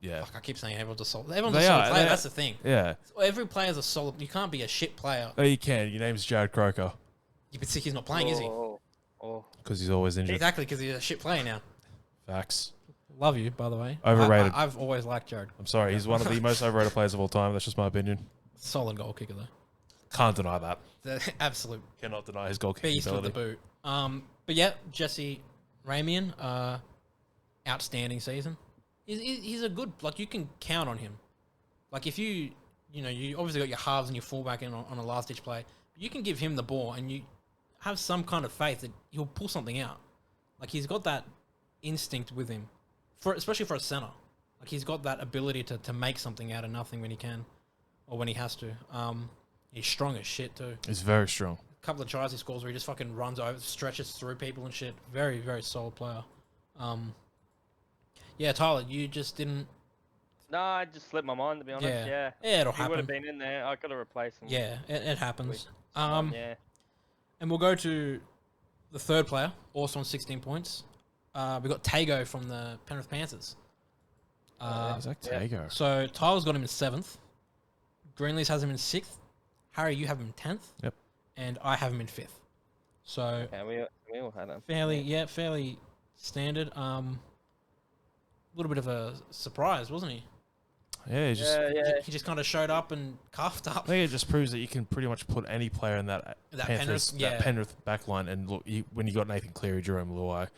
[SPEAKER 2] Yeah.
[SPEAKER 1] Fuck, I keep saying everyone's a solid. Everyone's
[SPEAKER 2] They
[SPEAKER 1] a solid
[SPEAKER 2] are,
[SPEAKER 1] player.
[SPEAKER 2] they-
[SPEAKER 1] That's the thing.
[SPEAKER 2] Yeah.
[SPEAKER 1] Every player's a solid. You can't be a shit player.
[SPEAKER 2] Oh, you can. Your name's Jared Croker
[SPEAKER 1] You can see he's not playing, is he?
[SPEAKER 3] Oh.
[SPEAKER 2] because he's always injured.
[SPEAKER 1] Exactly, because he's a shit player now.
[SPEAKER 2] Facts.
[SPEAKER 1] Love you, by the way.
[SPEAKER 2] Overrated.
[SPEAKER 1] I've always liked Jared.
[SPEAKER 2] I'm sorry. He's one of the most overrated players of all time. That's just my opinion.
[SPEAKER 1] Solid goal kicker though.
[SPEAKER 2] Can't deny that.
[SPEAKER 1] The absolute
[SPEAKER 2] Cannot deny his goal kicking
[SPEAKER 1] beast with the
[SPEAKER 2] ability.
[SPEAKER 1] boot. But yeah, Jesse Ramian, outstanding season. He's a good, like, you can count on him. Like, if you obviously got your halves and your fullback in on a last ditch play, but you can give him the ball and you have some kind of faith that he'll pull something out. Like, he's got that instinct with him especially for a center. Like he's got that ability to make something out of nothing when he can, or when he has to. He's strong as shit too.
[SPEAKER 2] He's very strong.
[SPEAKER 1] A couple of tries he scores where he just fucking runs over, stretches through people and shit. Very, very solid player. Yeah, Tyler, you just didn't.
[SPEAKER 3] No, I just slipped my mind, to be honest. Yeah.
[SPEAKER 1] Yeah, it'll
[SPEAKER 3] He would have
[SPEAKER 1] happen.
[SPEAKER 3] been in there. I could have replaced him.
[SPEAKER 1] Yeah, it happens.
[SPEAKER 3] Yeah.
[SPEAKER 1] And we'll go to the third player, also on 16 points. We got Tago from the Penrith Panthers.
[SPEAKER 2] Zach
[SPEAKER 3] yeah.
[SPEAKER 2] Tago.
[SPEAKER 1] So Tyler's got him in 7th. Greenlees has him in 6th. Harry, you have him in 10th.
[SPEAKER 2] Yep.
[SPEAKER 1] And I have him in 5th. So
[SPEAKER 3] Yeah, we all had him.
[SPEAKER 1] fairly standard. A little bit of a surprise, wasn't he?
[SPEAKER 2] Yeah, he's just.
[SPEAKER 1] He just kind of showed up and cuffed up.
[SPEAKER 2] I think it just proves that you can pretty much put any player in that Panthers,
[SPEAKER 1] Penrith,
[SPEAKER 2] that Penrith backline, and look, when you got Nathan Cleary, Jerome Luai,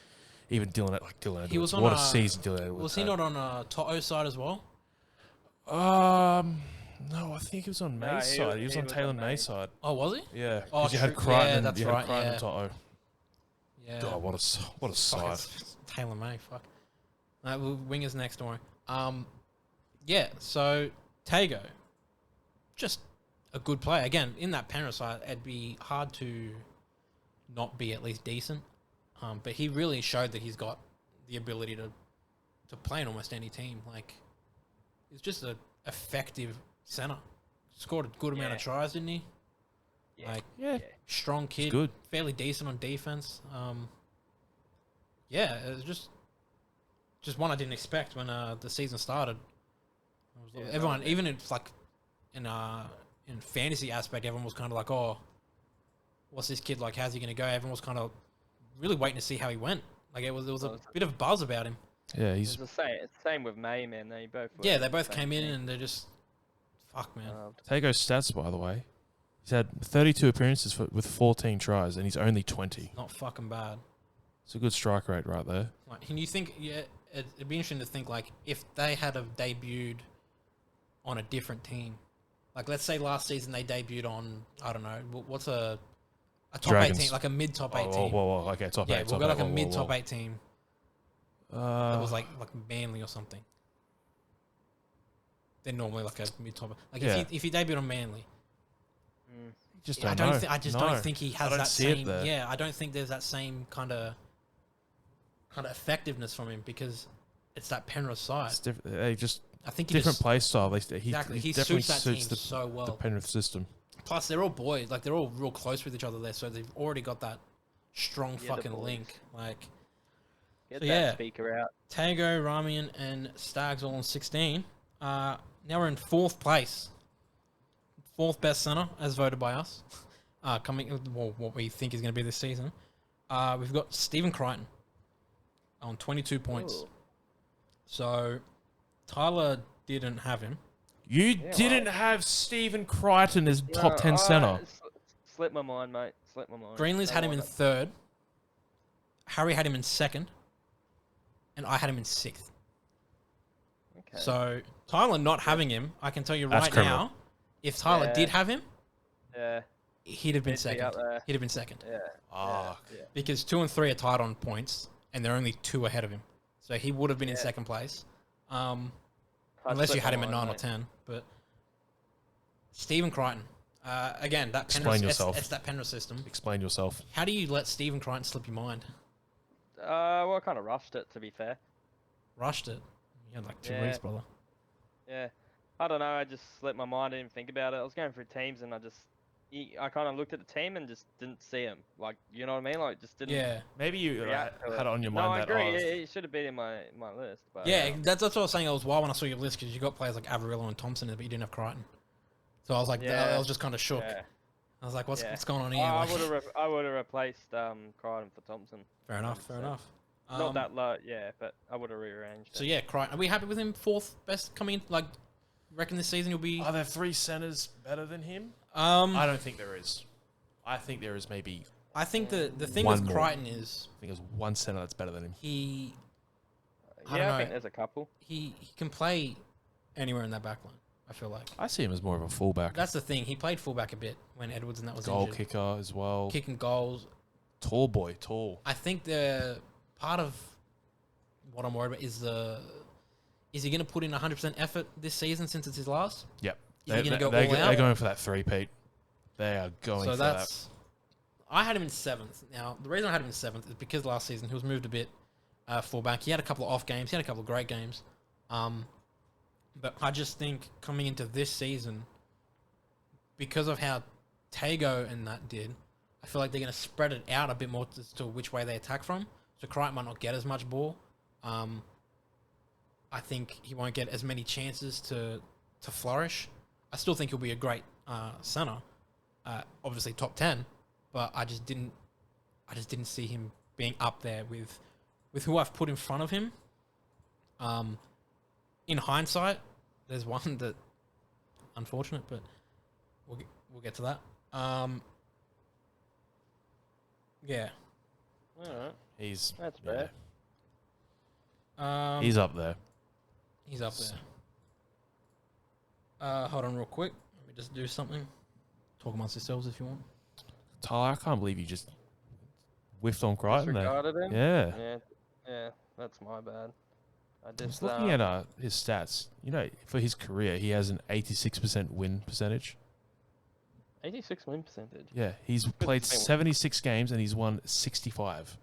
[SPEAKER 2] even Dylan Edwards.
[SPEAKER 1] He was on
[SPEAKER 2] what a
[SPEAKER 1] a-
[SPEAKER 2] season Dylan Edwards
[SPEAKER 1] Was he
[SPEAKER 2] had.
[SPEAKER 1] not on To'o's side as well?
[SPEAKER 2] No, I think he was on
[SPEAKER 3] No,
[SPEAKER 2] May's
[SPEAKER 3] he
[SPEAKER 2] side.
[SPEAKER 3] was-
[SPEAKER 2] He was
[SPEAKER 3] he
[SPEAKER 2] on
[SPEAKER 3] was
[SPEAKER 2] Taylor
[SPEAKER 3] on
[SPEAKER 2] May's
[SPEAKER 3] May's.
[SPEAKER 2] side.
[SPEAKER 1] Oh, was he?
[SPEAKER 2] Yeah,
[SPEAKER 1] Oh,
[SPEAKER 2] because you had
[SPEAKER 1] true.
[SPEAKER 2] Crichton
[SPEAKER 1] Yeah,
[SPEAKER 2] and
[SPEAKER 1] that's
[SPEAKER 2] you had
[SPEAKER 1] right,
[SPEAKER 2] Crichton
[SPEAKER 1] yeah.
[SPEAKER 2] and Toto.
[SPEAKER 1] Yeah.
[SPEAKER 2] God, what a
[SPEAKER 1] Fuck,
[SPEAKER 2] side.
[SPEAKER 1] it's Taylor May, fuck. Wingers next, don't worry. Yeah, so Tago, just a good player. Again, in that Penrith side, it'd be hard to not be at least decent. But he really showed that he's got the ability to play in almost any team. Like, he's just an effective center. Scored a good amount of
[SPEAKER 3] Yeah.
[SPEAKER 1] tries, didn't he?
[SPEAKER 3] Yeah.
[SPEAKER 1] Like,
[SPEAKER 2] Yeah,
[SPEAKER 1] strong
[SPEAKER 2] it's
[SPEAKER 1] kid,
[SPEAKER 2] good.
[SPEAKER 1] fairly decent on defense. Yeah, it was just one I didn't expect when the season started.
[SPEAKER 3] Yeah,
[SPEAKER 1] Everyone, even if like in fantasy aspect, everyone was kind of like, "Oh, what's this kid like? How's he going to go?" Everyone was kind of really waiting to see how he went. Like there was a bit of buzz about him.
[SPEAKER 2] Yeah,
[SPEAKER 3] It's
[SPEAKER 2] he's
[SPEAKER 3] the same with May, man. They both. were
[SPEAKER 1] Yeah, they
[SPEAKER 3] the
[SPEAKER 1] both
[SPEAKER 3] same
[SPEAKER 1] came in
[SPEAKER 3] thing.
[SPEAKER 1] and they're just fuck, man.
[SPEAKER 2] Tago's stats, by the way. He's had 32 appearances with 14 tries, and he's only 20.
[SPEAKER 1] Not fucking bad.
[SPEAKER 2] It's a good strike rate right there.
[SPEAKER 1] Like, and you think, yeah, it'd be interesting to think like if they had have debuted on a different team, like let's say last season they debuted on, I don't know, what's a top
[SPEAKER 2] Dragons.
[SPEAKER 1] 8 team, like a mid top 8
[SPEAKER 2] Oh,
[SPEAKER 1] team.
[SPEAKER 2] whoa, okay, top
[SPEAKER 1] Yeah,
[SPEAKER 2] 8.
[SPEAKER 1] we'll
[SPEAKER 2] top
[SPEAKER 1] go like
[SPEAKER 2] eight,
[SPEAKER 1] a
[SPEAKER 2] whoa,
[SPEAKER 1] mid top
[SPEAKER 2] whoa.
[SPEAKER 1] 8 team that was like Manly or something. They're normally like a mid top. Like
[SPEAKER 2] Yeah.
[SPEAKER 1] if he debuted on Manly,
[SPEAKER 2] Just
[SPEAKER 1] I
[SPEAKER 2] don't know.
[SPEAKER 1] I just
[SPEAKER 2] No.
[SPEAKER 1] don't think he
[SPEAKER 2] I
[SPEAKER 1] has
[SPEAKER 2] don't
[SPEAKER 1] that
[SPEAKER 2] see it
[SPEAKER 1] same.
[SPEAKER 2] there.
[SPEAKER 1] Yeah, I don't think there's that same kind of effectiveness from him because it's that Penrith side.
[SPEAKER 2] It's different. They just
[SPEAKER 1] I think he
[SPEAKER 2] different
[SPEAKER 1] just,
[SPEAKER 2] play style.
[SPEAKER 1] exactly. He
[SPEAKER 2] definitely
[SPEAKER 1] suits that team
[SPEAKER 2] the,
[SPEAKER 1] so well.
[SPEAKER 2] the Penrith system.
[SPEAKER 1] Plus, they're all boys. Like they're all real close with each other there, so they've already got that strong
[SPEAKER 3] Yeah, the
[SPEAKER 1] fucking
[SPEAKER 3] boys.
[SPEAKER 1] link. Like
[SPEAKER 3] Get
[SPEAKER 1] So,
[SPEAKER 3] that
[SPEAKER 1] yeah.
[SPEAKER 3] speaker out.
[SPEAKER 1] Tago, Ramian, and Stags all on 16. Now we're in 4th place. 4th best center, as voted by us. What we think is going to be this season. We've got Stephen Crichton on 22 points.
[SPEAKER 3] Ooh.
[SPEAKER 1] So Tyler didn't have him.
[SPEAKER 2] You
[SPEAKER 3] Yeah,
[SPEAKER 2] didn't
[SPEAKER 3] well-
[SPEAKER 2] have Stephen Crichton as top 10
[SPEAKER 3] I
[SPEAKER 2] center.
[SPEAKER 3] Slipped my mind, mate. Slipped my mind.
[SPEAKER 1] Greenlee's
[SPEAKER 3] Don't
[SPEAKER 1] had him in
[SPEAKER 3] want
[SPEAKER 1] 3rd. Harry had him in 2nd. And I had him in 6th.
[SPEAKER 3] it. Okay.
[SPEAKER 1] So Tyler not having him, I can tell you
[SPEAKER 2] That's
[SPEAKER 1] right
[SPEAKER 2] criminal.
[SPEAKER 1] now, if Tyler
[SPEAKER 3] Yeah.
[SPEAKER 1] did have him,
[SPEAKER 3] yeah,
[SPEAKER 1] he'd have been
[SPEAKER 3] He'd be up
[SPEAKER 1] second.
[SPEAKER 3] there.
[SPEAKER 1] He'd have been second.
[SPEAKER 3] yeah.
[SPEAKER 2] Fuck.
[SPEAKER 3] Yeah.
[SPEAKER 1] Because 2 and 3 are tied on points, and they're only 2 ahead of him. So he would have been in
[SPEAKER 3] Yeah.
[SPEAKER 1] second place.
[SPEAKER 3] I
[SPEAKER 1] Unless you
[SPEAKER 3] slipped
[SPEAKER 1] had
[SPEAKER 3] my
[SPEAKER 1] him at
[SPEAKER 3] mind,
[SPEAKER 1] 9 or
[SPEAKER 3] mate.
[SPEAKER 1] 10. But Stephen Crichton. Again, that
[SPEAKER 2] Explain
[SPEAKER 1] Penrith,
[SPEAKER 2] yourself.
[SPEAKER 1] it's that Penrith system.
[SPEAKER 2] Explain yourself.
[SPEAKER 1] How do you let Stephen Crichton slip your mind?
[SPEAKER 3] Well, I kind of rushed it, to be fair.
[SPEAKER 1] Rushed it. You had like 2
[SPEAKER 3] Yeah.
[SPEAKER 1] weeks, brother.
[SPEAKER 3] Yeah. I don't know. I just slipped my mind. I didn't think about it. I was going through teams, and I kind of looked at the team and just didn't see him. Like, you know what I mean? Like, just didn't.
[SPEAKER 1] Yeah.
[SPEAKER 2] Maybe you
[SPEAKER 3] react to
[SPEAKER 2] had it on your mind
[SPEAKER 3] No, I
[SPEAKER 2] that
[SPEAKER 3] agree.
[SPEAKER 2] oh,
[SPEAKER 3] It should have been in my list. But
[SPEAKER 1] Yeah, that's what I was saying. I was wild when I saw your list because you got players like Averillo and Thompson, but you didn't have Crichton. So I was like,
[SPEAKER 3] Yeah.
[SPEAKER 1] I was just kind of shook.
[SPEAKER 3] Yeah.
[SPEAKER 1] I was like, what's
[SPEAKER 3] Yeah.
[SPEAKER 1] going on here?
[SPEAKER 3] I
[SPEAKER 1] Like,
[SPEAKER 3] would have replaced Crichton for Thompson.
[SPEAKER 1] fair enough. Fair
[SPEAKER 3] 100%.
[SPEAKER 1] enough.
[SPEAKER 3] Not that low, yeah, but I would have rearranged.
[SPEAKER 1] So
[SPEAKER 3] it.
[SPEAKER 1] yeah, Crichton. Are we happy with him? 4th best coming in? Like, reckon this season he'll be?
[SPEAKER 2] Are there 3 centers better than him?
[SPEAKER 1] I
[SPEAKER 2] I don't think there is. I think there is maybe.
[SPEAKER 1] think the thing
[SPEAKER 2] One
[SPEAKER 1] with
[SPEAKER 2] more.
[SPEAKER 1] Crichton is
[SPEAKER 2] I think there's 1 center that's better than him.
[SPEAKER 1] he I
[SPEAKER 3] Yeah,
[SPEAKER 1] don't
[SPEAKER 3] I think
[SPEAKER 1] know.
[SPEAKER 3] there's a couple.
[SPEAKER 1] he can play anywhere in that back line. I feel like
[SPEAKER 2] I see him as more of a fullback.
[SPEAKER 1] that's the thing. He played fullback a bit when Edwards and that was
[SPEAKER 2] Goal
[SPEAKER 1] injured.
[SPEAKER 2] kicker as well.
[SPEAKER 1] Kicking goals.
[SPEAKER 2] Tall boy, tall.
[SPEAKER 1] I think the part of what I'm worried about is he going to put in 100% effort this season since it's his last?
[SPEAKER 2] Yep.
[SPEAKER 1] Is he going to go all
[SPEAKER 2] They're
[SPEAKER 1] out?
[SPEAKER 2] going for that three-peat. They are going
[SPEAKER 1] So
[SPEAKER 2] for
[SPEAKER 1] that's. I had him in 7th. Now, the reason I had him in 7th is because last season he was moved a bit fullback. He had a couple of off games. He had a couple of great games. But I just think coming into this season, because of how Tago and that did, I feel like they're going to spread it out a bit more as to which way they attack from. So Crichton might not get as much ball. I think he won't get as many chances to flourish. I still think he'll be a great center, obviously top 10, but I just didn't see him being up there with who I've put in front of him. In hindsight, there's one that unfortunate, but we'll get to that. Yeah.
[SPEAKER 3] All right.
[SPEAKER 2] He's
[SPEAKER 3] That's fair.
[SPEAKER 2] He's up there.
[SPEAKER 1] He's up there. Hold on real quick. Let me just do something. Talk amongst yourselves if you want.
[SPEAKER 2] Tyler, I can't believe you just whiffed on Crichton there.
[SPEAKER 3] Disregarded him?
[SPEAKER 2] Yeah.
[SPEAKER 3] Yeah, that's my bad. I
[SPEAKER 2] I was
[SPEAKER 3] just
[SPEAKER 2] looking at his stats. You know, for his career, he has an 86% win percentage.
[SPEAKER 3] 86 win percentage.
[SPEAKER 2] Yeah, he's played 76 games and he's won 65.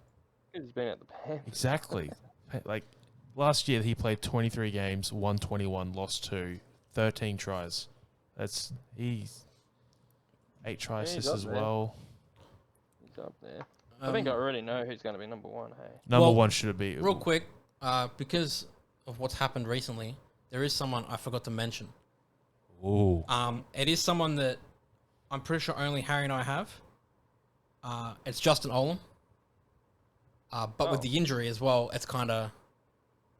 [SPEAKER 3] He's been at the Panthers.
[SPEAKER 2] Exactly. Like last year, he played 23 games, won 21, lost 2, 13 tries. He's 8 try
[SPEAKER 3] Yeah, he's
[SPEAKER 2] assists
[SPEAKER 3] up
[SPEAKER 2] as
[SPEAKER 3] there.
[SPEAKER 2] well.
[SPEAKER 3] He's up there. I think I already know who's going to be number 1. Hey.
[SPEAKER 2] Number
[SPEAKER 1] Well,
[SPEAKER 2] 1 should it be?
[SPEAKER 1] Real quick, because of what's happened recently, there is someone I forgot to mention.
[SPEAKER 2] Ooh.
[SPEAKER 1] It is someone that I'm pretty sure only Harry and I have. It's Justin Olam. But with
[SPEAKER 3] Oh.
[SPEAKER 1] the injury as well, it's kind of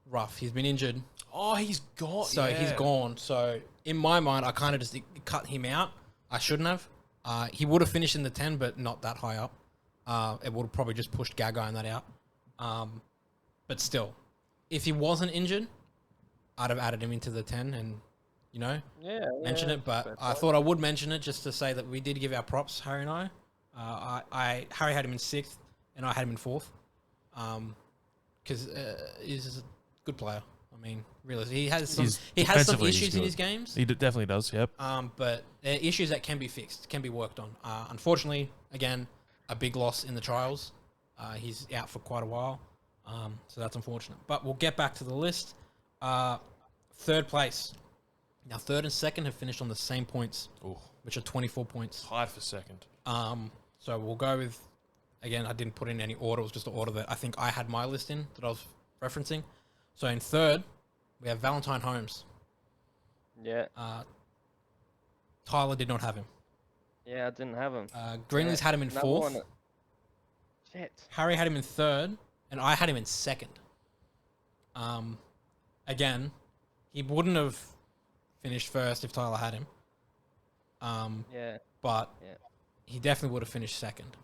[SPEAKER 1] rough. He's been injured,
[SPEAKER 2] Oh, he's gone.
[SPEAKER 1] so he's gone. So in my mind, I kind of just cut him out. I shouldn't have. He would have finished in the 10, but not that high up. It would have probably just pushed Gagai and that out. But still, if he wasn't injured, I'd have added him into the 10 and, mention it. But I thought I would mention it just to say that we did give our props, Harry and I. Harry had him in 6th, and I had him in 4th. Because he's a good player. I mean, really, he has some
[SPEAKER 2] defensively, he's
[SPEAKER 1] issues in
[SPEAKER 2] good.
[SPEAKER 1] his games.
[SPEAKER 2] He definitely does. Yep.
[SPEAKER 1] But they're issues that can be fixed, can be worked on. Unfortunately, again, a big loss in the trials. He's out for quite a while, so that's unfortunate. But we'll get back to the list. 3rd place. Now, 3rd and 2nd have finished on the same points,
[SPEAKER 2] Ooh.
[SPEAKER 1] which are 24 points.
[SPEAKER 2] Tied for 2nd.
[SPEAKER 1] So we'll go with, again, I didn't put in any order. It was just an order that I think I had my list in that I was referencing. So in 3rd, we have Valentine Holmes.
[SPEAKER 3] Yeah.
[SPEAKER 1] Tyler did not have him.
[SPEAKER 3] Yeah, I didn't have him.
[SPEAKER 1] Greenlee's had him in
[SPEAKER 3] Another
[SPEAKER 1] 4th.
[SPEAKER 3] one that- Shit.
[SPEAKER 1] Harry had him in 3rd, and I had him in 2nd. Again, he wouldn't have finished 1st if Tyler had him.
[SPEAKER 3] Yeah.
[SPEAKER 1] But
[SPEAKER 3] Yeah.
[SPEAKER 1] he definitely would have finished 2nd.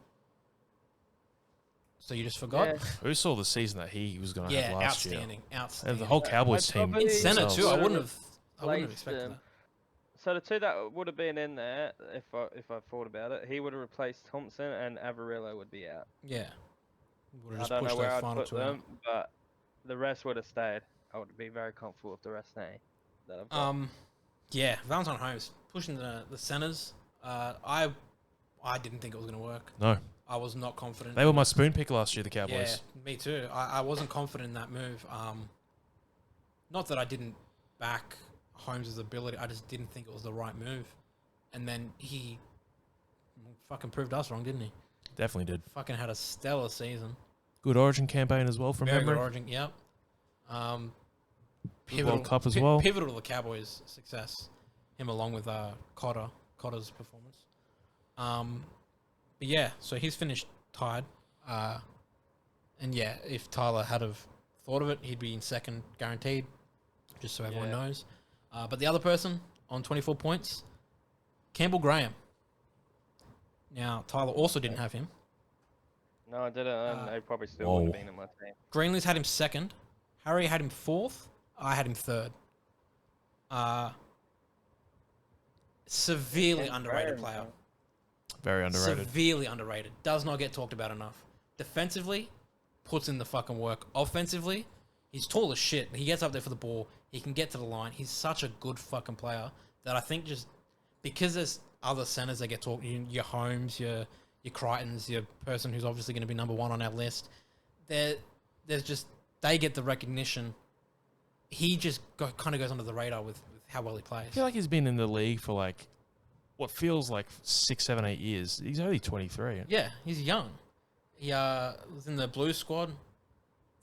[SPEAKER 1] So you just forgot?
[SPEAKER 3] Yeah.
[SPEAKER 2] Who saw the season that he was going to
[SPEAKER 1] Yeah,
[SPEAKER 2] have last year?
[SPEAKER 1] outstanding.
[SPEAKER 2] And
[SPEAKER 1] Outstanding.
[SPEAKER 2] the whole Cowboys
[SPEAKER 3] I'd
[SPEAKER 2] team.
[SPEAKER 3] probably-
[SPEAKER 1] in center
[SPEAKER 2] themselves.
[SPEAKER 1] too. I
[SPEAKER 3] Would've
[SPEAKER 1] wouldn't have
[SPEAKER 3] replaced
[SPEAKER 1] expected
[SPEAKER 3] him.
[SPEAKER 1] that.
[SPEAKER 3] So the two that would have been in there, if I thought about it, he would have replaced Thompson and Avarillo would be out.
[SPEAKER 1] Yeah. Would have
[SPEAKER 3] I
[SPEAKER 1] just
[SPEAKER 3] don't know
[SPEAKER 1] pushed
[SPEAKER 3] where
[SPEAKER 1] those
[SPEAKER 3] I'd
[SPEAKER 1] final
[SPEAKER 3] put
[SPEAKER 1] 2 out.
[SPEAKER 3] them, but the rest would have stayed. I would be very comfortable with the rest staying. That I've got.
[SPEAKER 1] Yeah, Valentine Holmes pushing the centers. I didn't think it was going to work.
[SPEAKER 2] No.
[SPEAKER 1] I was not confident.
[SPEAKER 2] They were my spoon pick last year, the
[SPEAKER 1] Yeah,
[SPEAKER 2] Cowboys.
[SPEAKER 1] me too. I wasn't confident in that move. Not that I didn't back Holmes' ability. I just didn't think it was the right move. And then he fucking proved us wrong, didn't he?
[SPEAKER 2] Definitely did.
[SPEAKER 1] Fucking had a stellar season.
[SPEAKER 2] Good Origin campaign as well from
[SPEAKER 1] Very
[SPEAKER 2] memory.
[SPEAKER 1] good Origin, yep.
[SPEAKER 2] World Cup as well.
[SPEAKER 1] Pivotal to the Cowboys' success. Him along with Cotter's performance. But yeah, so he's finished tied. And yeah, if Tyler had have thought of it, he'd be in 2nd guaranteed, just so everyone
[SPEAKER 3] Yeah.
[SPEAKER 1] knows. But the other person on 24 points, Campbell Graham. Now, Tyler also didn't have him.
[SPEAKER 3] No, I didn't, and they probably still
[SPEAKER 2] Whoa.
[SPEAKER 3] wouldn't have been in my team.
[SPEAKER 1] Greenlee's had him 2nd. Harry had him 4th. I had him 3rd. Severely
[SPEAKER 3] Campbell
[SPEAKER 1] underrated
[SPEAKER 3] Graham,
[SPEAKER 1] player.
[SPEAKER 2] Very underrated.
[SPEAKER 1] Severely underrated. Does not get talked about enough. Defensively, puts in the fucking work. Offensively, He's tall as shit. He gets up there for the ball. He can get to the line. He's such a good fucking player that I think just because there's other centers that get talked, your Holmes, your Crichtons, your person who's obviously going to be number one on our list. There's just they get the recognition. He just kind of goes under the radar with how well he plays.
[SPEAKER 2] I feel like he's been in the league for like what feels like 6, 7, 8 years. He's only 23.
[SPEAKER 1] Yeah, he's young. He was in the Blue squad,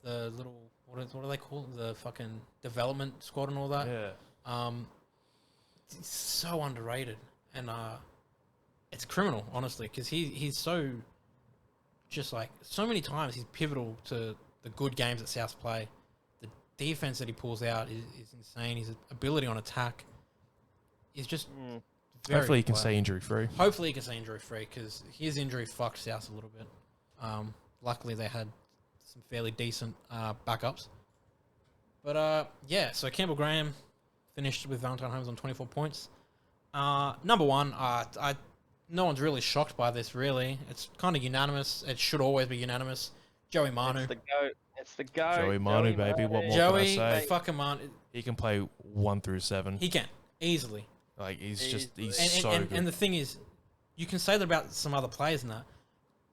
[SPEAKER 1] the little what do they call it? The fucking development squad and all that.
[SPEAKER 2] Yeah.
[SPEAKER 1] He's so underrated, and it's criminal, honestly, because he's so just like so many times he's pivotal to the good games that South play. The defense that he pulls out is insane. His ability on attack is just very
[SPEAKER 2] Hopefully he can
[SPEAKER 1] player.
[SPEAKER 2] stay injury free.
[SPEAKER 1] Hopefully he can stay injury free because his injury fucked South a little bit. Luckily they had some fairly decent backups. But yeah, so Campbell Graham finished with Valentine Holmes on 24 points. Number one, no one's really shocked by this, really. It's kind of unanimous. It should always be unanimous. Joey Manu.
[SPEAKER 3] It's the goat. It's the goat.
[SPEAKER 2] Joey Manu, baby. What more
[SPEAKER 1] Joey
[SPEAKER 2] can I say?
[SPEAKER 1] fucking Manu.
[SPEAKER 2] He can play 1 through 7.
[SPEAKER 1] He can, easily.
[SPEAKER 2] Like he's
[SPEAKER 3] Easily.
[SPEAKER 2] so good.
[SPEAKER 1] And the thing is, you can say that about some other players and that,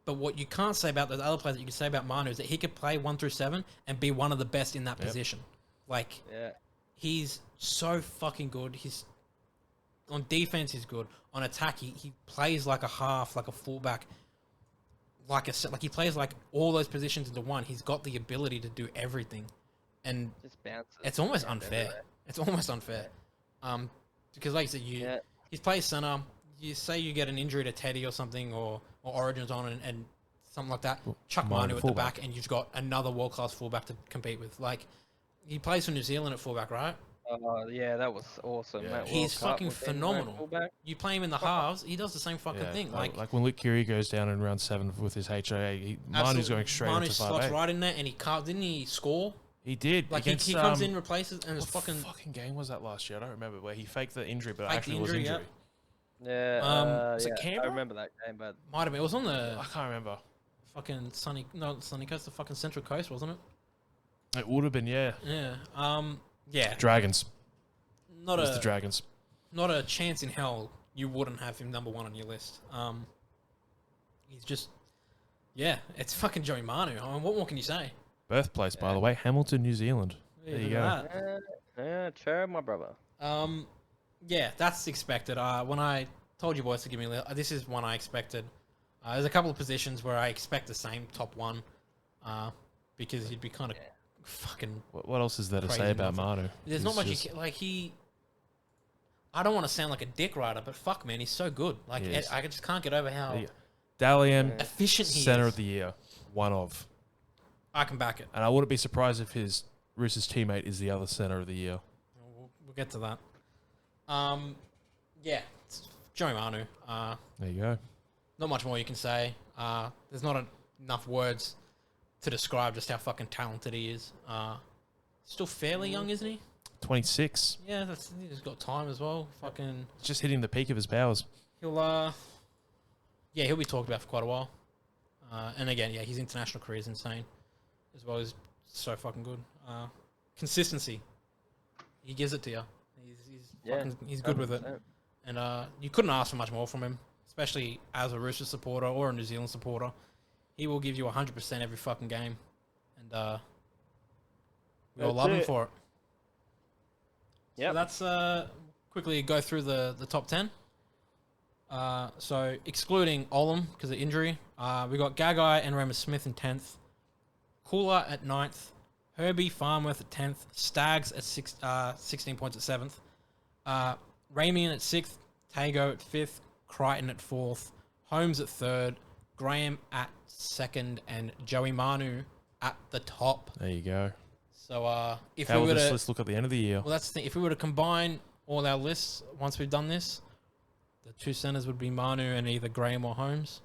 [SPEAKER 1] but what you can't say about the other players that you can say about Manu is that he could play 1 through 7 and be one of the best in that position. Like,
[SPEAKER 3] Yeah.
[SPEAKER 1] he's so fucking good. He's on defense, he's good. On attack, he plays like a half, like a fullback, like he plays like all those positions into one. He's got the ability to do everything, and
[SPEAKER 3] Just bounces.
[SPEAKER 1] it's almost
[SPEAKER 3] around
[SPEAKER 1] unfair.
[SPEAKER 3] everywhere.
[SPEAKER 1] It's almost unfair. Because like you said, he's played center. You say you get an injury to Teddy or something, or Origins on and something like that. Chuck
[SPEAKER 2] Manu
[SPEAKER 1] Manu at
[SPEAKER 2] fullback.
[SPEAKER 1] the back, and you've got another world class fullback to compete with. Like, he plays for New Zealand at fullback, right?
[SPEAKER 3] Oh yeah, that was awesome.
[SPEAKER 2] Yeah.
[SPEAKER 3] That
[SPEAKER 1] He's
[SPEAKER 3] World Cup
[SPEAKER 1] fucking
[SPEAKER 3] with him playing
[SPEAKER 1] phenomenal.
[SPEAKER 3] fullback.
[SPEAKER 1] You play him in the halves, he does the same fucking
[SPEAKER 2] Yeah,
[SPEAKER 1] thing.
[SPEAKER 2] like
[SPEAKER 1] Like
[SPEAKER 2] when Luke Keary goes down in round 7 with his HIA, Manu's
[SPEAKER 1] absolutely.
[SPEAKER 2] going straight
[SPEAKER 1] Manu
[SPEAKER 2] into
[SPEAKER 1] slots
[SPEAKER 2] 5'8".
[SPEAKER 1] right in there, and he can't. Didn't he score?
[SPEAKER 2] He did.
[SPEAKER 1] Like
[SPEAKER 2] against,
[SPEAKER 1] he comes in, replaces, and it's
[SPEAKER 2] what
[SPEAKER 1] fucking.
[SPEAKER 2] game was that last year? I don't remember where he faked the injury, but it
[SPEAKER 1] Faked
[SPEAKER 2] actually
[SPEAKER 1] the
[SPEAKER 2] was
[SPEAKER 1] injury,
[SPEAKER 2] injury.
[SPEAKER 3] Yeah.
[SPEAKER 2] was it
[SPEAKER 3] yeah,
[SPEAKER 2] Canberra?
[SPEAKER 3] I remember that game, but
[SPEAKER 1] Might have been. It was on the
[SPEAKER 2] I can't remember.
[SPEAKER 1] fucking sunny coast, the fucking Central Coast, wasn't it?
[SPEAKER 2] It would have been, yeah.
[SPEAKER 1] Yeah. Yeah.
[SPEAKER 2] Dragons.
[SPEAKER 1] Not
[SPEAKER 2] It was the
[SPEAKER 1] a
[SPEAKER 2] Dragons.
[SPEAKER 1] not a chance in hell you wouldn't have him number one on your list. He's just, yeah, it's fucking Joey Manu. I mean, what more can you say?
[SPEAKER 2] Birthplace, by the way, Hamilton, New Zealand. There you
[SPEAKER 1] look
[SPEAKER 2] go.
[SPEAKER 1] at that.
[SPEAKER 3] yeah, sure, my brother.
[SPEAKER 1] Yeah, that's expected. When I told you boys to give me, this is one I expected. There's a couple of positions where I expect the same top one, because he'd be kind of fucking.
[SPEAKER 2] What else is there to
[SPEAKER 1] Crazy
[SPEAKER 2] say about
[SPEAKER 1] motherfucker.
[SPEAKER 2] Manu?
[SPEAKER 1] There's
[SPEAKER 2] He's
[SPEAKER 1] not much.
[SPEAKER 2] just-
[SPEAKER 1] Like he. I don't want to sound like a dick rider, but fuck, man, he's so good. Like
[SPEAKER 2] He is.
[SPEAKER 1] I just can't get over how
[SPEAKER 2] There you go. Dally M,
[SPEAKER 1] efficient he
[SPEAKER 2] Center
[SPEAKER 1] is.
[SPEAKER 2] of the Year, one of.
[SPEAKER 1] I can back it.
[SPEAKER 2] And I wouldn't be surprised if his Roosters teammate is the other Center of the Year.
[SPEAKER 1] We'll get to that. Yeah, it's Joey Manu.
[SPEAKER 2] There you go.
[SPEAKER 1] Not much more you can say. There's not enough words to describe just how fucking talented he is. Still fairly young, isn't he?
[SPEAKER 2] 26.
[SPEAKER 1] Yeah, he's got time as well. Fucking,
[SPEAKER 2] Just hitting the peak of his powers.
[SPEAKER 1] he'll be talked about for quite a while. And again, yeah, his international career is insane, as well as so fucking good. Consistency, he gives it to you. He's good with it.
[SPEAKER 3] 100%.
[SPEAKER 1] And you couldn't ask for much more from him, especially as a Roosters supporter or a New Zealand supporter. He will give you 100% every fucking game, and we all
[SPEAKER 3] That's
[SPEAKER 1] love him
[SPEAKER 3] it.
[SPEAKER 1] for it.
[SPEAKER 3] Yep.
[SPEAKER 1] So that's quickly go through the top 10. So excluding Olam because of injury, we got Gagai and Ramos Smith in 10th, Kula at 9th, Herbie Farmworth at 10th, Stags at 16 points at 7th, Ramian at 6th, Tago at 5th, Crichton at 4th, Holmes at 3rd, Graham at 2nd, and Joey Manu at the top.
[SPEAKER 2] There you go.
[SPEAKER 1] So if
[SPEAKER 2] How
[SPEAKER 1] we
[SPEAKER 2] will
[SPEAKER 1] were
[SPEAKER 2] this
[SPEAKER 1] to,
[SPEAKER 2] list look at the end of the year?
[SPEAKER 1] well, that's the thing. If we were to combine all our lists once we've done this, the two centers would be Manu and either Graham or Holmes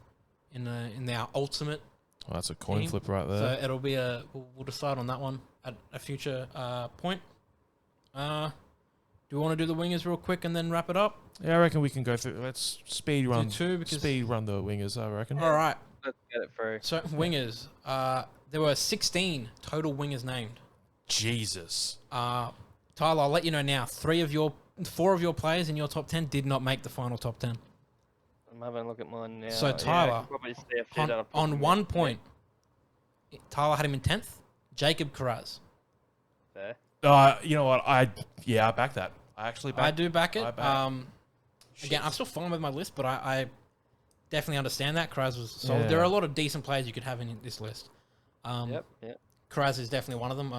[SPEAKER 1] in our ultimate.
[SPEAKER 2] Oh, that's a coin
[SPEAKER 1] team.
[SPEAKER 2] flip right there.
[SPEAKER 1] So it'll be we'll decide on that one at a future point. Do we want to do the wingers real quick and then wrap it up?
[SPEAKER 2] Yeah, I reckon we can go through. Let's speed run.
[SPEAKER 1] two because
[SPEAKER 2] Speed run the wingers, I reckon.
[SPEAKER 1] all right.
[SPEAKER 3] Let's get it through.
[SPEAKER 1] So wingers, there were 16 total wingers named.
[SPEAKER 2] Jesus.
[SPEAKER 1] Tyler, I'll let you know now. 4 of your players in your top 10 did not make the final top 10.
[SPEAKER 3] I'm having a look at mine now.
[SPEAKER 1] So,
[SPEAKER 3] Yeah, I
[SPEAKER 1] Tyler,
[SPEAKER 3] can probably see a few that I've put
[SPEAKER 1] On
[SPEAKER 3] them
[SPEAKER 1] 1
[SPEAKER 3] in.
[SPEAKER 1] point, Tyler had him in 10th. Jacob Carraz.
[SPEAKER 3] Fair.
[SPEAKER 2] You know what? I back that. I actually back.
[SPEAKER 1] I do back it.
[SPEAKER 2] I back.
[SPEAKER 1] Again, I'm still fine with my list, but I definitely understand that. Carraz was solid.
[SPEAKER 2] Yeah.
[SPEAKER 1] There are a lot of decent players you could have in this list.
[SPEAKER 3] Yep.
[SPEAKER 1] Carraz is definitely one of them.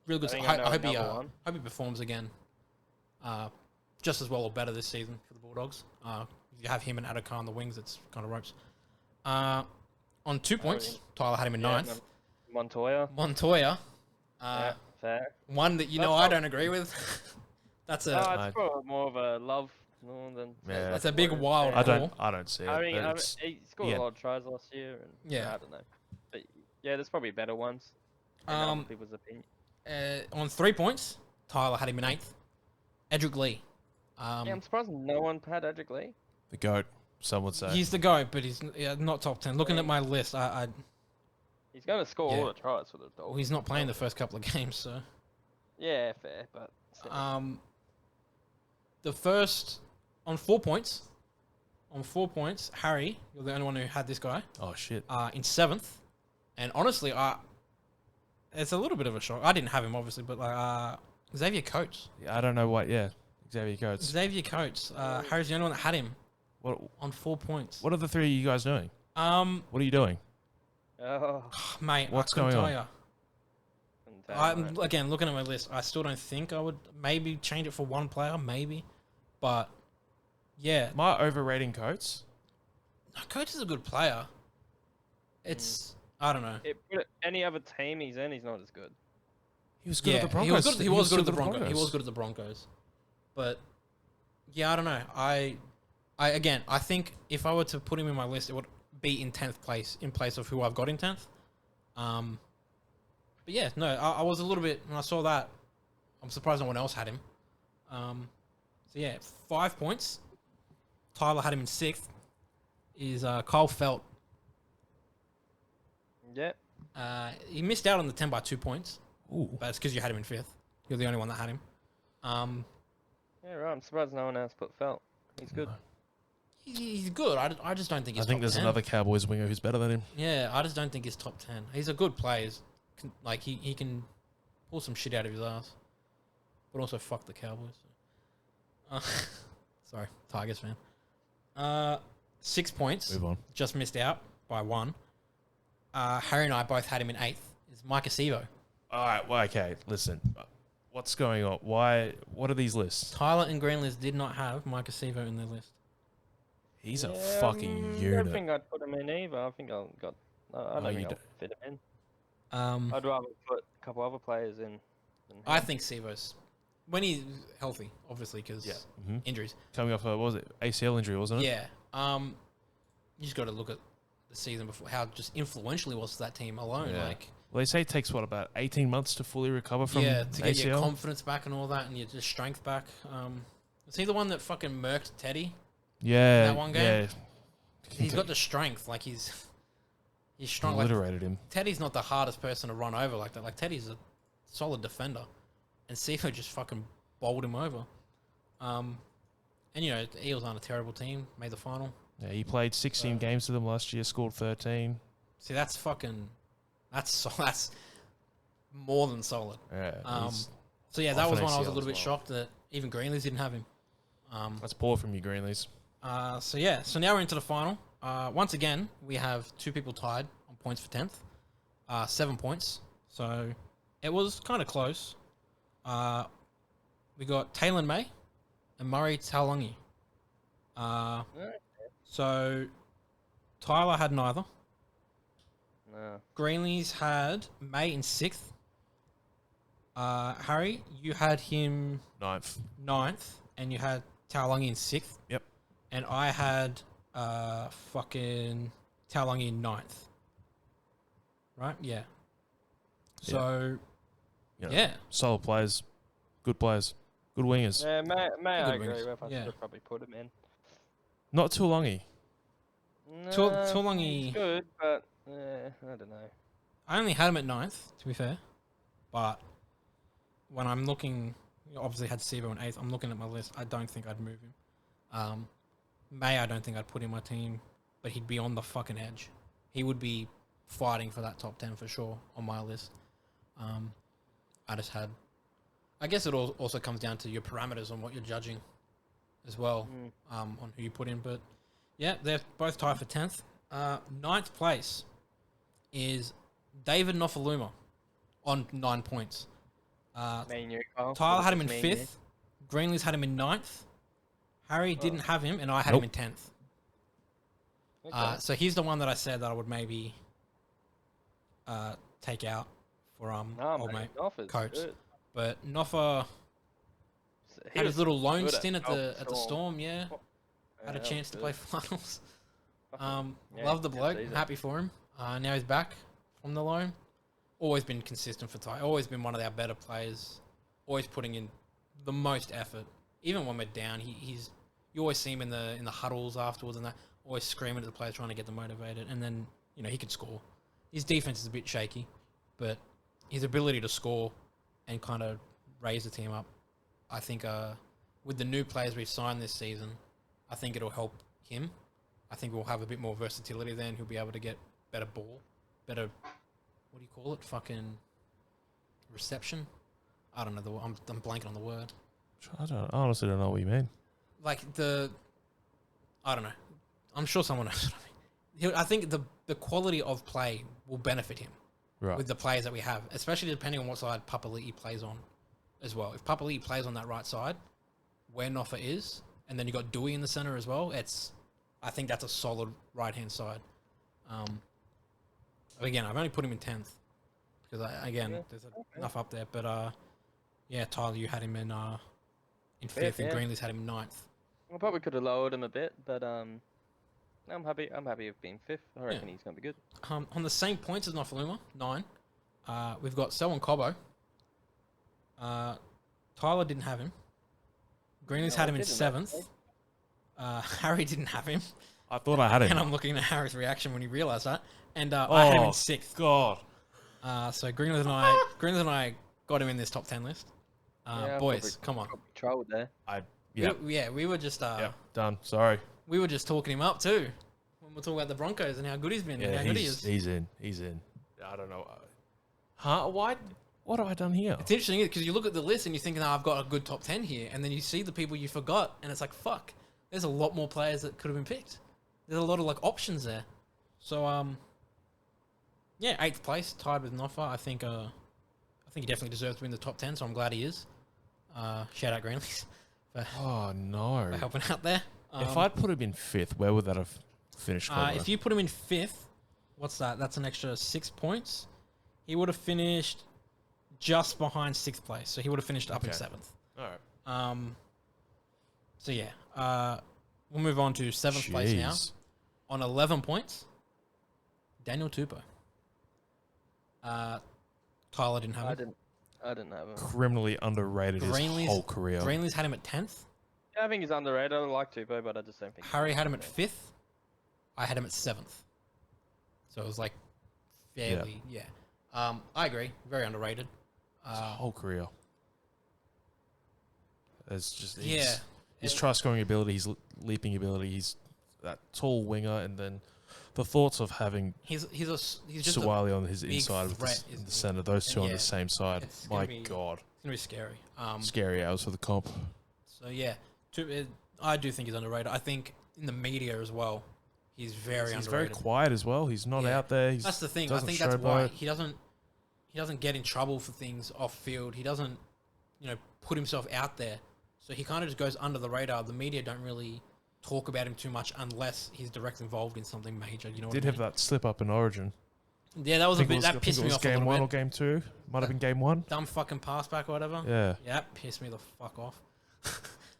[SPEAKER 1] Real good.
[SPEAKER 3] think
[SPEAKER 1] I
[SPEAKER 3] I know
[SPEAKER 1] hope
[SPEAKER 3] another one.
[SPEAKER 1] he performs again, just as well or better this season for the Bulldogs. If you have him and Adokar on the wings, it's kind of ropes. On 2 points, Tyler had him in ninth.
[SPEAKER 3] Montoya.
[SPEAKER 1] Montoya,
[SPEAKER 3] Yeah, fair.
[SPEAKER 1] one that
[SPEAKER 3] That's
[SPEAKER 1] I
[SPEAKER 3] not-
[SPEAKER 1] don't agree with. That's
[SPEAKER 3] No,
[SPEAKER 1] a
[SPEAKER 3] it's probably more of a love more than.
[SPEAKER 2] Yeah.
[SPEAKER 1] that's a big wild.
[SPEAKER 2] I
[SPEAKER 1] call.
[SPEAKER 2] don't see it.
[SPEAKER 3] I mean,
[SPEAKER 2] but it's-
[SPEAKER 3] he scored
[SPEAKER 2] yeah.
[SPEAKER 3] a lot of tries last year, and
[SPEAKER 1] Yeah.
[SPEAKER 3] I don't know. But yeah, there's probably better ones. In other people's opinion.
[SPEAKER 1] On 3 points, Tyler had him in 8th. Edric Lee.
[SPEAKER 3] Yeah, I'm surprised no one had Edric Lee.
[SPEAKER 2] the goat. Some would say.
[SPEAKER 1] He's the GOAT, but he's not top 10. Looking at my list,
[SPEAKER 3] He's going to score
[SPEAKER 1] Yeah.
[SPEAKER 3] all the tries for the Dolphins.
[SPEAKER 1] well, he's not playing the first couple of games, so.
[SPEAKER 3] Yeah, fair, but. still.
[SPEAKER 1] The first on 4 points. On 4 points, Harry, you're the only one who had this guy.
[SPEAKER 2] Oh shit.
[SPEAKER 1] In 7th, and honestly, it's a little bit of a shock. I didn't have him obviously, but Xavier Coates.
[SPEAKER 2] I don't know what. Yeah. Xavier Coates.
[SPEAKER 1] Xavier Coates. Harry's the only one that had him
[SPEAKER 2] What?
[SPEAKER 1] on 4 points.
[SPEAKER 2] What are the three of you guys doing? What are you doing?
[SPEAKER 3] Oh,
[SPEAKER 1] Mate,
[SPEAKER 2] What's
[SPEAKER 1] I couldn't
[SPEAKER 2] going
[SPEAKER 1] tell
[SPEAKER 2] on?
[SPEAKER 1] ya.
[SPEAKER 3] couldn't tell,
[SPEAKER 1] I'm
[SPEAKER 3] mate.
[SPEAKER 1] again looking at my list. I still don't think I would maybe change it for one player, maybe, but yeah,
[SPEAKER 2] Am I overrating Coates?
[SPEAKER 1] Coates is a good player. It's I don't know.
[SPEAKER 3] But any other team he's in, he's not as good.
[SPEAKER 2] He was good
[SPEAKER 1] Yeah,
[SPEAKER 2] at the Broncos.
[SPEAKER 1] he was good at the
[SPEAKER 2] still
[SPEAKER 1] Broncos. He was good at the Broncos, but yeah, I don't know. I think if I were to put him in my list, it would be in 10th place in place of who I've got in 10th. But yeah, no, I was a little bit when I saw that. I'm surprised no one else had him. So yeah, 5 points. Tyler had him in 6th. Is Kyle Felt.
[SPEAKER 3] Yeah.
[SPEAKER 1] He missed out on the 10 by 2 points,
[SPEAKER 2] Ooh.
[SPEAKER 1] but it's because you had him in 5th. You're the only one that had him.
[SPEAKER 3] Yeah, right. I'm surprised no one else put Felt. He's good.
[SPEAKER 1] He's good. I just don't think
[SPEAKER 2] I
[SPEAKER 1] he's
[SPEAKER 2] think
[SPEAKER 1] top
[SPEAKER 2] there's
[SPEAKER 1] 10.
[SPEAKER 2] another Cowboys winger who's better than him.
[SPEAKER 1] Yeah, I just don't think he's top 10. He's a good player. Like, he can pull some shit out of his ass. But also fuck the Cowboys. Sorry, Tigers fan. 6 points.
[SPEAKER 2] Move on.
[SPEAKER 1] Just missed out by 1. Harry and I both had him in 8th. Is Mike Acevo.
[SPEAKER 2] All right. Well, okay. Listen. What's going on? Why? What are these lists?
[SPEAKER 1] Tyler and Greenlist did not have Mike Acevo in their list.
[SPEAKER 2] He's a
[SPEAKER 3] Yeah,
[SPEAKER 2] fucking
[SPEAKER 3] I
[SPEAKER 2] unit.
[SPEAKER 3] don't think I'd put him in either. I think I got. I don't
[SPEAKER 2] you
[SPEAKER 3] think I'll
[SPEAKER 2] don't.
[SPEAKER 3] fit him in.
[SPEAKER 1] Um,
[SPEAKER 3] I'd rather put a couple other players in. Than
[SPEAKER 1] I
[SPEAKER 3] him.
[SPEAKER 1] think Sevo's when he's healthy, obviously, because
[SPEAKER 2] hmm
[SPEAKER 1] injuries.
[SPEAKER 2] Coming off a, what was it? ACL injury, wasn't it?
[SPEAKER 1] Yeah. You just got to look at the season before, how just influential he was to that team alone.
[SPEAKER 2] Yeah.
[SPEAKER 1] Like,
[SPEAKER 2] Well, they say it takes what, about 18 months to fully recover from
[SPEAKER 1] yeah, to get
[SPEAKER 2] ACL.
[SPEAKER 1] your confidence back and all that, and your just strength back. Is he the one that fucking murked Teddy?
[SPEAKER 2] Yeah.
[SPEAKER 1] that one game?
[SPEAKER 2] Yeah.
[SPEAKER 1] He's got the strength. Like he's strong. Like,
[SPEAKER 2] Obliterated him.
[SPEAKER 1] Teddy's not the hardest person to run over like that. Like Teddy's a solid defender, and Sevo just fucking bowled him over. And you know the Eels aren't a terrible team. Made the final.
[SPEAKER 2] Yeah, he played 16 games with them last year, scored 13.
[SPEAKER 1] See, that's fucking. That's more than solid.
[SPEAKER 2] Yeah. he's-
[SPEAKER 1] So yeah, that
[SPEAKER 2] Off
[SPEAKER 1] was
[SPEAKER 2] an
[SPEAKER 1] one I was a
[SPEAKER 2] ACL
[SPEAKER 1] little
[SPEAKER 2] as
[SPEAKER 1] bit
[SPEAKER 2] well.
[SPEAKER 1] shocked that even Greenleys didn't have him.
[SPEAKER 2] that's poor from you, Greenleys.
[SPEAKER 1] So yeah, so now we're into the final. Once again, we have 2 people tied on points for 10th. 7 points. So it was kind of close. We got Taylor May and Murray Taulagi. So Tyler had neither.
[SPEAKER 3] No.
[SPEAKER 1] Greenleys had May in 6th. Harry, you had him 9th, and you had Taulagi in 6th.
[SPEAKER 2] Yep.
[SPEAKER 1] And I had fucking Taulagi in 9th. Right? Yeah. So,
[SPEAKER 2] You know,
[SPEAKER 1] yeah.
[SPEAKER 2] Solid players. Good players. Good wingers.
[SPEAKER 3] Yeah, May I
[SPEAKER 1] Good
[SPEAKER 3] agree
[SPEAKER 1] wings.
[SPEAKER 3] with. I
[SPEAKER 1] Yeah.
[SPEAKER 3] should have probably put him in.
[SPEAKER 2] Not Tuolungi.
[SPEAKER 3] No,
[SPEAKER 1] Tuolungi-
[SPEAKER 3] he's good, but I don't know.
[SPEAKER 1] I only had him at 9th, to be fair. But when I'm looking, obviously had Sivo in 8th. I'm looking at my list. I don't think I'd move him. May, I don't think I'd put in my team, but he'd be on the fucking edge. He would be fighting for that top 10 for sure on my list. I guess it also comes down to your parameters on what you're judging as well, on who you put in. But yeah, they're both tied for 10th. 9th place is David Nofaluma on 9 points.
[SPEAKER 3] Me and you, Kyle.
[SPEAKER 1] Tyler had him in
[SPEAKER 3] Me and you.
[SPEAKER 1] 5th. Greenlee's had him in 9th. Harry didn't have him, and I had him in 10th.
[SPEAKER 3] Okay.
[SPEAKER 1] So he's the one that I said that I would maybe take out for old mate
[SPEAKER 3] Noffa's
[SPEAKER 1] Coates.
[SPEAKER 3] good.
[SPEAKER 1] But Noffa
[SPEAKER 3] He
[SPEAKER 1] had
[SPEAKER 3] was
[SPEAKER 1] his little loan
[SPEAKER 3] good
[SPEAKER 1] stint at the
[SPEAKER 3] Storm.
[SPEAKER 1] Storm, yeah. Had a
[SPEAKER 3] that
[SPEAKER 1] chance
[SPEAKER 3] was
[SPEAKER 1] to
[SPEAKER 3] good.
[SPEAKER 1] play finals.
[SPEAKER 3] Yeah,
[SPEAKER 1] Love the
[SPEAKER 3] good
[SPEAKER 1] bloke.
[SPEAKER 3] season.
[SPEAKER 1] Happy for him. Now he's back from the loan. Always been consistent for Ty. Always been one of our better players. Always putting in the most effort. Even when we're down, you always see him in the huddles afterwards and that. Always screaming at the players, trying to get them motivated. And then he could score. His defense is a bit shaky, but his ability to score and kind of raise the team up, I think with the new players we've signed this season, I think it'll help him. I think we'll have a bit more versatility then. He'll be able to get better ball, better, what do you call it? Fucking reception? I don't know. I'm blanking on the word.
[SPEAKER 2] I honestly don't know what you mean.
[SPEAKER 1] Like I don't know. I'm sure someone knows what I mean. I think the quality of play will benefit him
[SPEAKER 2] Right.
[SPEAKER 1] with the players that we have, especially depending on what side Papali'i plays on as well. If Papali'i plays on that right side, where Noffa is, and then you got Dewey in the center as well, I think that's a solid right-hand side. Again, I've only put him in 10th because there's enough up there. But yeah, Tyler, you had him in 5th, and
[SPEAKER 3] yeah.
[SPEAKER 1] Greenlee's had him in 9th.
[SPEAKER 3] I probably could have lowered him a bit, but I'm happy. I'm happy with being 5th. I reckon he's gonna be good.
[SPEAKER 1] On the same points as Nofaluma, 9, we've got Selwyn Cobbo. Tyler didn't have him. Greenlee's
[SPEAKER 3] No,
[SPEAKER 1] had
[SPEAKER 3] I
[SPEAKER 1] him in
[SPEAKER 3] didn't,
[SPEAKER 1] 7th. Harry didn't have him.
[SPEAKER 2] I thought I had him.
[SPEAKER 1] And I'm looking at Harry's reaction when he realised that. And I had him in
[SPEAKER 2] Oh,
[SPEAKER 1] 6th.
[SPEAKER 2] God.
[SPEAKER 1] So Greenlees and I got him in this top 10 list.
[SPEAKER 3] Yeah, I
[SPEAKER 1] Boys, come on.
[SPEAKER 3] Probably trolled there.
[SPEAKER 2] Yeah.
[SPEAKER 1] We were just
[SPEAKER 2] Done. Sorry.
[SPEAKER 1] we were just talking him up too when we're talking about the Broncos and how good he's been and
[SPEAKER 2] Yeah,
[SPEAKER 1] how good he is.
[SPEAKER 2] he's in. He's in. I don't know. Huh? Why? What have I done here?
[SPEAKER 1] It's interesting because you look at the list and you're thinking, I've got a good top 10 here. And then you see the people you forgot and it's like, fuck, there's a lot more players that could have been picked. There's a lot of options there. So, yeah, 8th place, tied with Noffa. I think he definitely deserves to be in the top 10, so I'm glad he is. Shout out Greenleys
[SPEAKER 2] Oh, no.
[SPEAKER 1] for helping out there.
[SPEAKER 2] If I'd put him in 5th, where would that have finished?
[SPEAKER 1] If you put him in 5th, what's that? That's an extra 6 points. He would have finished just behind 6th place, so he would have finished up in 7th.
[SPEAKER 2] All right.
[SPEAKER 1] So yeah, we'll move on to 7th place now. On 11 points, Daniel Tupou. Tyler didn't have him.
[SPEAKER 3] I didn't have him.
[SPEAKER 2] Criminally underrated his whole career.
[SPEAKER 1] Greenlee's had him at 10th.
[SPEAKER 3] Yeah, I think he's underrated. I like Tupou, but I just don't think.
[SPEAKER 1] Harry had him at 5th. I had him at 7th. So it was like fairly, yeah. I agree. Very underrated.
[SPEAKER 2] His whole career. It's just
[SPEAKER 1] Yeah.
[SPEAKER 2] his try scoring ability, his leaping ability, he's that tall winger, and then the thoughts of having
[SPEAKER 1] He's just
[SPEAKER 2] Suwali on his
[SPEAKER 1] big
[SPEAKER 2] inside with
[SPEAKER 1] threat,
[SPEAKER 2] in
[SPEAKER 1] isn't
[SPEAKER 2] the
[SPEAKER 1] he?
[SPEAKER 2] center, those two
[SPEAKER 1] And
[SPEAKER 2] on
[SPEAKER 1] yeah,
[SPEAKER 2] the same side.
[SPEAKER 1] it's gonna
[SPEAKER 2] My
[SPEAKER 1] be-
[SPEAKER 2] God,
[SPEAKER 1] it's gonna be scary.
[SPEAKER 2] scary hours for the comp.
[SPEAKER 1] So yeah, I do think he's underrated. I think in the media as well, he's very
[SPEAKER 2] He's very
[SPEAKER 1] underrated.
[SPEAKER 2] quiet as well. He's not
[SPEAKER 1] Yeah.
[SPEAKER 2] out there.
[SPEAKER 1] That's the thing. I
[SPEAKER 2] doesn't
[SPEAKER 1] think that's
[SPEAKER 2] showboat.
[SPEAKER 1] why he doesn't get in trouble for things off field. He doesn't, put himself out there. So he kind of just goes under the radar. The media don't really talk about him too much unless he's directly involved in something major. You know what
[SPEAKER 2] Did
[SPEAKER 1] I
[SPEAKER 2] have
[SPEAKER 1] mean?
[SPEAKER 2] that slip up in Origin.
[SPEAKER 1] Yeah, that was a bit. That pissed me off a
[SPEAKER 2] game
[SPEAKER 1] little
[SPEAKER 2] 1
[SPEAKER 1] bit.
[SPEAKER 2] or game 2. Might have been game 1.
[SPEAKER 1] Dumb fucking pass back or whatever.
[SPEAKER 2] Yeah.
[SPEAKER 1] Yeah, that pissed me the fuck off.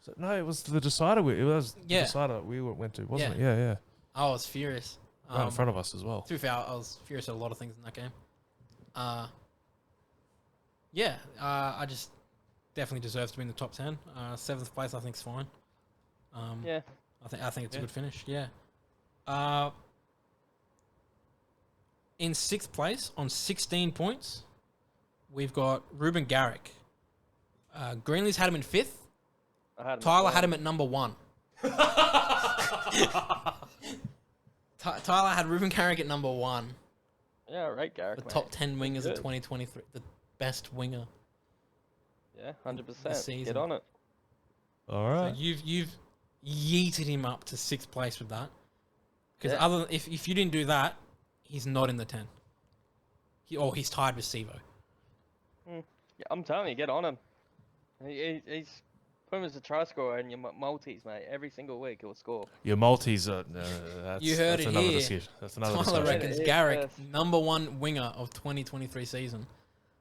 [SPEAKER 2] So, no, it was the decider. It was
[SPEAKER 1] Yeah.
[SPEAKER 2] the decider we went to, wasn't
[SPEAKER 1] Yeah.
[SPEAKER 2] it? Yeah, yeah.
[SPEAKER 1] I was furious.
[SPEAKER 2] Right in front of us as well.
[SPEAKER 1] To be fair, I was furious at a lot of things in that game. I just definitely deserves to be in the top 10. 7th place, I think, is fine.
[SPEAKER 3] Yeah.
[SPEAKER 1] I think it's a
[SPEAKER 2] Yeah.
[SPEAKER 1] good finish. Yeah. In 6th place on 16 points, we've got Ruben Garrick. Greenlee's had him in 5th.
[SPEAKER 3] I had him.
[SPEAKER 1] Tyler had him at number 1. Tyler had Ruben Garrick at number 1.
[SPEAKER 3] Yeah, right, Garrick.
[SPEAKER 1] The
[SPEAKER 3] mate.
[SPEAKER 1] top 10 wingers of
[SPEAKER 3] Good.
[SPEAKER 1] 2023. The best winger.
[SPEAKER 3] Yeah, 100%.
[SPEAKER 1] season.
[SPEAKER 3] Get on it.
[SPEAKER 2] All
[SPEAKER 1] So
[SPEAKER 2] right.
[SPEAKER 1] you've yeeted him up to 6th place with that. Because
[SPEAKER 3] Yeah.
[SPEAKER 1] other than, if you didn't do that, he's not in the 10. He's tied with Sivo.
[SPEAKER 3] Yeah, I'm telling you, get on him. He's put him as a try scorer in your multis, mate. Every single week he'll score.
[SPEAKER 2] Your multis are. That's,
[SPEAKER 1] You heard
[SPEAKER 2] that's
[SPEAKER 1] it
[SPEAKER 2] another
[SPEAKER 1] here.
[SPEAKER 2] discussion. That's another
[SPEAKER 1] Tyler
[SPEAKER 2] discussion.
[SPEAKER 1] reckons
[SPEAKER 3] Yeah,
[SPEAKER 1] Garrick,
[SPEAKER 3] yes.
[SPEAKER 1] number 1 winger of 2023 season.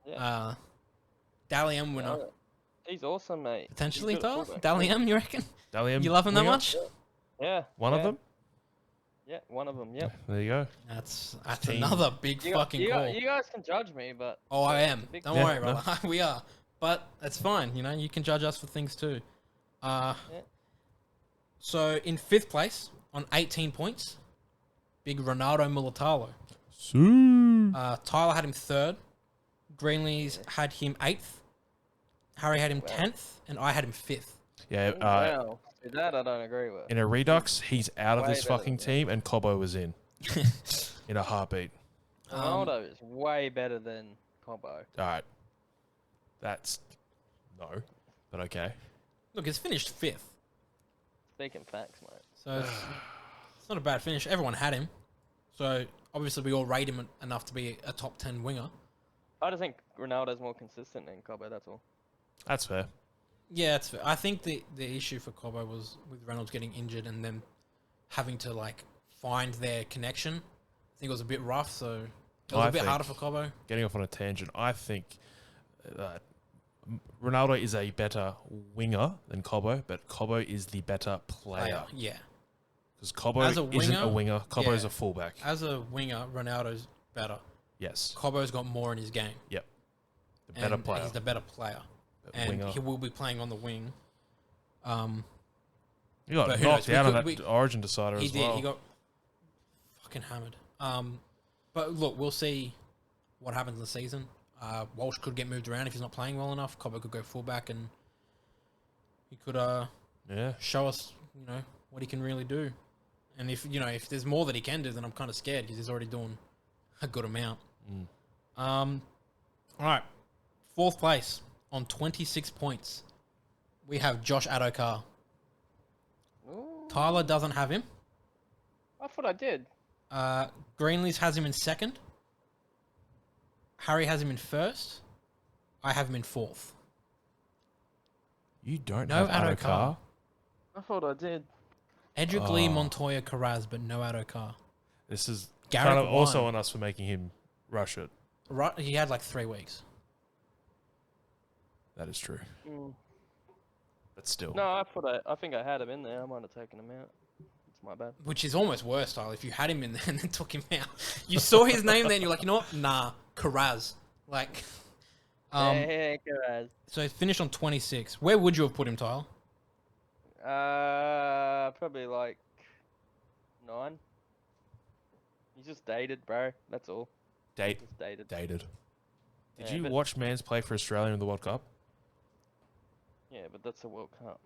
[SPEAKER 3] Yeah.
[SPEAKER 1] Dally M winner.
[SPEAKER 3] Yeah. He's awesome, mate. He's
[SPEAKER 1] Potentially,
[SPEAKER 3] good at
[SPEAKER 1] Tyler?
[SPEAKER 3] fullback.
[SPEAKER 1] Dally M, you reckon?
[SPEAKER 2] Dalian
[SPEAKER 1] You love him that
[SPEAKER 2] winger?
[SPEAKER 1] much?
[SPEAKER 3] Yeah.
[SPEAKER 2] One of
[SPEAKER 3] yeah.
[SPEAKER 2] them?
[SPEAKER 3] Yeah, one of them. Yep.
[SPEAKER 2] There you go.
[SPEAKER 1] That's
[SPEAKER 2] Team.
[SPEAKER 1] another big
[SPEAKER 3] You,
[SPEAKER 1] fucking
[SPEAKER 3] you,
[SPEAKER 1] call.
[SPEAKER 3] you guys can judge me, but
[SPEAKER 1] Oh, I am.
[SPEAKER 3] Big-
[SPEAKER 1] Don't
[SPEAKER 2] Yeah,
[SPEAKER 1] worry,
[SPEAKER 2] no.
[SPEAKER 1] brother. We are. But that's fine. You know, you can judge us for things too.
[SPEAKER 3] Yeah.
[SPEAKER 1] So in 5th place on 18 points, big Ronaldo Mulatalo. Tyler had him 3rd. Greenlee's had him 8th. Harry had him
[SPEAKER 3] Wow.
[SPEAKER 1] 10th, and I had him 5th.
[SPEAKER 2] Yeah.
[SPEAKER 3] wow. See, that I don't agree with.
[SPEAKER 2] In a redux, he's out of
[SPEAKER 3] Way
[SPEAKER 2] this
[SPEAKER 3] better
[SPEAKER 2] fucking
[SPEAKER 3] than
[SPEAKER 2] team, and Cobbo was in a heartbeat.
[SPEAKER 3] Ronaldo is way better than Combo.
[SPEAKER 2] All right. That's no, but okay.
[SPEAKER 1] Look, it's finished 5th,
[SPEAKER 3] Speaking facts, mate.
[SPEAKER 1] so it's not a bad finish. Everyone had him, so obviously we all rate him enough to be a top 10 winger.
[SPEAKER 3] I just think Ronaldo's more consistent than Combo. That's all.
[SPEAKER 2] That's fair.
[SPEAKER 1] Yeah, it's fair. I think the issue for Cobbo was with Reynolds getting injured and them having to like find their connection. I think it was a bit rough, so it was
[SPEAKER 2] I
[SPEAKER 1] a bit
[SPEAKER 2] think-
[SPEAKER 1] harder for Cobbo.
[SPEAKER 2] Getting off on a tangent, I think that Ronaldo is a better winger than Cobbo, but Cobbo is the better player.
[SPEAKER 1] Yeah.
[SPEAKER 2] Because Cobbo
[SPEAKER 1] As a
[SPEAKER 2] isn't a
[SPEAKER 1] winger,
[SPEAKER 2] winger. Cobbo's
[SPEAKER 1] yeah.
[SPEAKER 2] a fullback.
[SPEAKER 1] As a winger, Ronaldo's better.
[SPEAKER 2] Yes.
[SPEAKER 1] Cobbo's got more in his game.
[SPEAKER 2] The better
[SPEAKER 1] and
[SPEAKER 2] player.
[SPEAKER 1] He's the better player.
[SPEAKER 2] But
[SPEAKER 1] And
[SPEAKER 2] winger.
[SPEAKER 1] he will be playing on the wing.
[SPEAKER 2] He got
[SPEAKER 1] but who
[SPEAKER 2] knocked
[SPEAKER 1] knows?
[SPEAKER 2] out
[SPEAKER 1] We
[SPEAKER 2] on
[SPEAKER 1] could-
[SPEAKER 2] that Origin decider
[SPEAKER 1] He
[SPEAKER 2] as
[SPEAKER 1] did.
[SPEAKER 2] well.
[SPEAKER 1] He got fucking hammered. But look, we'll see what happens in the season. Walsh could get moved around if he's not playing well enough. Cobbo could go fullback and he could
[SPEAKER 2] Yeah.
[SPEAKER 1] show us, what he can really do. And if there's more that he can do, then I'm kind of scared because he's already doing a good amount.
[SPEAKER 2] Mm.
[SPEAKER 1] All right, 4th place on 26 points. We have Josh Adokar.
[SPEAKER 3] Ooh,
[SPEAKER 1] Tyler doesn't have him.
[SPEAKER 3] I thought I did.
[SPEAKER 1] Greenlee's has him in 2nd. Harry has him in 1st. I have him in 4th.
[SPEAKER 2] You don't
[SPEAKER 1] No
[SPEAKER 2] have
[SPEAKER 1] Adokar.
[SPEAKER 2] Adokar?
[SPEAKER 3] I thought I did.
[SPEAKER 1] Edric Lee,
[SPEAKER 2] Oh.
[SPEAKER 1] Montoya, Carraz, but no Adokar.
[SPEAKER 2] This is
[SPEAKER 1] Garrick
[SPEAKER 2] kind of also
[SPEAKER 1] won.
[SPEAKER 2] on us for making him rush it.
[SPEAKER 1] Right, he had like 3 weeks.
[SPEAKER 2] That is true.
[SPEAKER 3] Mm.
[SPEAKER 2] But still.
[SPEAKER 3] No, I think I had him in there. I might have taken him out. It's my bad.
[SPEAKER 1] Which is almost worse, Tyler, if you had him in there and then took him out. You saw his name there and you're like, you know what? Nah, Carraz. Like,
[SPEAKER 3] Yeah, guys.
[SPEAKER 1] so he finished on 26. Where would you have put him, Tyler?
[SPEAKER 3] Probably like 9. He's just dated, bro. That's all.
[SPEAKER 2] Date
[SPEAKER 3] Just dated.
[SPEAKER 2] dated. Did
[SPEAKER 3] Yeah,
[SPEAKER 2] you
[SPEAKER 3] but-
[SPEAKER 2] watch Mans play for Australia in the World Cup?
[SPEAKER 3] Yeah, but that's a World Cup.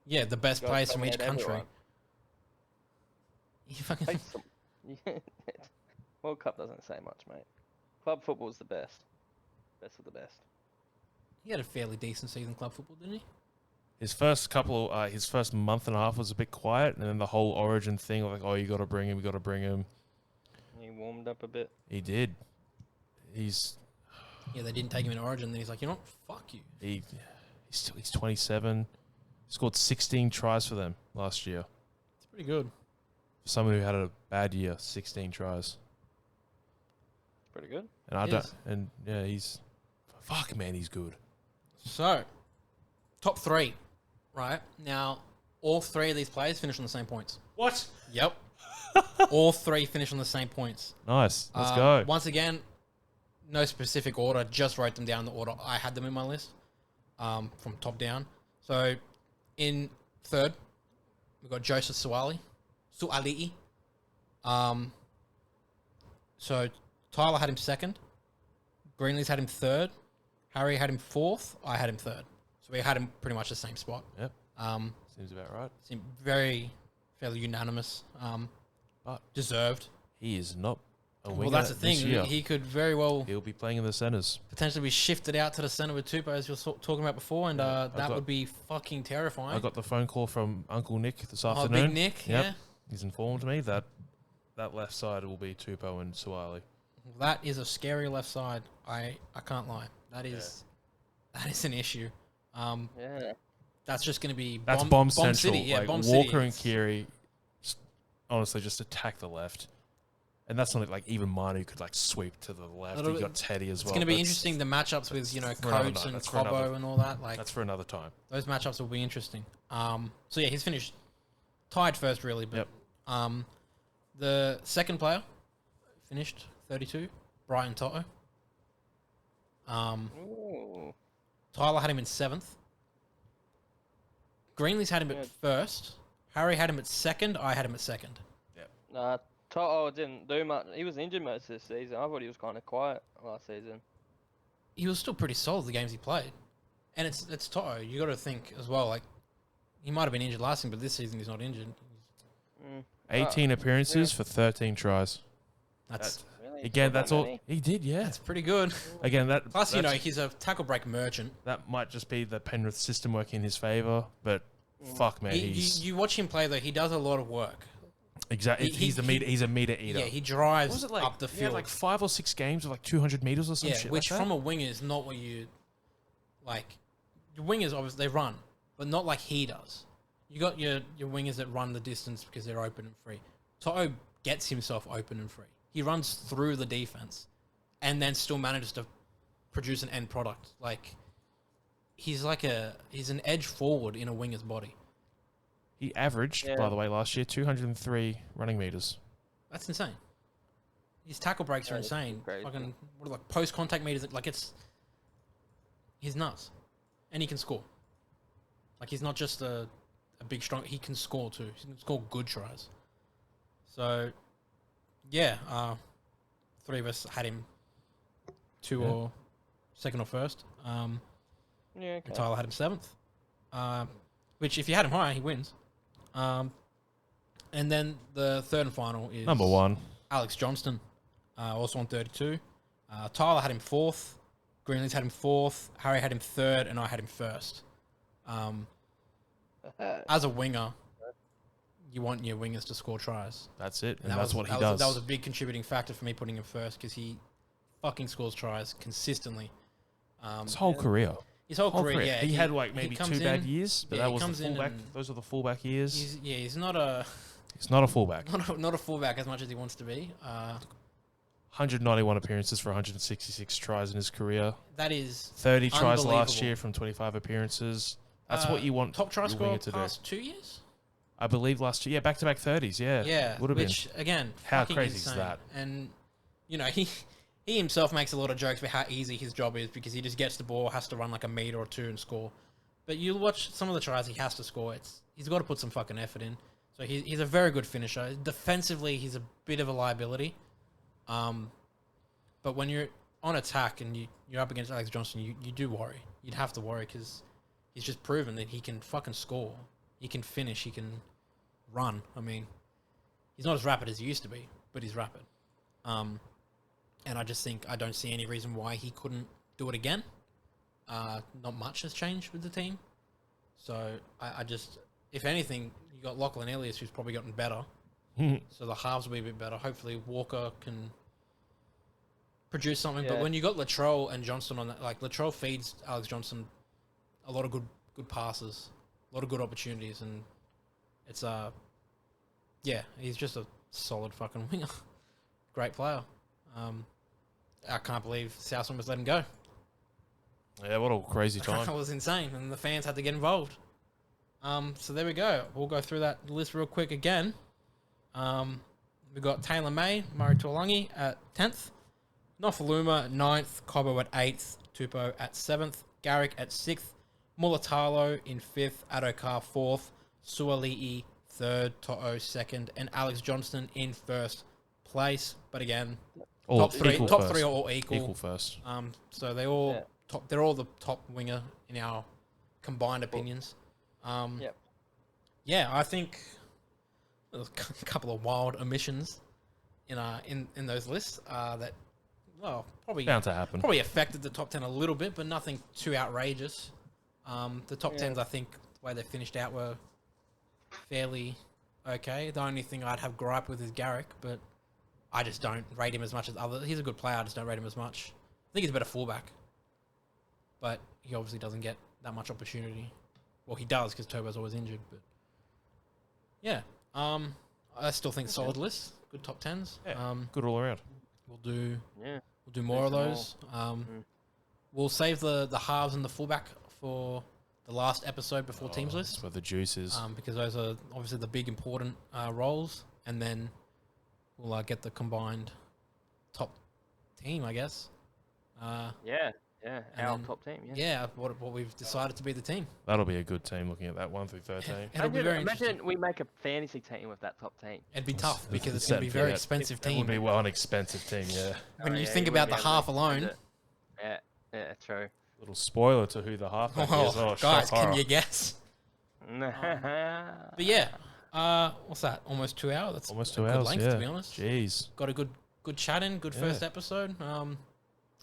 [SPEAKER 1] Yeah, the best
[SPEAKER 3] Guys
[SPEAKER 1] players
[SPEAKER 3] tell
[SPEAKER 1] from
[SPEAKER 3] me
[SPEAKER 1] each
[SPEAKER 3] at
[SPEAKER 1] country.
[SPEAKER 3] everyone.
[SPEAKER 1] You fucking
[SPEAKER 3] Take some- Yeah, World Cup doesn't say much, mate. Club football's the best. Best of the best.
[SPEAKER 1] He had a fairly decent season club football, didn't he?
[SPEAKER 2] His first his first month and a half was a bit quiet, and then the whole Origin thing, like, oh, you got to bring him, you got to bring him.
[SPEAKER 3] He warmed up a bit.
[SPEAKER 2] He did. He's
[SPEAKER 1] Yeah, they didn't take him in Origin. Then he's like, you know what? Fuck you.
[SPEAKER 2] he's 27. Scored 16 tries for them last year.
[SPEAKER 1] It's pretty good.
[SPEAKER 2] For someone who had a bad year, 16 tries.
[SPEAKER 3] Pretty good.
[SPEAKER 2] And I
[SPEAKER 1] He
[SPEAKER 2] don't.
[SPEAKER 1] is.
[SPEAKER 2] And yeah, he's fuck man, he's good.
[SPEAKER 1] So, top 3, right? Now, all 3 of these players finish on the same points.
[SPEAKER 2] What?
[SPEAKER 1] Yep. All 3 finish on the same points.
[SPEAKER 2] Nice. Let's go.
[SPEAKER 1] Once again, no specific order. Just wrote them down in the order I had them in my list, from top down. So, in 3rd, we've got Joseph Suali'i. So, Tyler had him 2nd. Greenlee's had him 3rd. Harry had him 4th. I had him 3rd. So we had him pretty much the same spot.
[SPEAKER 2] Yep.
[SPEAKER 1] Um,
[SPEAKER 2] Seems about right.
[SPEAKER 1] seemed fairly unanimous.
[SPEAKER 2] But
[SPEAKER 1] Deserved.
[SPEAKER 2] he is not a winger
[SPEAKER 1] Well, that's the thing.
[SPEAKER 2] this year.
[SPEAKER 1] He could very well
[SPEAKER 2] He'll be playing in the centres.
[SPEAKER 1] potentially be shifted out to the center with Tupou, as you were talking about before, and
[SPEAKER 2] Yeah,
[SPEAKER 1] that would be fucking terrifying.
[SPEAKER 2] I got the phone call from Uncle Nick this
[SPEAKER 1] Oh,
[SPEAKER 2] afternoon.
[SPEAKER 1] Big Nick,
[SPEAKER 2] Yep.
[SPEAKER 1] yeah.
[SPEAKER 2] He's informed me that that left side will be Tupou and Suwali.
[SPEAKER 1] That is a scary left side. I can't lie. That is an issue.
[SPEAKER 3] Yeah.
[SPEAKER 1] That's just going to be
[SPEAKER 2] That's bomb central.
[SPEAKER 1] City. Yeah,
[SPEAKER 2] like
[SPEAKER 1] bomb
[SPEAKER 2] Walker
[SPEAKER 1] City.
[SPEAKER 2] and Kiri, honestly, just attack the left. And that's not like even Manu could like sweep to the left.
[SPEAKER 1] It'll-
[SPEAKER 2] You got Teddy as
[SPEAKER 1] It's
[SPEAKER 2] well.
[SPEAKER 1] going to be
[SPEAKER 2] That's-
[SPEAKER 1] interesting, the matchups with,
[SPEAKER 2] for another
[SPEAKER 1] Coates
[SPEAKER 2] night.
[SPEAKER 1] and
[SPEAKER 2] That's for another-
[SPEAKER 1] Cobbo and all that. Like,
[SPEAKER 2] That's for another time.
[SPEAKER 1] those matchups will be interesting. So yeah, he's finished tied first, really. But
[SPEAKER 2] Yep.
[SPEAKER 1] the second player finished 32, Brian Toto.
[SPEAKER 3] Ooh.
[SPEAKER 1] Tyler had him in 7th. Greenlee's had him at
[SPEAKER 3] Good.
[SPEAKER 1] first. Harry had him at 2nd. I had him at 2nd.
[SPEAKER 3] Nah, Toto didn't do much. He was injured most of this season. I thought he was kind of quiet last season.
[SPEAKER 1] He was still pretty solid the games he played. And it's Toto. You got to think as well, like, he might have been injured last season, but this season he's not injured.
[SPEAKER 3] Mm.
[SPEAKER 2] 18 appearances for 13 tries.
[SPEAKER 1] That's
[SPEAKER 3] Really?
[SPEAKER 2] Again,
[SPEAKER 3] Not that
[SPEAKER 2] that's all
[SPEAKER 3] many?
[SPEAKER 2] he did. Yeah.
[SPEAKER 1] that's pretty good.
[SPEAKER 2] Again, that
[SPEAKER 1] Plus,
[SPEAKER 2] that's-
[SPEAKER 1] he's a tackle break merchant.
[SPEAKER 2] that might just be the Penrith system working in his favour. But fuck, man, he's
[SPEAKER 1] You watch him play though; he does a lot of work.
[SPEAKER 2] exactly. He's a meter eater.
[SPEAKER 1] Yeah, he drives
[SPEAKER 2] What was it like?
[SPEAKER 1] up the
[SPEAKER 2] He had
[SPEAKER 1] field.
[SPEAKER 2] like 5 or 6 games of like 200 meters or some
[SPEAKER 1] Yeah,
[SPEAKER 2] shit.
[SPEAKER 1] which
[SPEAKER 2] like
[SPEAKER 1] from
[SPEAKER 2] that.
[SPEAKER 1] a winger is not what you like. Your wingers obviously they run, but not like he does. You got your wingers that run the distance because they're open and free. Toto gets himself open and free. He runs through the defense, and then still manages to produce an end product. Like he's an edge forward in a winger's body.
[SPEAKER 2] He averaged,
[SPEAKER 3] Yeah.
[SPEAKER 2] by the way, last year 203 running meters.
[SPEAKER 1] That's insane. His tackle breaks are
[SPEAKER 3] Yeah, that's
[SPEAKER 1] insane.
[SPEAKER 3] crazy.
[SPEAKER 1] Fucking what are like post contact meters? Like he's nuts, and he can score. Like he's not just a big strong. He can score too. He can score good tries. So, yeah, 3 of us had him 2
[SPEAKER 2] Yeah.
[SPEAKER 1] or 2nd or 1st.
[SPEAKER 3] Yeah, okay.
[SPEAKER 1] And Tyler had him 7th. Which if you had him higher, he wins. And then the third and final is
[SPEAKER 2] Number 1.
[SPEAKER 1] Alex Johnston, also on 32. Tyler had him 4th. Greenlee's had him 4th. Harry had him 3rd, and I had him 1st. As a winger, you want your wingers to score tries.
[SPEAKER 2] That's it. And
[SPEAKER 1] that
[SPEAKER 2] that's
[SPEAKER 1] was,
[SPEAKER 2] what he
[SPEAKER 1] that
[SPEAKER 2] does.
[SPEAKER 1] Was, that was a big contributing factor for me putting him first because he fucking scores tries consistently.
[SPEAKER 2] His whole career.
[SPEAKER 1] His whole career, yeah.
[SPEAKER 2] He had like maybe
[SPEAKER 1] comes
[SPEAKER 2] 2 bad
[SPEAKER 1] in-
[SPEAKER 2] years, but
[SPEAKER 1] yeah,
[SPEAKER 2] that
[SPEAKER 1] he
[SPEAKER 2] was the
[SPEAKER 1] comes in
[SPEAKER 2] fullback.
[SPEAKER 1] and
[SPEAKER 2] Those are the fullback years.
[SPEAKER 1] He's not a
[SPEAKER 2] He's not a fullback.
[SPEAKER 1] not a fullback as much as he wants to be.
[SPEAKER 2] 191 appearances for 166 tries in his career.
[SPEAKER 1] That is
[SPEAKER 2] 30 tries last
[SPEAKER 1] unbelievable.
[SPEAKER 2] year from 25 appearances. That's what you want
[SPEAKER 1] Top try
[SPEAKER 2] your
[SPEAKER 1] scorer
[SPEAKER 2] winger to do.
[SPEAKER 1] past 2 years.
[SPEAKER 2] I believe last year. Yeah, back-to-back 30s. Yeah.
[SPEAKER 1] Yeah,
[SPEAKER 2] Would have been.
[SPEAKER 1] which again,
[SPEAKER 2] How
[SPEAKER 1] fucking
[SPEAKER 2] crazy is
[SPEAKER 1] insane.
[SPEAKER 2] that?
[SPEAKER 1] And he himself makes a lot of jokes about how easy his job is because he just gets the ball, has to run like a meter or 2 and score. But you watch some of the tries he has to score. He's got to put some fucking effort in. So he's a very good finisher. Defensively, he's a bit of a liability. But when you're on attack and you're up against Alex Johnston, you do worry. You'd have to worry because he's just proven that he can fucking score. He can finish. He can run. I mean, he's not as rapid as he used to be, but he's rapid. And I just think I don't see any reason why he couldn't do it again. Not much has changed with the team. So I just, if anything, you got Lachlan Elias who's probably gotten better. So the halves will be a bit better. Hopefully Walker can produce something. But
[SPEAKER 3] Yeah.
[SPEAKER 1] when you got Latrell and Johnston on that, like Latrell feeds Alex Johnston a lot of good passes, a lot of good opportunities, and it's yeah, he's just a solid fucking winger. Great player. I can't believe Southland was let him go.
[SPEAKER 2] Yeah, what a crazy
[SPEAKER 1] It
[SPEAKER 2] time.
[SPEAKER 1] was insane, and the fans had to get involved. So there we go. We'll go through that list real quick again. We got Taylor May, Murray Tuolangi at 10th, Nofaluma at 9th, Cobbo at 8th, Tupou at 7th, Garrick at 6th, Mulatalo in 5th, Adokar 4th, Suali'i 3rd, To'o 2nd, and Alex Johnston in 1st place. But again,
[SPEAKER 2] All
[SPEAKER 1] top three
[SPEAKER 2] equal
[SPEAKER 1] are
[SPEAKER 2] first.
[SPEAKER 1] all equal.
[SPEAKER 2] Equal first.
[SPEAKER 1] So they all
[SPEAKER 3] Yeah.
[SPEAKER 1] top. They're all the top winger in our combined opinions.
[SPEAKER 3] Yep.
[SPEAKER 1] Yeah, I think there's a couple of wild omissions in those lists that, well, probably
[SPEAKER 2] Bound to happen.
[SPEAKER 1] probably affected the top 10 a little bit, but nothing too outrageous. The top 10s, I think, the way they finished out were fairly okay. The only thing I'd have gripe with is Garrick, but I just don't rate him as much as others. He's a good player, I just don't rate him as much. I think he's a better fullback, but he obviously doesn't get that much opportunity. Well, he does because Turbo's always injured, but yeah. I still think solid list, good top 10s.
[SPEAKER 2] Yeah, good all around.
[SPEAKER 1] We'll do
[SPEAKER 3] Yeah.
[SPEAKER 1] we'll do more of
[SPEAKER 3] some more.
[SPEAKER 1] those. We'll save the halves and the fullback for the last episode before teams
[SPEAKER 2] That's
[SPEAKER 1] list,
[SPEAKER 2] where the juice is.
[SPEAKER 1] because those are obviously the big important roles, and then we'll get the combined top team, I guess.
[SPEAKER 3] Yeah. Yeah.
[SPEAKER 1] And
[SPEAKER 3] Our
[SPEAKER 1] then-
[SPEAKER 3] top team. Yeah.
[SPEAKER 1] Yeah, what we've decided to be the team.
[SPEAKER 2] That'll be a good team looking at that 1 through 13.
[SPEAKER 1] It'll be very interesting.
[SPEAKER 3] Imagine we make a fantasy team with that top team.
[SPEAKER 1] It'd be tough
[SPEAKER 2] It's
[SPEAKER 1] because
[SPEAKER 2] the
[SPEAKER 1] it's going to be a very
[SPEAKER 2] set-
[SPEAKER 1] expensive
[SPEAKER 2] It would
[SPEAKER 1] team.
[SPEAKER 2] be well an expensive team, yeah.
[SPEAKER 1] When
[SPEAKER 3] Oh,
[SPEAKER 1] you
[SPEAKER 3] yeah,
[SPEAKER 1] think
[SPEAKER 3] you
[SPEAKER 1] about
[SPEAKER 3] wouldn't
[SPEAKER 1] the
[SPEAKER 3] be able
[SPEAKER 1] half
[SPEAKER 3] to
[SPEAKER 1] alone.
[SPEAKER 3] spend it. Yeah. True.
[SPEAKER 2] Little spoiler to who the halfback is. Oh,
[SPEAKER 1] Guys,
[SPEAKER 2] shock
[SPEAKER 1] can
[SPEAKER 2] horror.
[SPEAKER 1] you guess? But yeah, what's that? Almost 2 hours. That's
[SPEAKER 2] Almost
[SPEAKER 1] a
[SPEAKER 2] 2
[SPEAKER 1] good
[SPEAKER 2] hours,
[SPEAKER 1] length,
[SPEAKER 2] yeah.
[SPEAKER 1] to be honest.
[SPEAKER 2] Jeez.
[SPEAKER 1] Got a good chat in, good
[SPEAKER 2] Yeah.
[SPEAKER 1] first episode.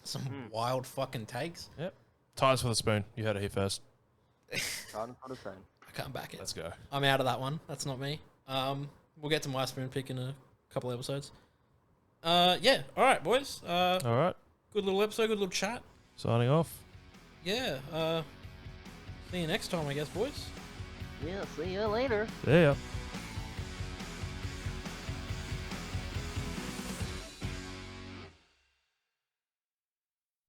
[SPEAKER 1] Some wild fucking takes.
[SPEAKER 2] Ties for the spoon. You heard it here first.
[SPEAKER 3] Garden for the sun.
[SPEAKER 1] I can't back it.
[SPEAKER 2] Let's go.
[SPEAKER 1] I'm out of that one. That's not me. We'll get to my spoon pick in a couple episodes. Yeah. All right, boys.
[SPEAKER 2] All right.
[SPEAKER 1] Good little episode. Good little chat.
[SPEAKER 2] Signing off.
[SPEAKER 1] Yeah. See you next time, I guess, boys.
[SPEAKER 3] Yeah. See you later.
[SPEAKER 2] See ya.